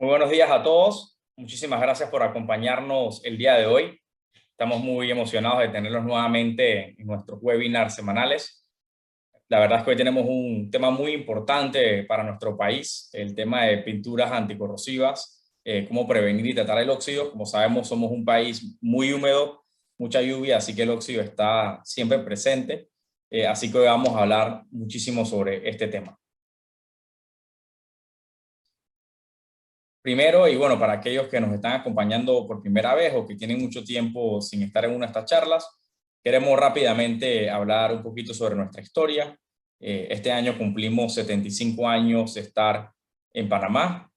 Muy buenos días a todos. Muchísimas gracias por acompañarnos el día de hoy. Estamos muy emocionados de tenerlos nuevamente en nuestros webinars semanales. La verdad es que hoy tenemos un tema muy importante para nuestro país, el tema de pinturas anticorrosivas, cómo prevenir y tratar el óxido. Como sabemos, somos un país muy húmedo, mucha lluvia, así que el óxido está siempre presente. Así que hoy vamos a hablar muchísimo sobre este tema. Primero, y bueno, para aquellos que nos están acompañando por primera vez o que tienen mucho tiempo sin estar en una de estas charlas, queremos rápidamente hablar un poquito sobre nuestra historia. Este año cumplimos 75 años de estar en Panamá.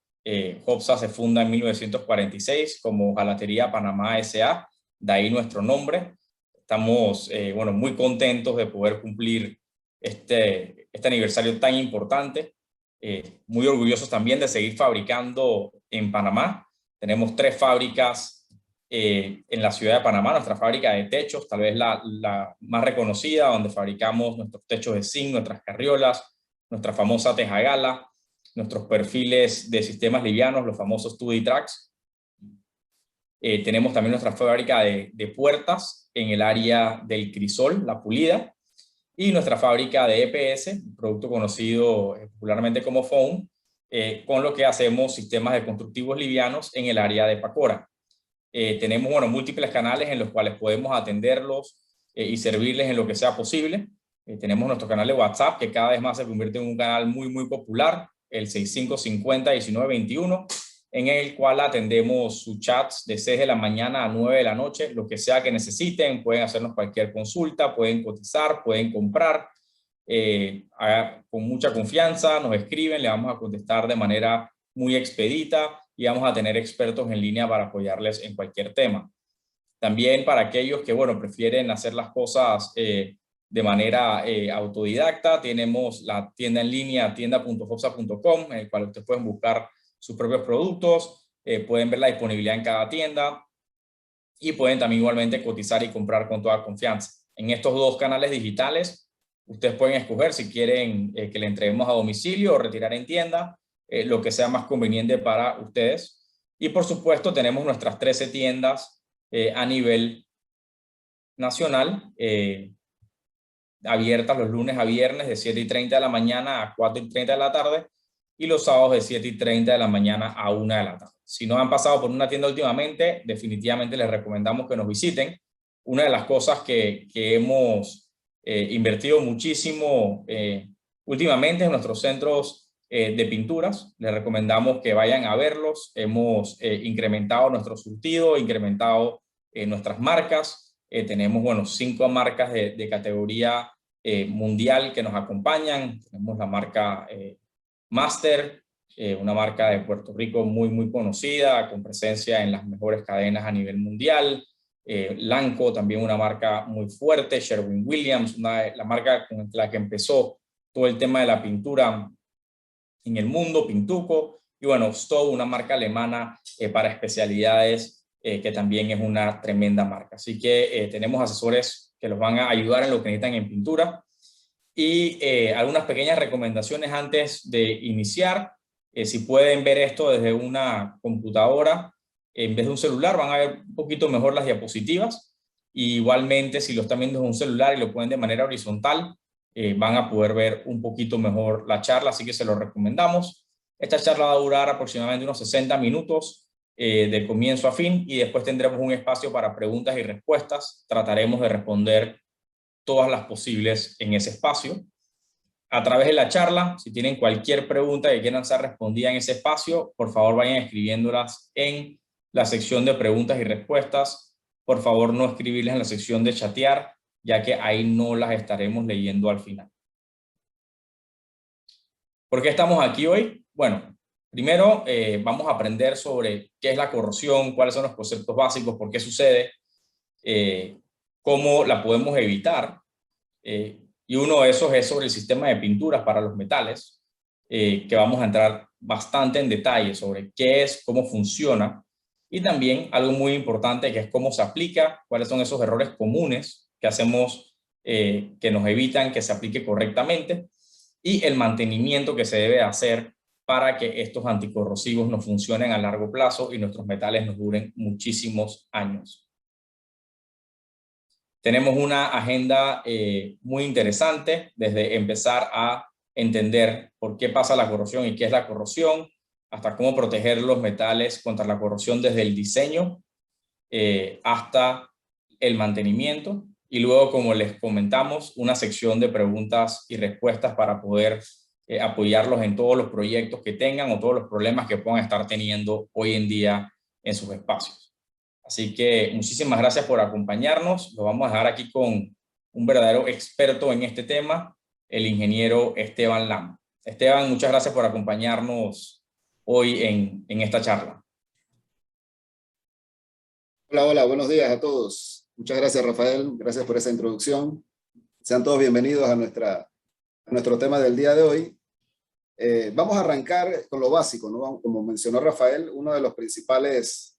JOPSA se funda en 1946 como Jalatería Panamá S.A., de ahí nuestro nombre. Estamos bueno, muy contentos de poder cumplir este aniversario tan importante. Muy orgullosos también de seguir fabricando en Panamá. Tenemos 3 fábricas en la ciudad de Panamá. Nuestra fábrica de techos, tal vez la más reconocida, donde fabricamos nuestros techos de zinc, nuestras carriolas, nuestra famosa teja gala, nuestros perfiles de sistemas livianos, los famosos 2D tracks. Tenemos también nuestra fábrica de puertas en el área del crisol, la pulida, y nuestra fábrica de EPS, un producto conocido popularmente como foam, con lo que hacemos sistemas de constructivos livianos en el área de Pacora. Tenemos bueno, múltiples canales en los cuales podemos atenderlos y servirles en lo que sea posible. Tenemos nuestro canal de WhatsApp, que cada vez más se convierte en un canal muy popular, el 6550-1921, en el cual atendemos sus chats de 6 de la mañana a 9 de la noche, lo que sea que necesiten. Pueden hacernos cualquier consulta, pueden cotizar, pueden comprar. Con mucha confianza nos escriben, le vamos a contestar de manera muy expedita y vamos a tener expertos en línea para apoyarles en cualquier tema. También para aquellos que bueno, prefieren hacer las cosas de manera autodidacta, tenemos la tienda en línea tienda.jopsa.com, en el cual ustedes pueden buscar sus propios productos, pueden ver la disponibilidad en cada tienda y pueden también igualmente cotizar y comprar con toda confianza. En estos 2 canales digitales, ustedes pueden escoger si quieren que le entreguemos a domicilio o retirar en tienda, lo que sea más conveniente para ustedes. Y por supuesto tenemos nuestras 13 tiendas a nivel nacional, abiertas los lunes a viernes de 7:30 de la mañana a 4:30 de la tarde y los sábados de 7:30 de la mañana a 1 de la tarde. Si no han pasado por una tienda últimamente, definitivamente les recomendamos que nos visiten. Una de las cosas que hemos invertido muchísimo últimamente en nuestros centros de pinturas. Les recomendamos que vayan a verlos. Hemos incrementado nuestro surtido, incrementado nuestras marcas. Tenemos, bueno, 5 marcas de categoría mundial que nos acompañan. Tenemos la marca Master, una marca de Puerto Rico muy conocida, con presencia en las mejores cadenas a nivel mundial. Lanco, también una marca muy fuerte. Sherwin-Williams, la marca con la que empezó todo el tema de la pintura en el mundo, Pintuco. Y bueno, Stowe, una marca alemana para especialidades, que también es una tremenda marca. Así que tenemos asesores que los van a ayudar en lo que necesitan en pintura. Y algunas pequeñas recomendaciones antes de iniciar. Si pueden ver esto desde una computadora en vez de un celular, van a ver un poquito mejor las diapositivas. Y igualmente, si lo están viendo en un celular y lo pueden de manera horizontal, van a poder ver un poquito mejor la charla, así que se lo recomendamos. Esta charla va a durar aproximadamente unos 60 minutos de comienzo a fin, y después tendremos un espacio para preguntas y respuestas. Trataremos de responder todas las posibles en ese espacio. A través de la charla, si tienen cualquier pregunta que quieran ser respondida en ese espacio, por favor vayan escribiéndolas en la sección de preguntas y respuestas. Por favor, no escribirlas en la sección de chatear, ya que ahí no las estaremos leyendo al final. ¿Por qué estamos aquí hoy? Bueno, primero vamos a aprender sobre qué es la corrosión, cuáles son los conceptos básicos, por qué sucede, cómo la podemos evitar. Y uno de esos es sobre el sistema de pinturas para los metales, que vamos a entrar bastante en detalle sobre qué es, cómo funciona, y también algo muy importante que es cómo se aplica, cuáles son esos errores comunes que hacemos que nos evitan que se aplique correctamente, y el mantenimiento que se debe hacer para que estos anticorrosivos nos funcionen a largo plazo y nuestros metales nos duren muchísimos años. Tenemos una agenda muy interesante, desde empezar a entender por qué pasa la corrosión y qué es la corrosión, hasta cómo proteger los metales contra la corrosión desde el diseño hasta el mantenimiento. Y luego, como les comentamos, una sección de preguntas y respuestas para poder apoyarlos en todos los proyectos que tengan o todos los problemas que puedan estar teniendo hoy en día en sus espacios. Así que muchísimas gracias por acompañarnos. Lo vamos a dejar aquí con un verdadero experto en este tema, el ingeniero Esteban Lam. Esteban, muchas gracias por acompañarnos hoy en esta charla. Hola, hola, buenos días a todos. Muchas gracias, Rafael. Gracias por esa introducción. Sean todos bienvenidos a nuestro tema del día de hoy. Vamos a arrancar con lo básico, ¿no? Como mencionó Rafael, uno de los principales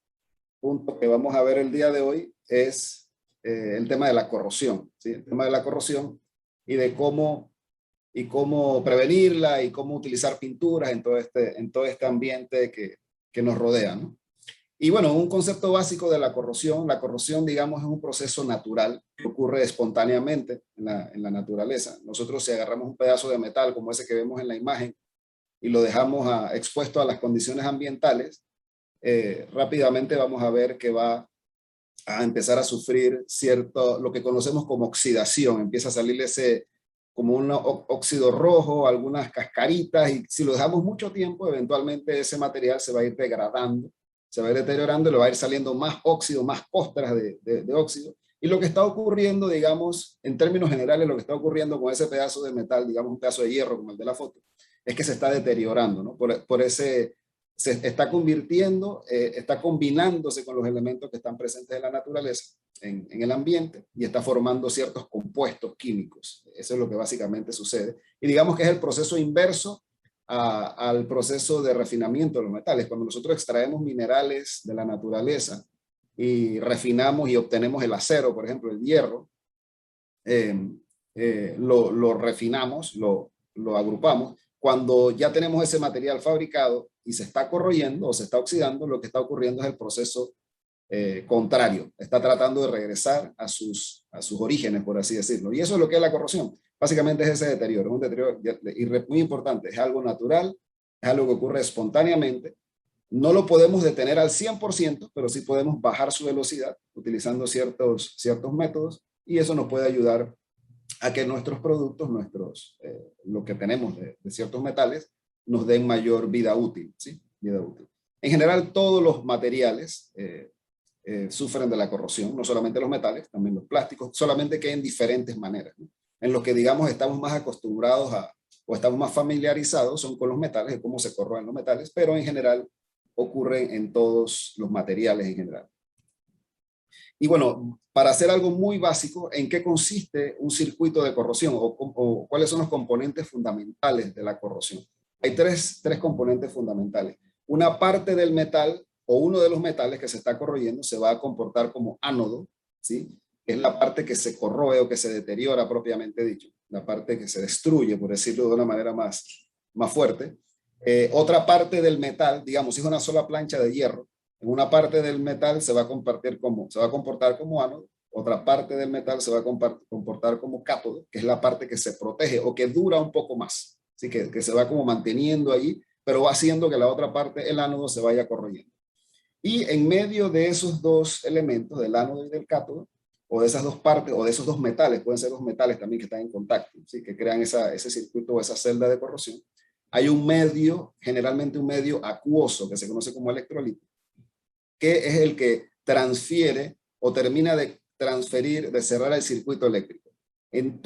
puntos que vamos a ver el día de hoy es el tema de la corrosión, ¿sí? El tema de la corrosión y de cómo prevenirla y cómo utilizar pinturas en todo este ambiente que nos rodea, ¿no? Y bueno, un concepto básico de la corrosión, digamos, es un proceso natural que ocurre espontáneamente en la naturaleza. Nosotros, si agarramos un pedazo de metal como ese que vemos en la imagen y lo dejamos expuesto a las condiciones ambientales, rápidamente vamos a ver que va a empezar a sufrir lo que conocemos como oxidación. Empieza a salirle como un óxido rojo, algunas cascaritas, y si lo dejamos mucho tiempo, eventualmente ese material se va a ir degradando, se va a ir deteriorando, le va a ir saliendo más óxido, más costras de óxido. Y lo que está ocurriendo, digamos, en términos generales, lo que está ocurriendo con ese pedazo de metal, digamos un pedazo de hierro como el de la foto, es que se está deteriorando, ¿no? Se está convirtiendo, está combinándose con los elementos que están presentes en la naturaleza, en el ambiente, y está formando ciertos compuestos químicos. Eso es lo que básicamente sucede. Y digamos que es el proceso inverso al proceso de refinamiento de los metales. Cuando nosotros extraemos minerales de la naturaleza y refinamos y obtenemos el acero, por ejemplo, el hierro, lo refinamos, lo agrupamos. Cuando ya tenemos ese material fabricado y se está corroyendo o se está oxidando, lo que está ocurriendo es el proceso contrario. Está tratando de regresar a sus orígenes, por así decirlo. Y eso es lo que es la corrosión. Básicamente es ese deterioro. Es un deterioro muy importante. Es algo natural, es algo que ocurre espontáneamente. No lo podemos detener al 100%, pero sí podemos bajar su velocidad utilizando ciertos métodos, y eso nos puede ayudar a que nuestros productos, lo que tenemos de ciertos metales, nos den mayor vida útil, ¿sí? Vida útil. En general, todos los materiales sufren de la corrosión, no solamente los metales, también los plásticos, solamente que en diferentes maneras, ¿no? En lo que, digamos, estamos más acostumbrados o estamos más familiarizados son con los metales, de cómo se corroen los metales, pero en general ocurren en todos los materiales en general. Y bueno, para hacer algo muy básico, ¿en qué consiste un circuito de corrosión o cuáles son los componentes fundamentales de la corrosión? Hay tres componentes fundamentales. Una parte del metal o uno de los metales que se está corroyendo se va a comportar como ánodo, ¿sí? Es la parte que se corroe o que se deteriora propiamente dicho, la parte que se destruye, por decirlo de una manera más fuerte. Otra parte del metal, digamos, si es una sola plancha de hierro, en una parte del metal se va a comportar como ánodo, otra parte del metal se va a comportar como cátodo, que es la parte que se protege o que dura un poco más, así que se va como manteniendo allí, pero va haciendo que la otra parte, el ánodo, se vaya corroyendo. Y en medio de esos dos elementos, del ánodo y del cátodo, o de esas dos partes, o de esos dos metales, pueden ser dos metales también que están en contacto, ¿sí? Que crean ese circuito o esa celda de corrosión, hay un medio, generalmente un medio acuoso, que se conoce como electrolito, que es el que transfiere o termina de transferir, de cerrar el circuito eléctrico. En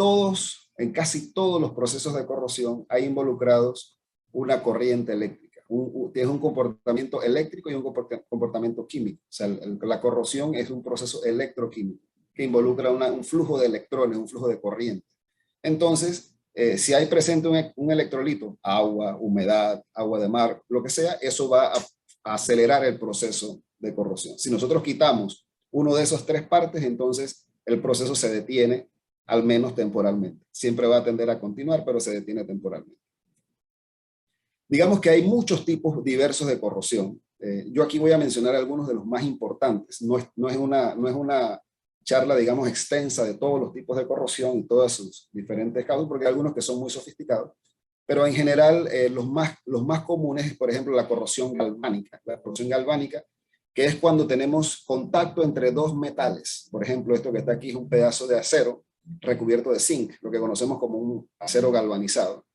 casi todos los procesos de corrosión hay involucrados una corriente eléctrica. Es un comportamiento eléctrico y un comportamiento químico. O sea, la corrosión es un proceso electroquímico que involucra un flujo de electrones, un flujo de corriente. Entonces, si hay presente un electrolito, agua, humedad, agua de mar, lo que sea, eso va a acelerar el proceso de corrosión. Si nosotros quitamos uno de esos tres partes, entonces el proceso se detiene, al menos temporalmente. Siempre va a tender a continuar, pero se detiene temporalmente. Digamos que hay muchos tipos diversos de corrosión. Yo aquí voy a mencionar algunos de los más importantes. No es una charla, digamos, extensa de todos los tipos de corrosión y todos sus diferentes casos, porque hay algunos que son muy sofisticados. Pero en general, los más comunes es, por ejemplo, la corrosión galvánica. La corrosión galvánica, que es cuando tenemos contacto entre dos metales. Por ejemplo, esto que está aquí es un pedazo de acero recubierto de zinc, lo que conocemos como un acero galvanizado.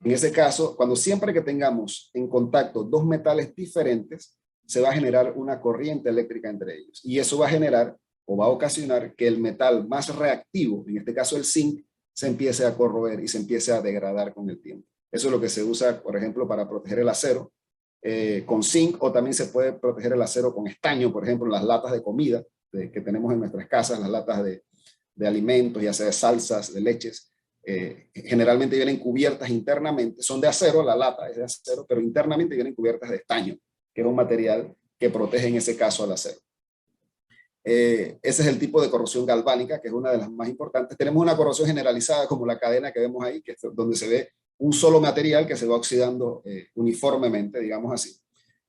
En ese caso, siempre que tengamos en contacto dos metales diferentes, se va a generar una corriente eléctrica entre ellos. Y eso va a generar o va a ocasionar que el metal más reactivo, en este caso el zinc, se empiece a corroer y se empiece a degradar con el tiempo. Eso es lo que se usa, por ejemplo, para proteger el acero con zinc, o también se puede proteger el acero con estaño, por ejemplo, en las latas de comida que tenemos en nuestras casas, las latas de alimentos, ya sea de salsas, de leches. Generalmente vienen cubiertas internamente, son de acero, la lata es de acero, pero internamente vienen cubiertas de estaño, que es un material que protege en ese caso al acero. Ese es el tipo de corrosión galvánica, que es una de las más importantes. Tenemos una corrosión generalizada como la cadena que vemos ahí, que es donde se ve un solo material que se va oxidando uniformemente, digamos así.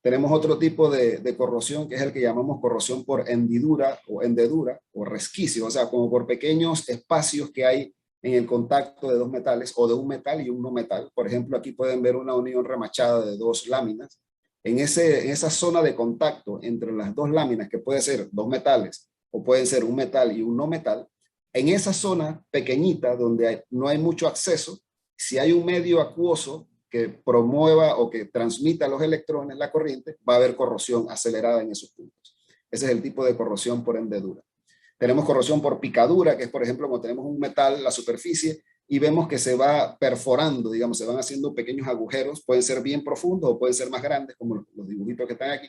Tenemos otro tipo de corrosión, que es el que llamamos corrosión por hendidura o resquicio, o sea, como por pequeños espacios que hay en el contacto de dos metales o de un metal y un no metal. Por ejemplo, aquí pueden ver una unión remachada de dos láminas. En esa zona de contacto entre las dos láminas, que puede ser dos metales o pueden ser un metal y un no metal, en esa zona pequeñita donde no hay mucho acceso, si hay un medio acuoso que promueva o que transmita los electrones, la corriente, va a haber corrosión acelerada en esos puntos. Ese es el tipo de corrosión por hendedura. Tenemos corrosión por picadura, que es, por ejemplo, cuando tenemos un metal en la superficie y vemos que se va perforando, digamos, se van haciendo pequeños agujeros, pueden ser bien profundos o pueden ser más grandes, como los dibujitos que están aquí,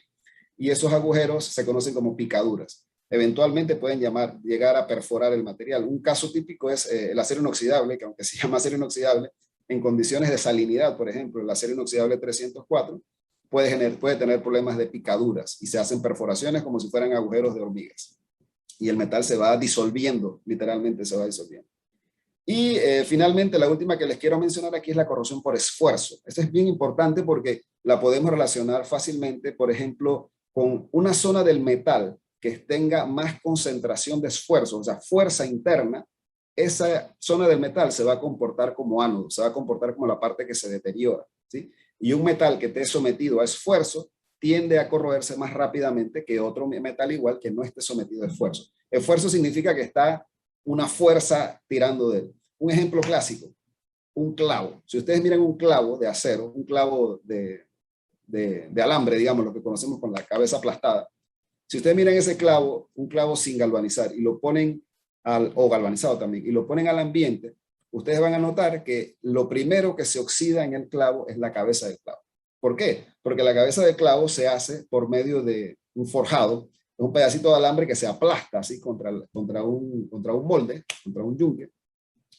y esos agujeros se conocen como picaduras. Eventualmente pueden llegar a perforar el material. Un caso típico es el acero inoxidable, que aunque se llama acero inoxidable, en condiciones de salinidad, por ejemplo, el acero inoxidable 304, puede tener problemas de picaduras y se hacen perforaciones como si fueran agujeros de hormigas. Y el metal se va disolviendo, literalmente se va disolviendo. Y finalmente, la última que les quiero mencionar aquí es la corrosión por esfuerzo. Esta es bien importante porque la podemos relacionar fácilmente, por ejemplo, con una zona del metal que tenga más concentración de esfuerzo, o sea, fuerza interna. Esa zona del metal se va a comportar como ánodo, se va a comportar como la parte que se deteriora, ¿sí? Y un metal que esté sometido a esfuerzo tiende a corroerse más rápidamente que otro metal igual que no esté sometido a esfuerzo. Esfuerzo significa que está una fuerza tirando de él. Un ejemplo clásico, un clavo. Si ustedes miran un clavo de acero, un clavo de alambre, digamos, lo que conocemos con la cabeza aplastada, si ustedes miran ese clavo, un clavo sin galvanizar, y lo ponen o galvanizado también, y lo ponen al ambiente, ustedes van a notar que lo primero que se oxida en el clavo es la cabeza del clavo. ¿Por qué? Porque la cabeza del clavo se hace por medio de un forjado, un pedacito de alambre que se aplasta así contra un molde, contra un yunque,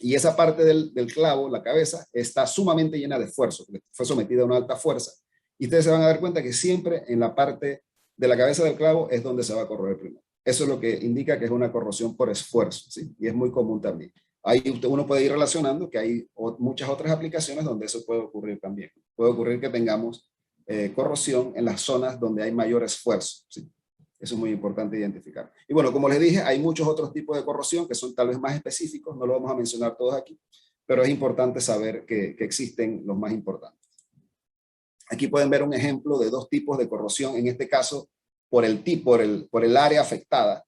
y esa parte del clavo, la cabeza, está sumamente llena de esfuerzo, porque fue sometida a una alta fuerza, y ustedes se van a dar cuenta que siempre en la parte de la cabeza del clavo es donde se va a corroer primero. Eso es lo que indica que es una corrosión por esfuerzo, ¿sí? Y es muy común también. Ahí uno puede ir relacionando que hay muchas otras aplicaciones donde eso puede ocurrir también. Puede ocurrir que tengamos corrosión en las zonas donde hay mayor esfuerzo, ¿sí? Eso es muy importante identificar. Y bueno, como les dije, hay muchos otros tipos de corrosión que son tal vez más específicos, no lo vamos a mencionar todos aquí, pero es importante saber que existen los más importantes. Aquí pueden ver un ejemplo de dos tipos de corrosión, en este caso por el área afectada.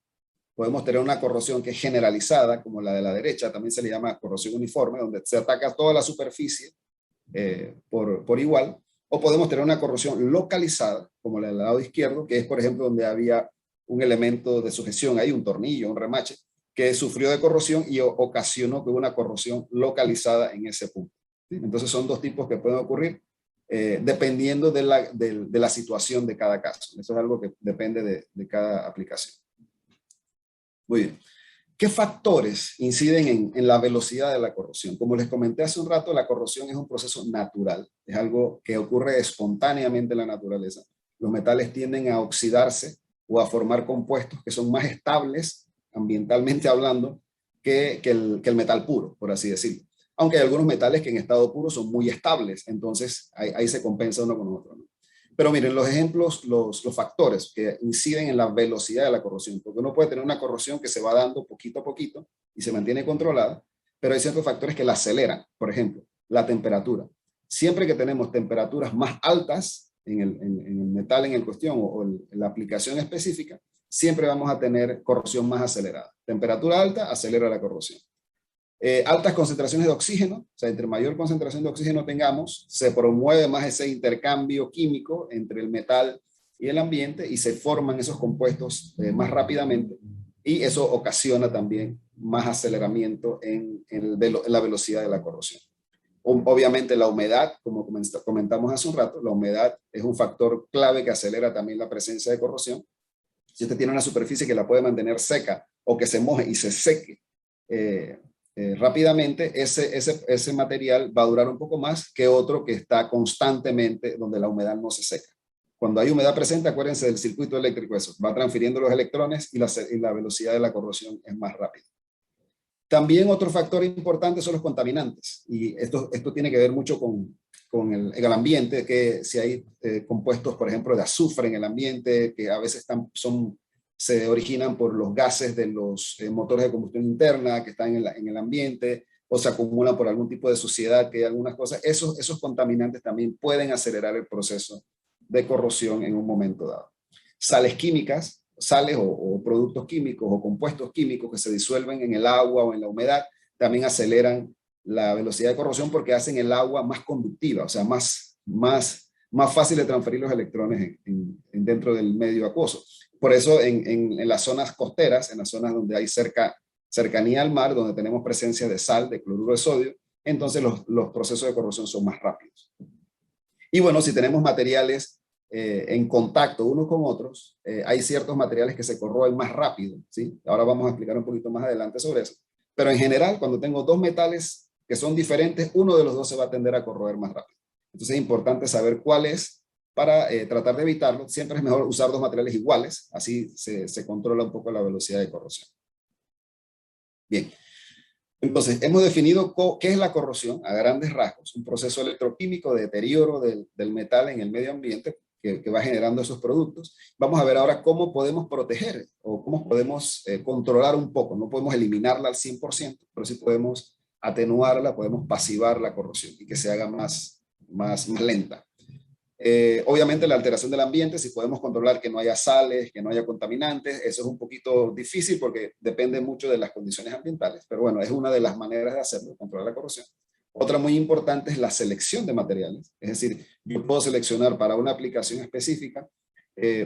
Podemos tener una corrosión que es generalizada, como la de la derecha, también se le llama corrosión uniforme, donde se ataca toda la superficie por igual, o podemos tener una corrosión localizada, como la del lado izquierdo, que es, por ejemplo, donde había un elemento de sujeción, ahí un tornillo, un remache, que sufrió de corrosión y ocasionó que hubo una corrosión localizada en ese punto, ¿sí? Entonces son dos tipos que pueden ocurrir dependiendo de la situación de cada caso. Eso es algo que depende de cada aplicación. Muy bien. ¿Qué factores inciden en la velocidad de la corrosión? Como les comenté hace un rato, la corrosión es un proceso natural, es algo que ocurre espontáneamente en la naturaleza. Los metales tienden a oxidarse o a formar compuestos que son más estables, ambientalmente hablando, que el metal puro, por así decirlo. aunque hay algunos metales que en estado puro son muy estables, entonces ahí se compensa uno con otro, ¿no? Pero miren, los ejemplos, los factores que inciden en la velocidad de la corrosión, porque uno puede tener una corrosión que se va dando poquito a poquito y se mantiene controlada, pero hay ciertos factores que la aceleran. Por ejemplo, la temperatura. Siempre que tenemos temperaturas más altas en el metal en cuestión o en la aplicación específica, siempre vamos a tener corrosión más acelerada. Temperatura alta acelera la corrosión. Altas concentraciones de oxígeno, o sea, entre mayor concentración de oxígeno tengamos, se promueve más ese intercambio químico entre el metal y el ambiente y se forman esos compuestos más rápidamente y eso ocasiona también más aceleramiento en la velocidad de la corrosión. Obviamente la humedad, como comentamos hace un rato, la humedad es un factor clave que acelera también la presencia de corrosión. Si usted tiene una superficie que la puede mantener seca o que se moje y se seque, rápidamente, ese material va a durar un poco más que otro que está constantemente donde la humedad no se seca. Cuando hay humedad presente, acuérdense del circuito eléctrico, eso va transfiriendo los electrones y la velocidad de la corrosión es más rápida. También otro factor importante son los contaminantes y esto tiene que ver mucho con el ambiente, que si hay compuestos, por ejemplo, de azufre en el ambiente, que a veces se originan por los gases de los motores de combustión interna que están en el ambiente o se acumulan por algún tipo de suciedad, que hay algunas cosas, esos contaminantes también pueden acelerar el proceso de corrosión en un momento dado. Sales químicas, sales o productos químicos o compuestos químicos que se disuelven en el agua o en la humedad, también aceleran la velocidad de corrosión porque hacen el agua más conductiva, o sea, más fácil de transferir los electrones dentro del medio acuoso. Por eso en las zonas costeras, en las zonas donde hay cercanía al mar, donde tenemos presencia de sal, de cloruro de sodio, entonces los procesos de corrosión son más rápidos. Y bueno, si tenemos materiales en contacto unos con otros, hay ciertos materiales que se corroen más rápido, ¿sí? Ahora vamos a explicar un poquito más adelante sobre eso. Pero en general, cuando tengo dos metales que son diferentes, uno de los dos se va a tender a corroer más rápido. Entonces es importante saber cuál es para tratar de evitarlo. Siempre es mejor usar dos materiales iguales, así se controla un poco la velocidad de corrosión. Bien, entonces hemos definido qué es la corrosión a grandes rasgos, un proceso electroquímico de deterioro del metal en el medio ambiente que va generando esos productos. Vamos a ver ahora cómo podemos proteger o cómo podemos controlar un poco. No podemos eliminarla al 100%, pero sí podemos atenuarla, podemos pasivar la corrosión y que se haga más lenta. Obviamente la alteración del ambiente, si podemos controlar que no haya sales, que no haya contaminantes, eso es un poquito difícil porque depende mucho de las condiciones ambientales, pero bueno, es una de las maneras de hacerlo, controlar la corrosión. Otra muy importante es la selección de materiales, es decir, yo puedo seleccionar para una aplicación específica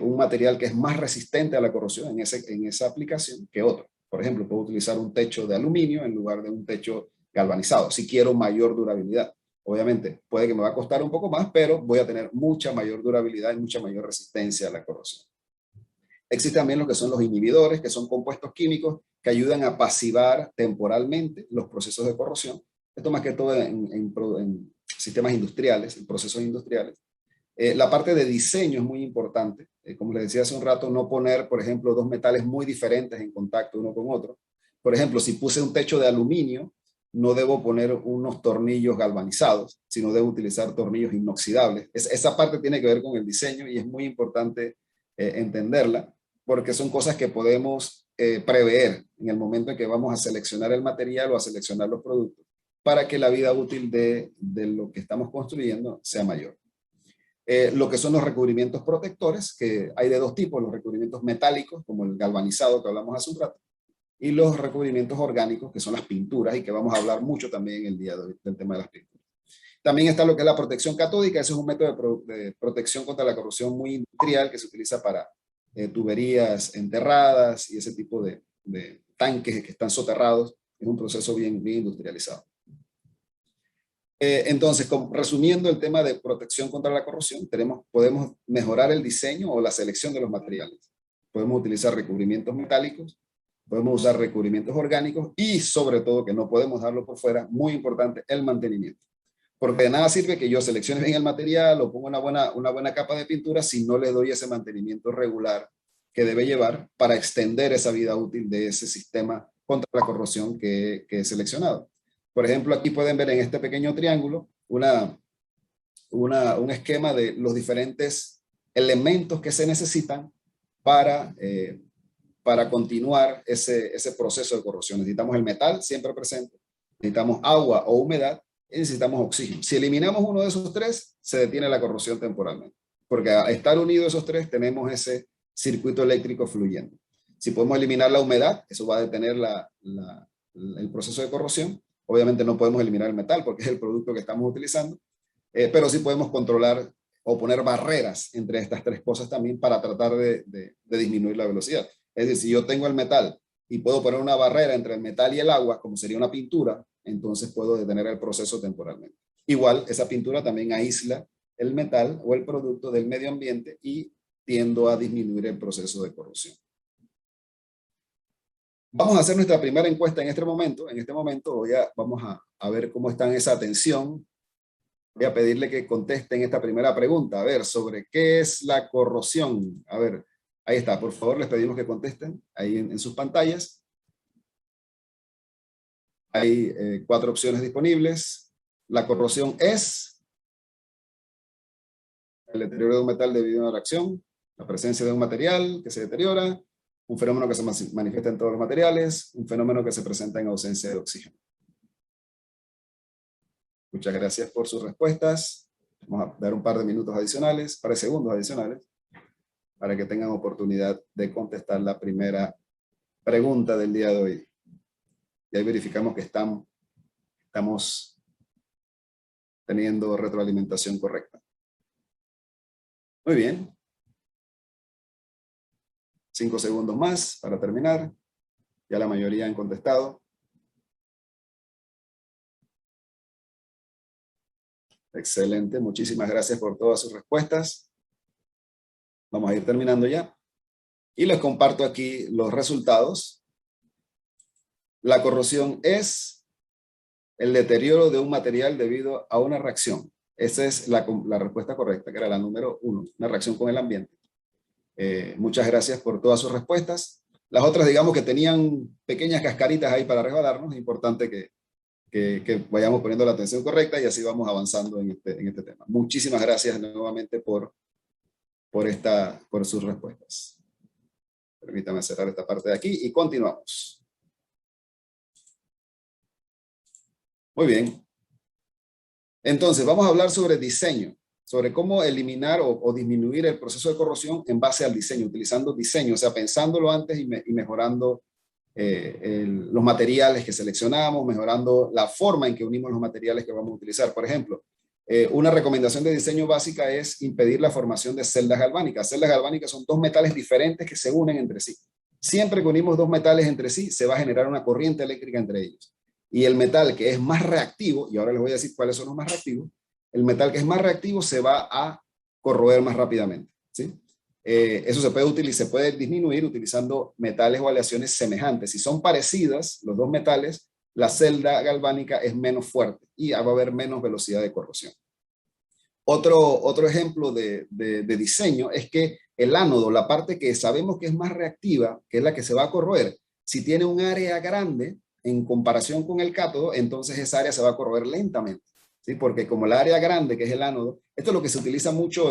un material que es más resistente a la corrosión en esa aplicación que otro. Por ejemplo, puedo utilizar un techo de aluminio en lugar de un techo galvanizado, si quiero mayor durabilidad. Obviamente, puede que me va a costar un poco más, pero voy a tener mucha mayor durabilidad y mucha mayor resistencia a la corrosión. Existen también lo que son los inhibidores, que son compuestos químicos que ayudan a pasivar temporalmente los procesos de corrosión. Esto más que todo en sistemas industriales, en procesos industriales. La parte de diseño es muy importante. Como les decía hace un rato, no poner, por ejemplo, dos metales muy diferentes en contacto uno con otro. Por ejemplo, si puse un techo de aluminio, no debo poner unos tornillos galvanizados, sino debo utilizar tornillos inoxidables. Esa parte tiene que ver con el diseño y es muy importante entenderla, porque son cosas que podemos prever en el momento en que vamos a seleccionar el material o a seleccionar los productos, para que la vida útil de lo que estamos construyendo sea mayor. Lo que son los recubrimientos protectores, que hay de dos tipos, los recubrimientos metálicos, como el galvanizado que hablamos hace un rato, y los recubrimientos orgánicos, que son las pinturas, y que vamos a hablar mucho también el día de hoy del tema de las pinturas. También está lo que es la protección catódica, ese es un método de protección contra la corrosión muy industrial que se utiliza para tuberías enterradas y ese tipo de tanques que están soterrados. Es un proceso bien industrializado. Entonces, resumiendo el tema de protección contra la corrosión, podemos mejorar el diseño o la selección de los materiales. Podemos utilizar recubrimientos metálicos, podemos usar recubrimientos orgánicos y sobre todo, que no podemos dejarlo por fuera, muy importante, el mantenimiento. Porque de nada sirve que yo seleccione bien el material o ponga una buena capa de pintura si no le doy ese mantenimiento regular que debe llevar para extender esa vida útil de ese sistema contra la corrosión que he seleccionado. Por ejemplo, aquí pueden ver en este pequeño triángulo un esquema de los diferentes elementos que se necesitan para continuar ese proceso de corrosión. Necesitamos el metal siempre presente, necesitamos agua o humedad y necesitamos oxígeno. Si eliminamos uno de esos tres, se detiene la corrosión temporalmente, porque al estar unidos esos tres tenemos ese circuito eléctrico fluyendo. Si podemos eliminar la humedad, eso va a detener el proceso de corrosión. Obviamente no podemos eliminar el metal porque es el producto que estamos utilizando, pero sí podemos controlar o poner barreras entre estas tres cosas también para tratar de disminuir la velocidad. Es decir, si yo tengo el metal y puedo poner una barrera entre el metal y el agua, como sería una pintura, entonces puedo detener el proceso temporalmente. Igual, esa pintura también aísla el metal o el producto del medio ambiente y tiendo a disminuir el proceso de corrosión. Vamos a hacer nuestra primera encuesta en este momento. En este momento vamos a ver cómo está esa atención. Voy a pedirle que contesten esta primera pregunta. A ver, sobre qué es la corrosión. A ver, ahí está. Por favor, les pedimos que contesten ahí en sus pantallas. Hay 4 opciones disponibles. La corrosión es el deterioro de un metal debido a una reacción, la presencia de un material que se deteriora, un fenómeno que se manifiesta en todos los materiales, un fenómeno que se presenta en ausencia de oxígeno. Muchas gracias por sus respuestas. Vamos a dar un par de minutos adicionales, par de segundos adicionales, para que tengan oportunidad de contestar la primera pregunta del día de hoy. Y ahí verificamos que estamos teniendo retroalimentación correcta. Muy bien. 5 segundos más para terminar. Ya la mayoría han contestado. Excelente, muchísimas gracias por todas sus respuestas. Vamos a ir terminando ya. Y les comparto aquí los resultados. La corrosión es el deterioro de un material debido a una reacción. Esa es la respuesta correcta, que era la número 1, una reacción con el ambiente. Muchas gracias por todas sus respuestas. Las otras, digamos que tenían pequeñas cascaritas ahí para resbalarnos. Es importante que vayamos poniendo la atención correcta y así vamos avanzando en este tema. Muchísimas gracias nuevamente por sus respuestas. Permítame cerrar esta parte de aquí y continuamos. Muy bien. Entonces, vamos a hablar sobre diseño, sobre cómo eliminar o disminuir el proceso de corrosión en base al diseño, utilizando diseño, o sea, pensándolo antes y mejorando los materiales que seleccionamos, mejorando la forma en que unimos los materiales que vamos a utilizar. Por ejemplo, una recomendación de diseño básica es impedir la formación de celdas galvánicas. Celdas galvánicas son 2 metales diferentes que se unen entre sí. Siempre que unimos 2 metales entre sí, se va a generar una corriente eléctrica entre ellos. Y el metal que es más reactivo, y ahora les voy a decir cuáles son los más reactivos, el metal que es más reactivo se va a corroer más rápidamente, ¿sí? Eso se puede disminuir utilizando metales o aleaciones semejantes. Si son parecidas, los 2 metales, la celda galvánica es menos fuerte y va a haber menos velocidad de corrosión. Otro ejemplo de diseño es que el ánodo, la parte que sabemos que es más reactiva, que es la que se va a corroer, si tiene un área grande en comparación con el cátodo, entonces esa área se va a corroer lentamente, ¿sí? Porque como el área grande, que es el ánodo, esto es lo que se utiliza mucho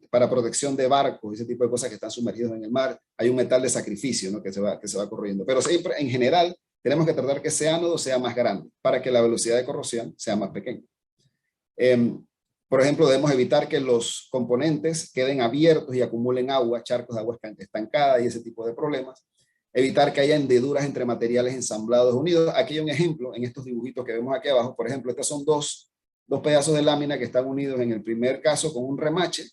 para protección de barcos, ese tipo de cosas que están sumergidos en el mar. Hay un metal de sacrificio, ¿no? que se va corroyendo. Pero siempre, en general, tenemos que tratar que ese ánodo sea más grande para que la velocidad de corrosión sea más pequeña. Por ejemplo, debemos evitar que los componentes queden abiertos y acumulen agua, charcos de agua estancada y ese tipo de problemas. Evitar que haya hendiduras entre materiales ensamblados unidos. Aquí hay un ejemplo en estos dibujitos que vemos aquí abajo. Por ejemplo, estos son dos pedazos de lámina que están unidos en el primer caso con un remache.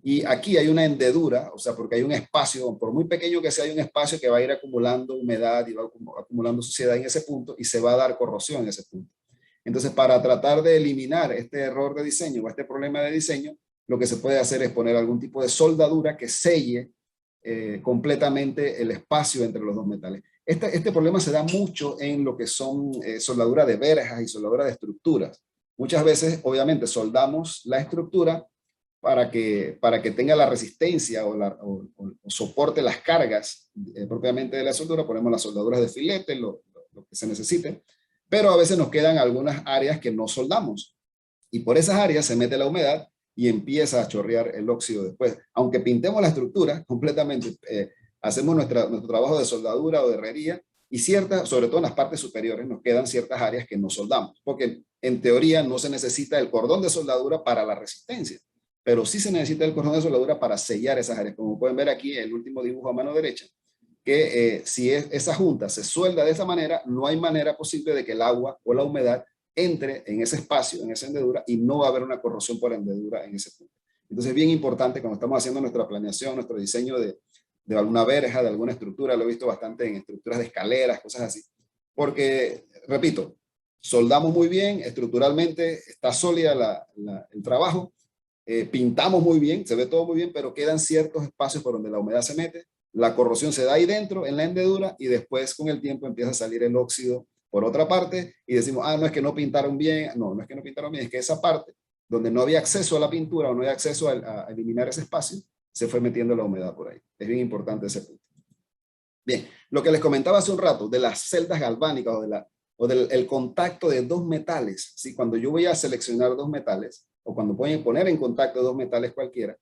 Y aquí hay una hendedura, o sea, porque hay un espacio, por muy pequeño que sea, hay un espacio que va a ir acumulando humedad y va acumulando suciedad en ese punto y se va a dar corrosión en ese punto. Entonces, para tratar de eliminar este error de diseño o este problema de diseño, lo que se puede hacer es poner algún tipo de soldadura que selle completamente el espacio entre los 2 metales. Este problema se da mucho en lo que son soldadura de verjas y soldadura de estructuras. Muchas veces, obviamente, soldamos la estructura para que tenga la resistencia o soporte las cargas propiamente de la soldadura. Ponemos las soldaduras de filete, lo lo que se necesite, pero a veces nos quedan algunas áreas que no soldamos y por esas áreas se mete la humedad y empieza a chorrear el óxido después. Aunque pintemos la estructura completamente, hacemos nuestro trabajo de soldadura o de herrería y ciertas, sobre todo en las partes superiores, nos quedan ciertas áreas que no soldamos, porque en teoría no se necesita el cordón de soldadura para la resistencia, pero sí se necesita el cordón de soldadura para sellar esas áreas. Como pueden ver aquí, el último dibujo a mano derecha, que si esa junta se suelda de esa manera, no hay manera posible de que el agua o la humedad entre en ese espacio, en esa hendedura, y no va a haber una corrosión por hendedura en ese punto. Entonces es bien importante cuando estamos haciendo nuestra planeación, nuestro diseño de alguna verja, de alguna estructura, lo he visto bastante en estructuras de escaleras, cosas así, porque, repito, soldamos muy bien, estructuralmente está sólida el trabajo, pintamos muy bien, se ve todo muy bien, pero quedan ciertos espacios por donde la humedad se mete, la corrosión se da ahí dentro, en la hendedura, y después con el tiempo empieza a salir el óxido por otra parte, y decimos, no es que no pintaron bien, no es que no pintaron bien, es que esa parte donde no había acceso a la pintura o no había acceso a eliminar ese espacio, se fue metiendo la humedad por ahí. Es bien importante ese punto. Bien, lo que les comentaba hace un rato de las celdas galvánicas o del contacto de dos metales, ¿sí? Cuando yo voy a seleccionar dos metales, o cuando voy a poner en contacto dos metales cualquiera,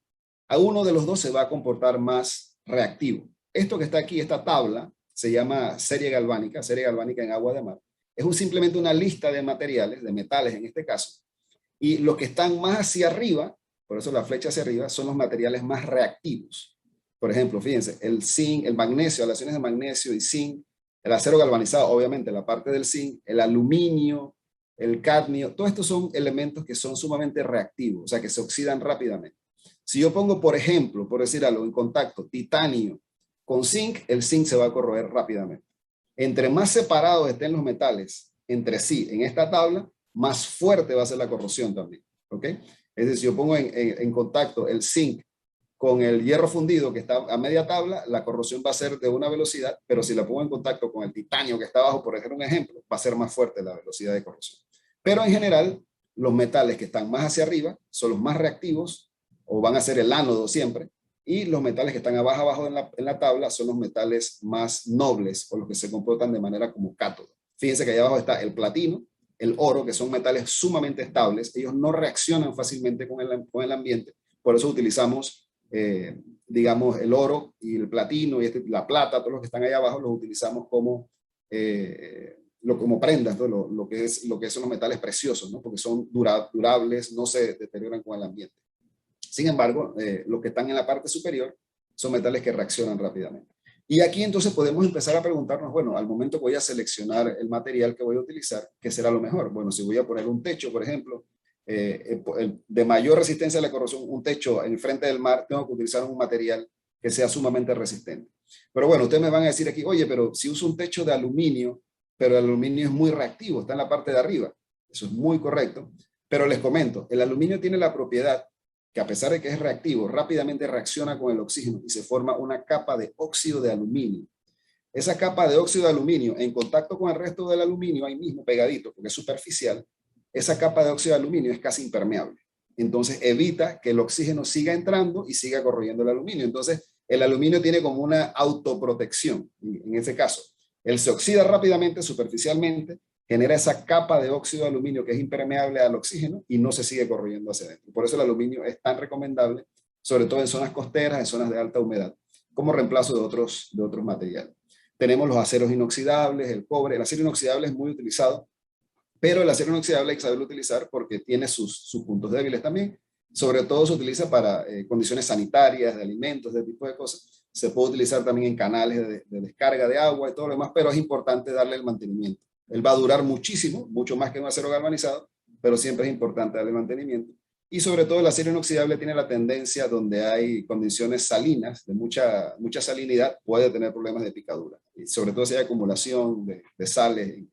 a uno de los dos se va a comportar más reactivo. Esto que está aquí, esta tabla, se llama serie galvánica en agua de mar. Es simplemente una lista de materiales, de metales en este caso, y los que están más hacia arriba, por eso la flecha hacia arriba, son los materiales más reactivos. Por ejemplo, fíjense, el zinc, el magnesio, aleaciones de magnesio y zinc, el acero galvanizado, obviamente la parte del zinc, el aluminio, el cadmio, todos estos son elementos que son sumamente reactivos, o sea, que se oxidan rápidamente. Si yo pongo, por ejemplo, por decir algo, en contacto titanio con zinc, el zinc se va a corroer rápidamente. Entre más separados estén los metales entre sí en esta tabla, más fuerte va a ser la corrosión también, ¿ok? Es decir, si yo pongo en contacto el zinc con el hierro fundido que está a media tabla, la corrosión va a ser de una velocidad, pero si la pongo en contacto con el titanio que está abajo, por ejemplo, un ejemplo, va a ser más fuerte la velocidad de corrosión. Pero en general, los metales que están más hacia arriba son los más reactivos, o van a ser el ánodo siempre, y los metales que están abajo en la tabla son los metales más nobles, o los que se comportan de manera como cátodo. Fíjense que allá abajo está el platino, el oro, que son metales sumamente estables, ellos no reaccionan fácilmente con el ambiente, por eso utilizamos, digamos, el oro y el platino y la plata, todos los que están ahí abajo los utilizamos como, como prendas, ¿no? lo que son los metales preciosos, ¿no? Porque son durables, no se deterioran con el ambiente. Sin embargo, los que están en la parte superior son metales que reaccionan rápidamente. Y aquí entonces podemos empezar a preguntarnos, bueno, al momento que voy a seleccionar el material que voy a utilizar, ¿qué será lo mejor? Bueno, si voy a poner un techo, por ejemplo, de mayor resistencia a la corrosión, un techo en frente del mar, tengo que utilizar un material que sea sumamente resistente. Pero bueno, ustedes me van a decir aquí, oye, pero si uso un techo de aluminio, pero el aluminio es muy reactivo, está en la parte de arriba. Eso es muy correcto. Pero les comento, el aluminio tiene la propiedad que a pesar de que es reactivo, rápidamente reacciona con el oxígeno y se forma una capa de óxido de aluminio. Esa capa de óxido de aluminio, en contacto con el resto del aluminio, ahí mismo pegadito, porque es superficial, esa capa de óxido de aluminio es casi impermeable. Entonces evita que el oxígeno siga entrando y siga corroyendo el aluminio. Entonces el aluminio tiene como una autoprotección en ese caso. Él se oxida rápidamente, superficialmente, genera esa capa de óxido de aluminio que es impermeable al oxígeno y no se sigue corroyendo hacia adentro. Por eso el aluminio es tan recomendable, sobre todo en zonas costeras, en zonas de alta humedad, como reemplazo de otros materiales. Tenemos los aceros inoxidables, el cobre. El acero inoxidable es muy utilizado, pero el acero inoxidable hay que saberlo utilizar porque tiene sus puntos débiles también. Sobre todo se utiliza para condiciones sanitarias, de alimentos, de ese tipo de cosas. Se puede utilizar también en canales de descarga de agua y todo lo demás, pero es importante darle el mantenimiento. Él va a durar muchísimo, mucho más que un acero galvanizado, pero siempre es importante darle mantenimiento. Y sobre todo el acero inoxidable tiene la tendencia donde hay condiciones salinas, de mucha salinidad, puede tener problemas de picadura. Y sobre todo si hay acumulación de sales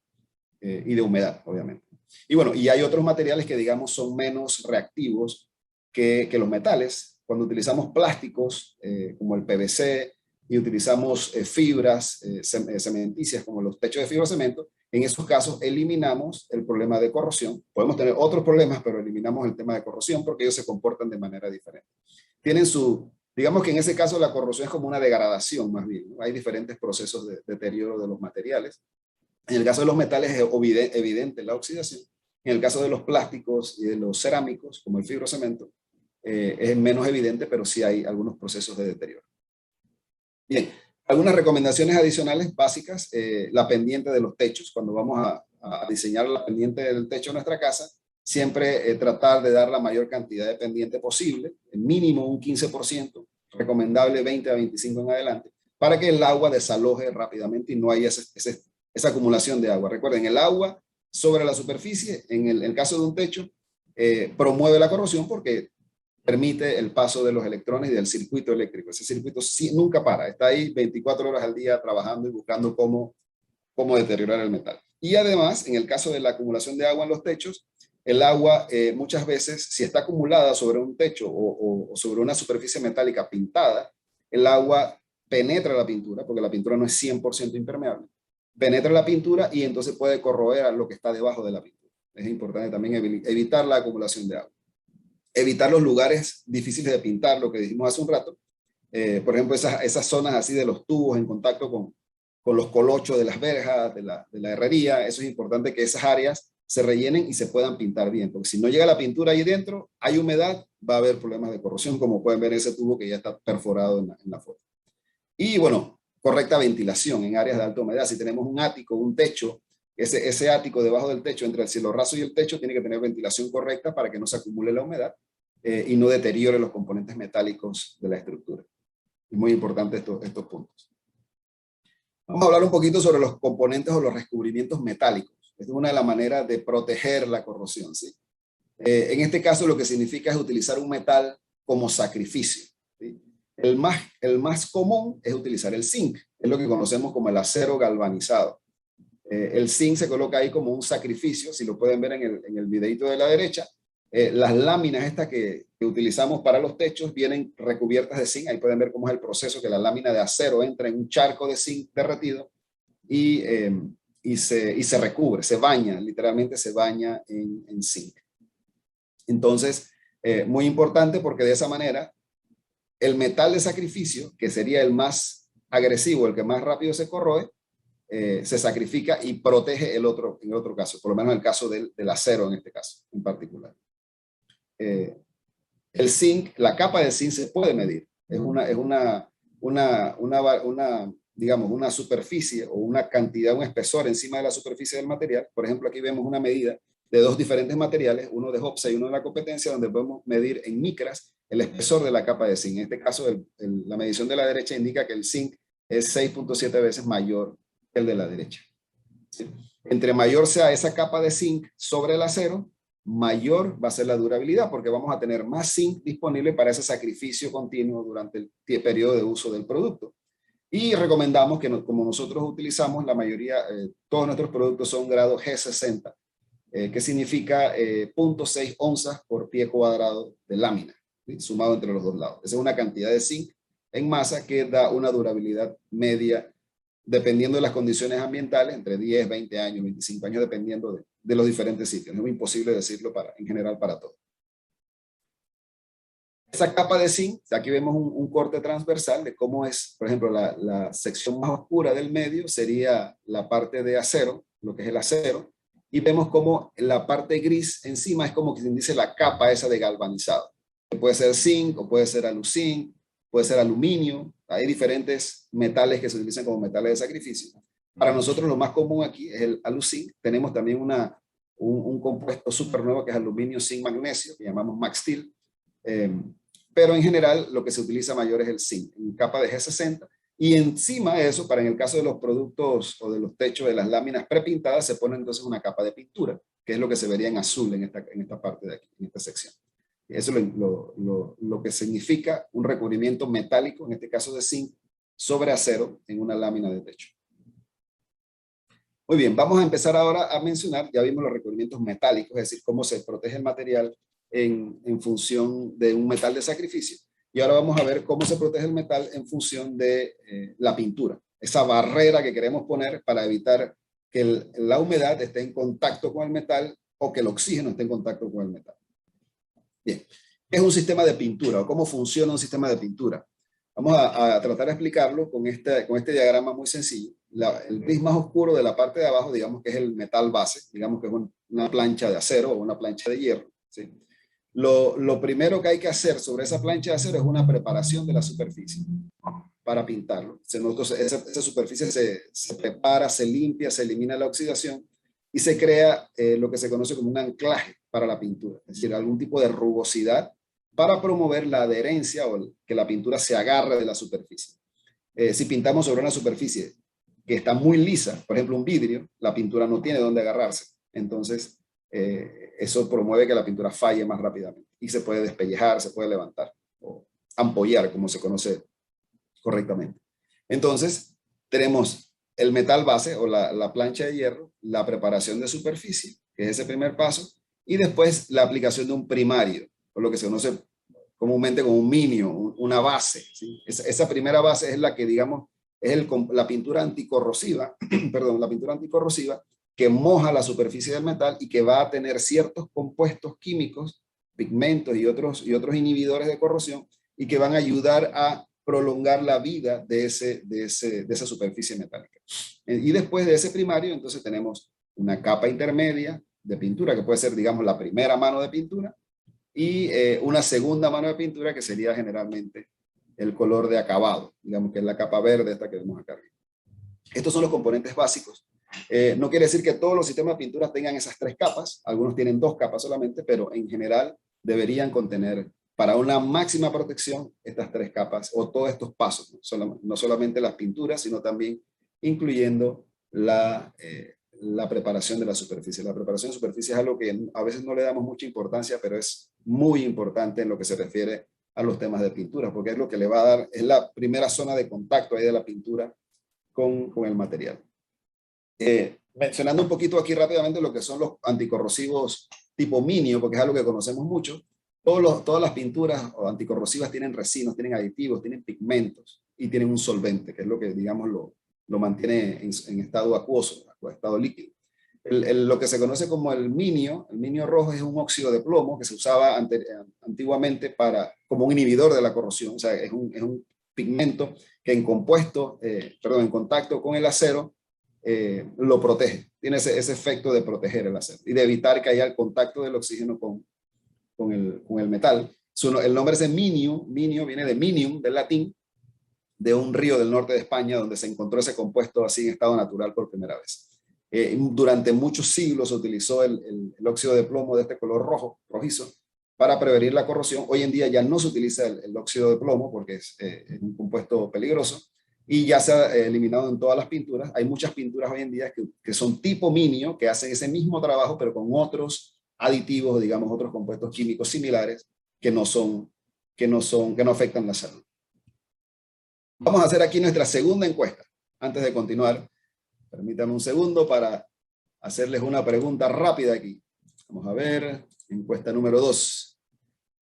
y de humedad, obviamente. Y bueno, y hay otros materiales que digamos son menos reactivos que los metales. Cuando utilizamos plásticos como el PVC y utilizamos fibras cementicias como los techos de fibra de cemento, en esos casos eliminamos el problema de corrosión. Podemos tener otros problemas, pero eliminamos el tema de corrosión porque ellos se comportan de manera diferente. Tienen digamos que en ese caso la corrosión es como una degradación más bien, ¿no? Hay diferentes procesos de deterioro de los materiales. En el caso de los metales es evidente la oxidación. En el caso de los plásticos y de los cerámicos, como el fibrocemento, es menos evidente, pero sí hay algunos procesos de deterioro. Bien, algunas recomendaciones adicionales básicas, la pendiente de los techos. Cuando vamos a diseñar la pendiente del techo de nuestra casa, siempre tratar de dar la mayor cantidad de pendiente posible, mínimo un 15%, recomendable 20 a 25 en adelante, para que el agua desaloje rápidamente y no haya esa acumulación de agua. Recuerden, el agua sobre la superficie, en el caso de un techo, promueve la corrosión porque permite el paso de los electrones y del circuito eléctrico. Ese circuito nunca para, está ahí 24 horas al día trabajando y buscando cómo deteriorar el metal. Y además, en el caso de la acumulación de agua en los techos, el agua muchas veces, si está acumulada sobre un techo o sobre una superficie metálica pintada, el agua penetra la pintura, porque la pintura no es 100% impermeable, penetra la pintura y entonces puede corroer a lo que está debajo de la pintura. Es importante también evitar la acumulación de agua. Evitar los lugares difíciles de pintar, lo que dijimos hace un rato. Por ejemplo, esas zonas así de los tubos en contacto con los colochos de las verjas, de la herrería. Eso es importante que esas áreas se rellenen y se puedan pintar bien, porque si no llega la pintura ahí dentro, hay humedad, va a haber problemas de corrosión, como pueden ver ese tubo que ya está perforado en la foto. Y bueno, correcta ventilación en áreas de alta humedad. Si tenemos un ático, un techo, ese ático debajo del techo, entre el cielo raso y el techo, tiene que tener ventilación correcta para que no se acumule la humedad y no deteriore los componentes metálicos de la estructura. Es muy importante estos puntos. Vamos a hablar un poquito sobre los componentes o los recubrimientos metálicos. Es una de las maneras de proteger la corrosión, ¿sí? En este caso lo que significa es utilizar un metal como sacrificio, ¿sí? El más común es utilizar el zinc, es lo que conocemos como el acero galvanizado. El zinc se coloca ahí como un sacrificio, si lo pueden ver en el videito de la derecha. Las láminas estas que utilizamos para los techos vienen recubiertas de zinc. Ahí pueden ver cómo es el proceso, que la lámina de acero entra en un charco de zinc derretido y se recubre, se baña, literalmente se baña en zinc. Entonces, muy importante porque de esa manera el metal de sacrificio, que sería el más agresivo, el que más rápido se corroe, se sacrifica y protege en el otro caso, por lo menos el caso del acero en este caso en particular. El zinc, la capa de zinc se puede medir. Es digamos, una superficie o una cantidad, un espesor encima de la superficie del material. Por ejemplo, aquí vemos una medida de dos diferentes materiales, uno de Hobson y uno de la competencia, donde podemos medir en micras el espesor de la capa de zinc. En este caso, la medición de la derecha indica que el zinc es 6.7 veces mayor que el de la derecha. ¿Sí? Entre mayor sea esa capa de zinc sobre el acero, mayor va a ser la durabilidad, porque vamos a tener más zinc disponible para ese sacrificio continuo durante el periodo de uso del producto. Y recomendamos que, como nosotros utilizamos, la mayoría, todos nuestros productos son grado G60, que significa 0.6 onzas por pie cuadrado de lámina, ¿sí? Sumado entre los dos lados. Esa es una cantidad de zinc en masa que da una durabilidad media, dependiendo de las condiciones ambientales, entre 10, 20 años, 25 años, dependiendo de los diferentes sitios. Es muy imposible decirlo en general para todo. Esa capa de zinc, aquí vemos un corte transversal de cómo es, por ejemplo, la sección más oscura del medio sería la parte de acero, lo que es el acero, y vemos cómo la parte gris encima es como quien dice la capa esa de galvanizado. Puede ser zinc o puede ser aluzinc, puede ser aluminio. Hay diferentes metales que se utilizan como metales de sacrificio. Para nosotros lo más común aquí es el aluzinc. Tenemos también un compuesto súper nuevo que es aluminio zinc magnesio, que llamamos MagSteel. Pero en general lo que se utiliza mayor es el zinc, en capa de G60. Y encima de eso, para en el caso de los productos o de los techos de las láminas prepintadas, se pone entonces una capa de pintura, que es lo que se vería en azul en esta parte de aquí, en esta sección. Eso es lo que significa un recubrimiento metálico, en este caso de zinc, sobre acero en una lámina de techo. Muy bien, vamos a empezar ahora a mencionar, ya vimos los recubrimientos metálicos, es decir, cómo se protege el material en función de un metal de sacrificio. Y ahora vamos a ver cómo se protege el metal en función de la pintura. Esa barrera que queremos poner para evitar que la humedad esté en contacto con el metal o que el oxígeno esté en contacto con el metal. Bien, ¿qué es un sistema de pintura o cómo funciona un sistema de pintura? Vamos a tratar de explicarlo con este diagrama muy sencillo. El gris más oscuro de la parte de abajo, digamos que es el metal base, digamos que es una plancha de acero o una plancha de hierro, ¿sí? Lo primero que hay que hacer sobre esa plancha de acero es una preparación de la superficie para pintarlo. Entonces, esa superficie se prepara, se limpia, se elimina la oxidación y se crea lo que se conoce como un anclaje para la pintura, es decir, algún tipo de rugosidad para promover la adherencia o que la pintura se agarre de la superficie. Si pintamos sobre una superficie que está muy lisa, por ejemplo un vidrio, la pintura no tiene dónde agarrarse. Entonces, eso promueve que la pintura falle más rápidamente y se puede despellejar, se puede levantar o ampollar, como se conoce correctamente. Entonces, tenemos el metal base o la plancha de hierro, la preparación de superficie, que es ese primer paso, y después la aplicación de un primario, o lo que se conoce comúnmente como un minio, una base, ¿sí? Esa primera base es la que, digamos, es la pintura anticorrosiva, perdón, la pintura anticorrosiva que moja la superficie del metal y que va a tener ciertos compuestos químicos, pigmentos y otros inhibidores de corrosión y que van a ayudar a prolongar la vida de esa superficie metálica. Y después de ese primario, entonces tenemos una capa intermedia de pintura, que puede ser, digamos, la primera mano de pintura, y una segunda mano de pintura, que sería generalmente el color de acabado, digamos que es la capa verde esta que vemos acá arriba. Estos son los componentes básicos. No quiere decir que todos los sistemas de pintura tengan esas tres capas, algunos tienen dos capas solamente, pero en general deberían contener para una máxima protección estas tres capas o todos estos pasos, no solamente las pinturas, sino también incluyendo la preparación de la superficie. La preparación de superficie es algo que a veces no le damos mucha importancia, pero es muy importante en lo que se refiere a los temas de pintura, porque es lo que le va a dar, es la primera zona de contacto ahí de la pintura con el material. Mencionando un poquito aquí rápidamente lo que son los anticorrosivos tipo minio, porque es algo que conocemos mucho. Todas las pinturas anticorrosivas tienen resinos, tienen aditivos, tienen pigmentos y tienen un solvente, que es lo que, digamos, lo mantiene en estado acuoso, o estado líquido. Lo que se conoce como el minio rojo es un óxido de plomo que se usaba antiguamente como un inhibidor de la corrosión. O sea, es un pigmento que en contacto con el acero lo protege. Tiene ese efecto de proteger el acero y de evitar que haya el contacto del oxígeno con el metal. El nombre es minio viene de minium, del latín, de un río del norte de España donde se encontró ese compuesto así en estado natural por primera vez. Durante muchos siglos se utilizó el óxido de plomo de este color rojizo, para prevenir la corrosión. Hoy en día ya no se utiliza el óxido de plomo porque es un compuesto peligroso y ya se ha eliminado en todas las pinturas. Hay muchas pinturas hoy en día que son tipo minio, que hacen ese mismo trabajo, pero con otros aditivos, digamos, otros compuestos químicos similares que no afectan la salud. Vamos a hacer aquí nuestra segunda encuesta. Antes de continuar, permítanme un segundo para hacerles una pregunta rápida aquí. Vamos a ver, encuesta número 2.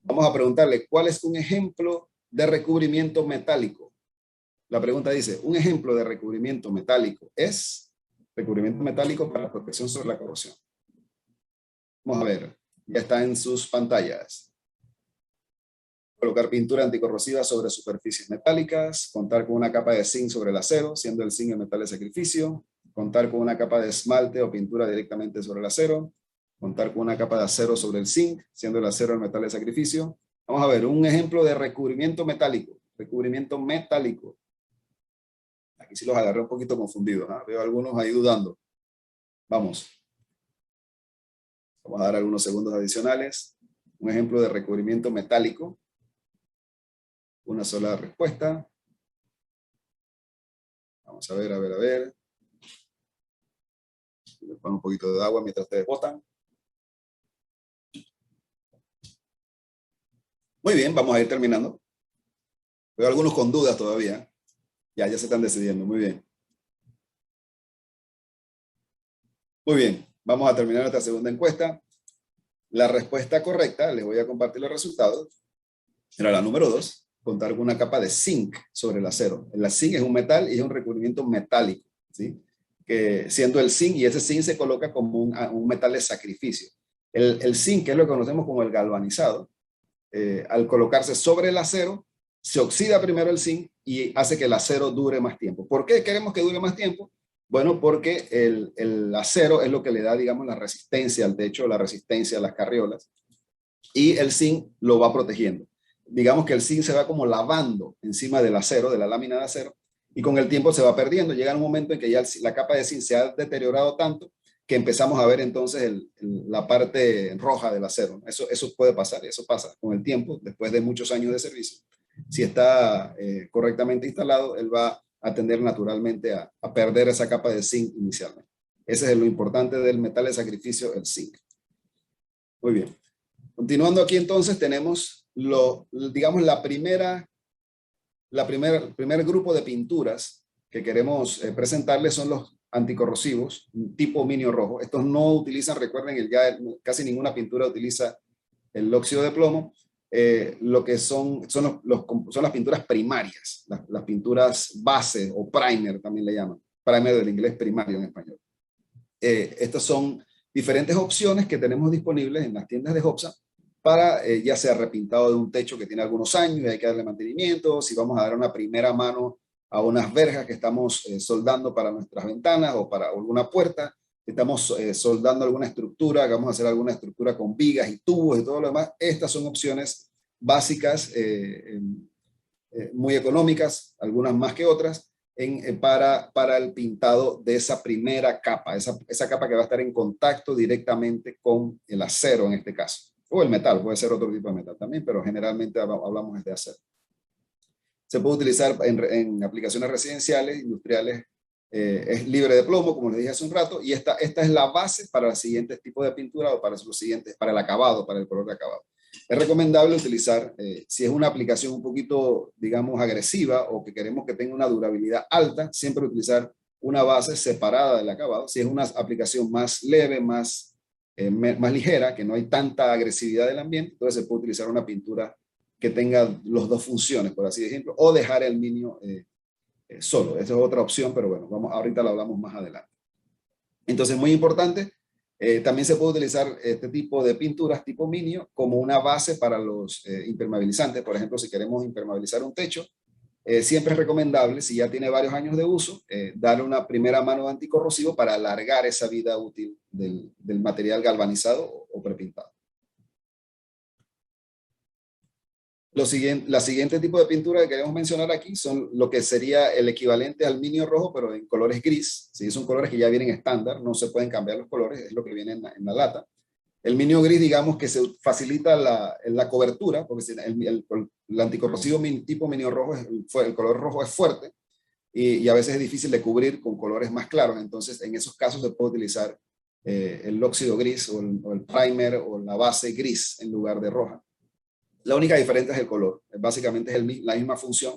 Vamos a preguntarle, ¿cuál es un ejemplo de recubrimiento metálico? La pregunta dice, un ejemplo de recubrimiento metálico es recubrimiento metálico para protección sobre la corrosión. Vamos a ver, ya está en sus pantallas. Colocar pintura anticorrosiva sobre superficies metálicas, contar con una capa de zinc sobre el acero, siendo el zinc el metal de sacrificio, contar con una capa de esmalte o pintura directamente sobre el acero, contar con una capa de acero sobre el zinc, siendo el acero el metal de sacrificio. Vamos a ver, un ejemplo de recubrimiento metálico. Recubrimiento metálico. Aquí sí los agarré un poquito confundidos, ¿eh? Veo algunos ahí dudando. Vamos. Vamos a dar algunos segundos adicionales. Un ejemplo de recubrimiento metálico. Una sola respuesta. Vamos a ver, a ver, a ver. Les pongo un poquito de agua mientras ustedes votan. Muy bien, vamos a ir terminando. Veo algunos con dudas todavía. Ya se están decidiendo. Muy bien. Muy bien, vamos a terminar nuestra segunda encuesta. La respuesta correcta, les voy a compartir los resultados, era la número 2, contar con una capa de zinc sobre el acero. El zinc es un metal y es un recubrimiento metálico, ¿sí? Que siendo el zinc, y ese zinc se coloca como un metal de sacrificio. El zinc, que es lo que conocemos como el galvanizado, al colocarse sobre el acero, se oxida primero el zinc y hace que el acero dure más tiempo. ¿Por qué queremos que dure más tiempo? Bueno, porque el acero es lo que le da, digamos, la resistencia al techo, la resistencia a las carriolas, y el zinc lo va protegiendo. Digamos que el zinc se va como lavando encima del acero, de la lámina de acero, y con el tiempo se va perdiendo. Llega un momento en que ya la capa de zinc se ha deteriorado tanto que empezamos a ver entonces la parte roja del acero. Eso puede pasar, y eso pasa con el tiempo, después de muchos años de servicio. Si está correctamente instalado, él va a tender naturalmente a perder esa capa de zinc inicialmente. Ese es lo importante del metal de sacrificio, el zinc. Muy bien. Continuando aquí entonces tenemos, digamos, el primer grupo de pinturas que queremos presentarles son los anticorrosivos tipo minio rojo. Estos no utilizan, recuerden, ya casi ninguna pintura utiliza el óxido de plomo. Lo que son las pinturas primarias, las pinturas base o primer también le llaman. Primer del inglés primario en español. Estas son diferentes opciones que tenemos disponibles en las tiendas de Hobsa para ya sea repintado de un techo que tiene algunos años y hay que darle mantenimiento, si vamos a dar una primera mano a unas verjas que estamos soldando para nuestras ventanas o para alguna puerta, estamos soldando alguna estructura, vamos a hacer alguna estructura con vigas y tubos y todo lo demás. Estas son opciones básicas, muy económicas, algunas más que otras, para el pintado de esa primera capa, esa capa que va a estar en contacto directamente con el acero en este caso. O el metal, puede ser otro tipo de metal también, pero generalmente hablamos de acero. Se puede utilizar en aplicaciones residenciales, industriales, es libre de plomo, como les dije hace un rato, y esta es la base para los siguientes tipos de pintura o para los siguientes, para el acabado, para el color de acabado. Es recomendable utilizar, si es una aplicación un poquito, digamos, agresiva o que queremos que tenga una durabilidad alta, siempre utilizar una base separada del acabado. Si es una aplicación más leve, más ligera, que no hay tanta agresividad del ambiente, entonces se puede utilizar una pintura que tenga las dos funciones, por así decirlo, o dejar el minio solo. Esa es otra opción, pero bueno, ahorita lo hablamos más adelante. Entonces, muy importante, también se puede utilizar este tipo de pinturas tipo minio como una base para los impermeabilizantes. Por ejemplo, si queremos impermeabilizar un techo, siempre es recomendable, si ya tiene varios años de uso, darle una primera mano de anticorrosivo para alargar esa vida útil del material galvanizado o prepintado. La siguiente tipo de pintura que queremos mencionar aquí son lo que sería el equivalente al minio rojo, pero en colores gris. ¿Sí? Son colores que ya vienen estándar, no se pueden cambiar los colores, es lo que viene en la lata. El minio gris, digamos que se facilita la cobertura, porque el anticorrosivo tipo minio rojo, el color rojo es fuerte y a veces es difícil de cubrir con colores más claros. Entonces, en esos casos se puede utilizar el óxido gris o el primer o la base gris en lugar de roja. La única diferencia es el color. Básicamente es la misma función.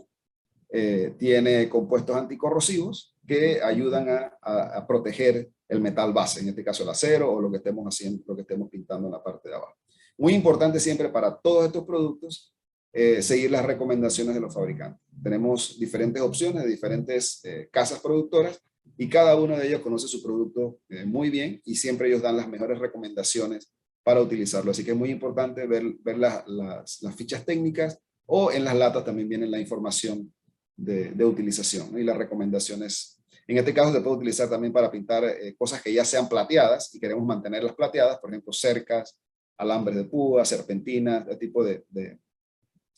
Tiene compuestos anticorrosivos que ayudan a proteger el metal base, en este caso el acero o lo que estemos haciendo, lo que estemos pintando en la parte de abajo. Muy importante siempre para todos estos productos seguir las recomendaciones de los fabricantes. Tenemos diferentes opciones de diferentes casas productoras y cada uno de ellos conoce su producto muy bien y siempre ellos dan las mejores recomendaciones para utilizarlo. Así que es muy importante ver las fichas técnicas o en las latas también viene la información de utilización, ¿no? Y las recomendaciones. En este caso se puede utilizar también para pintar cosas que ya sean plateadas y queremos mantenerlas plateadas, por ejemplo, cercas, alambres de púa, serpentinas, este tipo de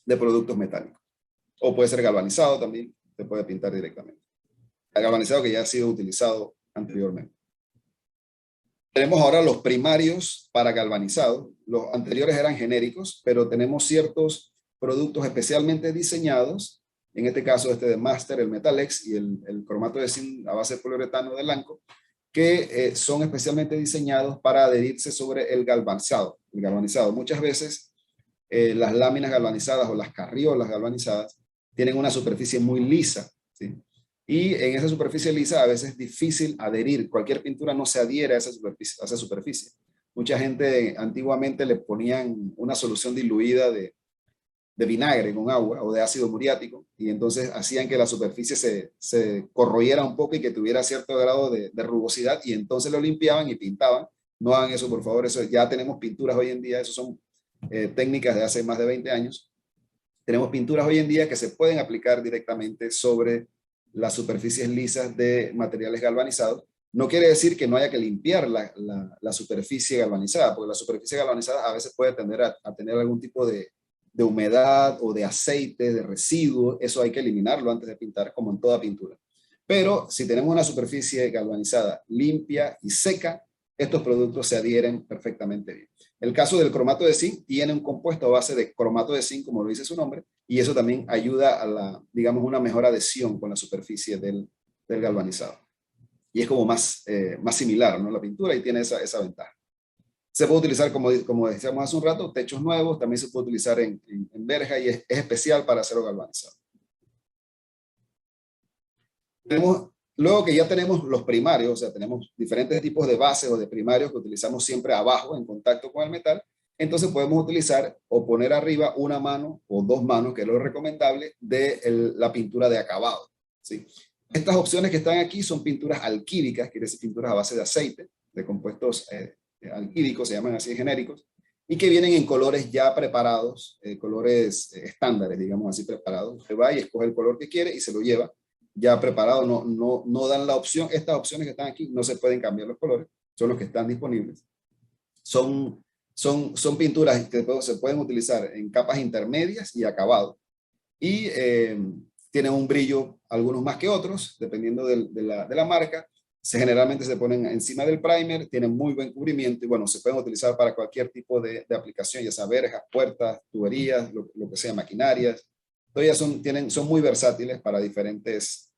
productos metálicos. O puede ser galvanizado también, se puede pintar directamente. El galvanizado que ya ha sido utilizado anteriormente. Tenemos ahora los primarios para galvanizado. Los anteriores eran genéricos, pero tenemos ciertos productos especialmente diseñados. En este caso, este de Master, el Metalex y el cromato de zinc a base de poliuretano de Lanco, que son especialmente diseñados para adherirse sobre el galvanizado. Muchas veces las láminas galvanizadas o las carriolas galvanizadas tienen una superficie muy lisa, ¿sí? Y en esa superficie lisa a veces es difícil adherir. Cualquier pintura no se adhiere a esa superficie. Mucha gente antiguamente le ponían una solución diluida de vinagre con agua o de ácido muriático y entonces hacían que la superficie se corroyera un poco y que tuviera cierto grado de rugosidad y entonces lo limpiaban y pintaban. No hagan eso, por favor. Eso, ya tenemos pinturas hoy en día. Eso son técnicas de hace más de 20 años. Tenemos pinturas hoy en día que se pueden aplicar directamente sobre las superficies lisas de materiales galvanizados. No quiere decir que no haya que limpiar la superficie galvanizada, porque la superficie galvanizada a veces puede tender a tener algún tipo de humedad o de aceite, de residuo. Eso hay que eliminarlo antes de pintar, como en toda pintura. Pero si tenemos una superficie galvanizada limpia y seca, estos productos se adhieren perfectamente bien. El caso del cromato de zinc tiene un compuesto a base de cromato de zinc, como lo dice su nombre, y eso también ayuda a digamos, una mejor adhesión con la superficie del galvanizado. Y es como más similar, ¿no? La pintura, y tiene esa ventaja. Se puede utilizar, como decíamos hace un rato, techos nuevos, también se puede utilizar en verja y es especial para acero galvanizado. Luego que ya tenemos los primarios, o sea, tenemos diferentes tipos de bases o de primarios que utilizamos siempre abajo en contacto con el metal, entonces podemos utilizar o poner arriba una mano o dos manos, que es lo recomendable, de la pintura de acabado, ¿sí? Estas opciones que están aquí son pinturas alquídicas, quiere decir pinturas a base de aceite, de compuestos alquídicos, se llaman así genéricos, y que vienen en colores ya preparados, colores estándares, digamos así, preparados. Usted va y escoge el color que quiere y se lo lleva ya preparado. No dan la opción. Estas opciones que están aquí no se pueden cambiar los colores, son los que están disponibles. Son pinturas que se pueden utilizar en capas intermedias y acabado. Y tienen un brillo, algunos más que otros, dependiendo de la marca. Generalmente se ponen encima del primer, tienen muy buen cubrimiento y bueno, se pueden utilizar para cualquier tipo de aplicación, ya sea verjas, puertas, tuberías, lo que sea, maquinarias. Todavía son muy versátiles para diferentes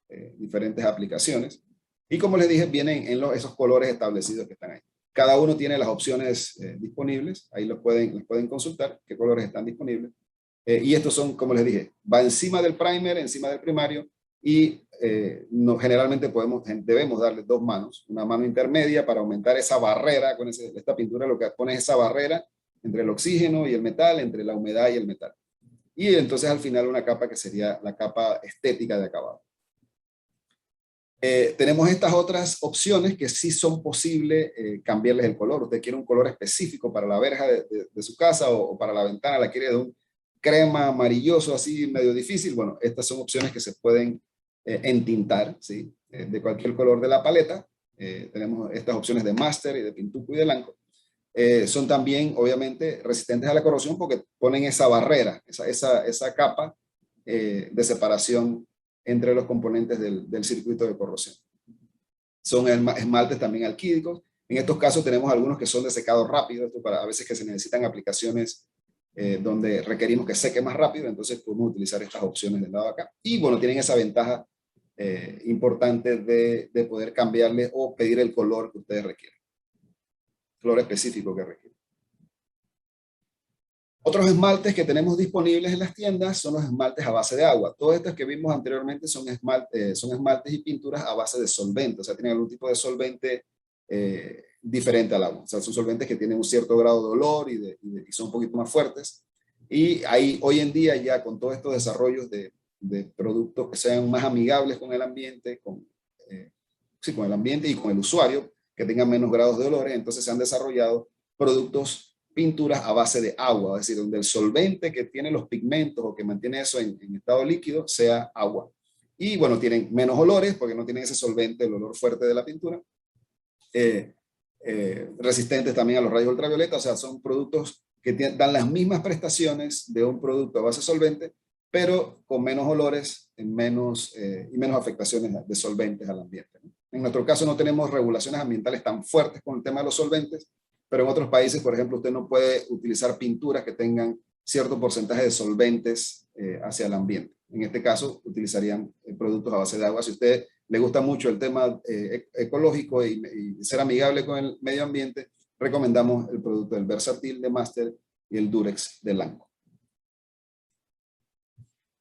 aplicaciones. Y como les dije, vienen en esos colores establecidos que están ahí. Cada uno tiene las opciones disponibles, ahí los pueden consultar, qué colores están disponibles. Y estos son, como les dije, va encima del primer, encima del primario, y generalmente debemos darle dos manos, una mano intermedia para aumentar esa barrera. Con esta pintura lo que pone es esa barrera entre el oxígeno y el metal, entre la humedad y el metal. Y entonces al final una capa que sería la capa estética de acabado. Tenemos estas otras opciones que sí son posibles cambiarles el color. Usted quiere un color específico para la verja de su casa o para la ventana, la quiere de un crema amarilloso así medio difícil. Bueno, estas son opciones que se pueden entintar, ¿sí? De cualquier color de la paleta. Tenemos estas opciones de Master y de Pintuco y de Blanco. Son también obviamente resistentes a la corrosión porque ponen esa barrera, esa capa de separación entre los componentes del circuito de corrosión. Son esmaltes también alquídicos. En estos casos tenemos algunos que son de secado rápido, esto para a veces que se necesitan aplicaciones donde requerimos que seque más rápido, entonces podemos utilizar estas opciones del lado de acá. Y bueno, tienen esa ventaja importante de poder cambiarle o pedir el color que ustedes requieren. Color específico que requieren. Otros esmaltes que tenemos disponibles en las tiendas son los esmaltes a base de agua. Todos estos que vimos anteriormente son esmaltes y pinturas a base de solvente, o sea, tienen algún tipo de solvente diferente al agua. O sea, son solventes que tienen un cierto grado de olor y son un poquito más fuertes. Y ahí, hoy en día, ya con todos estos desarrollos de productos que sean más amigables con el ambiente, con el ambiente y con el usuario, que tengan menos grados de olores, entonces se han desarrollado productos, pinturas a base de agua, es decir, donde el solvente que tiene los pigmentos o que mantiene eso en estado líquido sea agua. Y bueno, tienen menos olores porque no tienen ese solvente, el olor fuerte de la pintura. Resistentes también a los rayos ultravioleta, o sea, son productos que dan las mismas prestaciones de un producto a base solvente, pero con menos olores y menos afectaciones de solventes al ambiente, ¿no? En nuestro caso no tenemos regulaciones ambientales tan fuertes con el tema de los solventes, pero en otros países, por ejemplo, usted no puede utilizar pinturas que tengan cierto porcentaje de solventes hacia el ambiente. En este caso, utilizarían productos a base de agua. Si a usted le gusta mucho el tema ecológico y ser amigable con el medio ambiente, recomendamos el producto del Versatil de Master y el Durex de Lanco.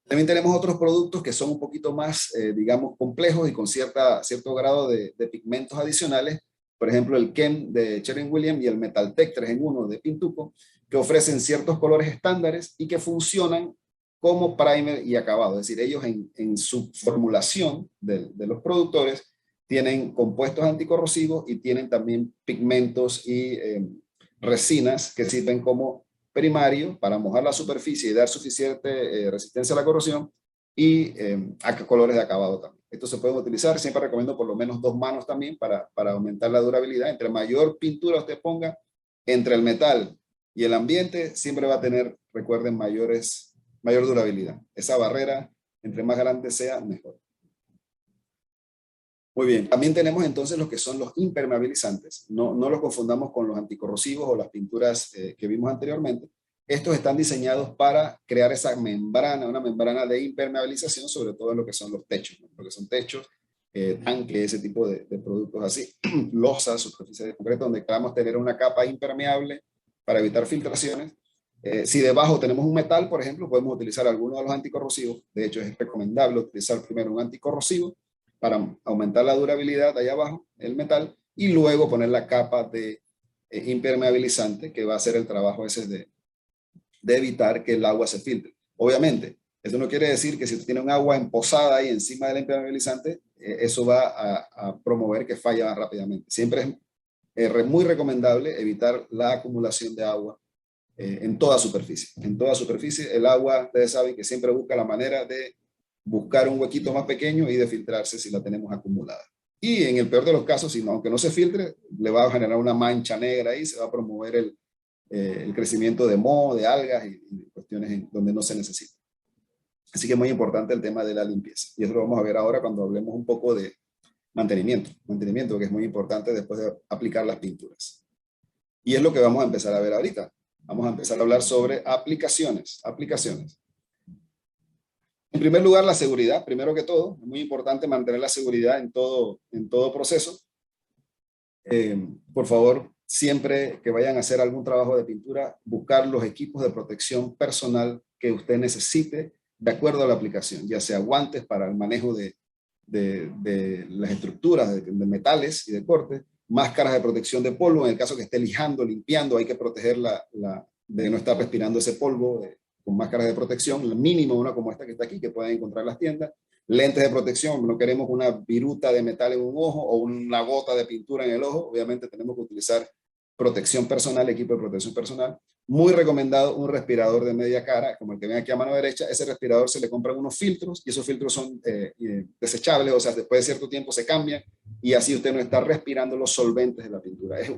También tenemos otros productos que son un poquito más, digamos, complejos y con cierto grado de pigmentos adicionales. Por ejemplo, el Kem de Sherwin-Williams y el Metaltech 3 en 1 de Pintuco, que ofrecen ciertos colores estándares y que funcionan como primer y acabado. Es decir, ellos en su formulación de los productores tienen compuestos anticorrosivos y tienen también pigmentos y resinas que sirven como primario para mojar la superficie y dar suficiente resistencia a la corrosión, y colores de acabado también. Estos se pueden utilizar, siempre recomiendo por lo menos 2 manos también para aumentar la durabilidad. Entre mayor pintura usted ponga entre el metal y el ambiente, siempre va a tener, recuerden, mayor durabilidad. Esa barrera, entre más grande sea, mejor. Muy bien, también tenemos entonces los que son los impermeabilizantes. No los confundamos con los anticorrosivos o las pinturas que vimos anteriormente. Estos están diseñados para crear esa membrana, una membrana de impermeabilización, sobre todo en lo que son los techos, ¿no? Lo que son techos, tanques, ese tipo de productos así, losas, superficies de concreto, donde queramos tener una capa impermeable para evitar filtraciones. Si debajo tenemos un metal, por ejemplo, podemos utilizar alguno de los anticorrosivos. De hecho, es recomendable utilizar primero un anticorrosivo para aumentar la durabilidad allá abajo, el metal, y luego poner la capa de impermeabilizante, que va a hacer el trabajo ese de evitar que el agua se filtre. Obviamente, eso no quiere decir que si usted tiene un agua emposada ahí encima del impermeabilizante, eso va a promover que falle más rápidamente. Siempre es muy recomendable evitar la acumulación de agua en toda superficie. En toda superficie, el agua, ustedes saben que siempre busca la manera de buscar un huequito más pequeño y de filtrarse si la tenemos acumulada. Y en el peor de los casos, aunque no se filtre, le va a generar una mancha negra ahí, se va a promover el crecimiento de moho, de algas y cuestiones donde no se necesita. Así que es muy importante el tema de la limpieza. Y eso lo vamos a ver ahora cuando hablemos un poco de mantenimiento, que es muy importante después de aplicar las pinturas. Y es lo que vamos a empezar a ver ahorita. Vamos a empezar a hablar sobre aplicaciones. En primer lugar, la seguridad. Primero que todo, es muy importante mantener la seguridad en todo proceso. Por favor, siempre que vayan a hacer algún trabajo de pintura, buscar los equipos de protección personal que usted necesite de acuerdo a la aplicación, ya sea guantes para el manejo de las estructuras de metales y de corte, máscaras de protección de polvo, en el caso que esté lijando, limpiando, hay que protegerla de no estar respirando ese polvo, con máscaras de protección, el mínimo una como esta que está aquí, que pueden encontrar en las tiendas. Lentes de protección, no queremos una viruta de metal en un ojo o una gota de pintura en el ojo, obviamente tenemos que utilizar protección personal, equipo de protección personal. Muy recomendado un respirador de media cara, como el que ven aquí a mano derecha. Ese respirador se le compran unos filtros y esos filtros son desechables, o sea, después de cierto tiempo se cambian y así usted no está respirando los solventes de la pintura. Es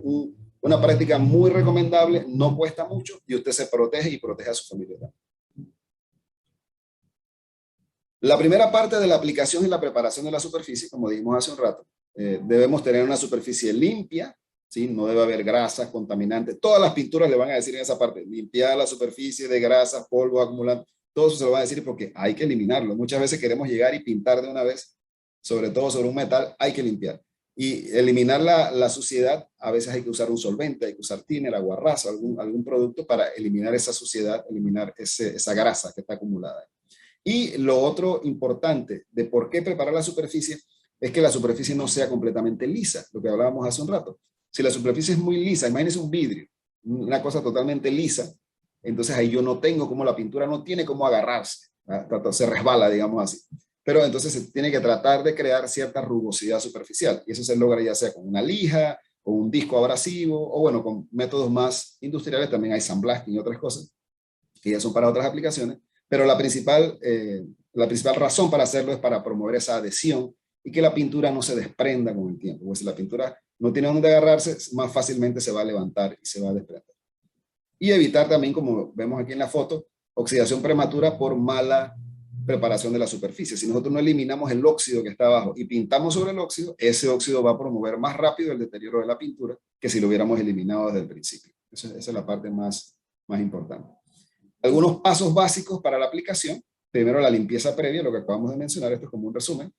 una práctica muy recomendable, no cuesta mucho y usted se protege y protege a su familia. La primera parte de la aplicación y la preparación de la superficie, como dijimos hace un rato, debemos tener una superficie limpia, ¿sí? No debe haber grasas, contaminantes. Todas las pinturas le van a decir en esa parte, limpiar la superficie de grasas, polvo, acumulante. Todo eso se lo van a decir porque hay que eliminarlo. Muchas veces queremos llegar y pintar de una vez, sobre todo sobre un metal, hay que limpiar. Y eliminar la suciedad, a veces hay que usar un solvente, hay que usar thinner, aguarrás, algún producto para eliminar esa suciedad, eliminar esa grasa que está acumulada. Y lo otro importante de por qué preparar la superficie es que la superficie no sea completamente lisa, lo que hablábamos hace un rato. Si la superficie es muy lisa, imagínense un vidrio, una cosa totalmente lisa, entonces ahí yo no tengo como la pintura no tiene cómo agarrarse, se resbala, digamos así. Pero entonces se tiene que tratar de crear cierta rugosidad superficial y eso se logra ya sea con una lija, con un disco abrasivo o bueno, con métodos más industriales, también hay sandblasting y otras cosas que ya son para otras aplicaciones. Pero la principal razón para hacerlo es para promover esa adhesión y que la pintura no se desprenda con el tiempo. Porque si la pintura no tiene dónde agarrarse, más fácilmente se va a levantar y se va a desprender. Y evitar también, como vemos aquí en la foto, oxidación prematura por mala preparación de la superficie. Si nosotros no eliminamos el óxido que está abajo y pintamos sobre el óxido, ese óxido va a promover más rápido el deterioro de la pintura que si lo hubiéramos eliminado desde el principio. Esa es la parte más importante. Algunos pasos básicos para la aplicación. Primero, la limpieza previa, lo que acabamos de mencionar, esto es como un resumen.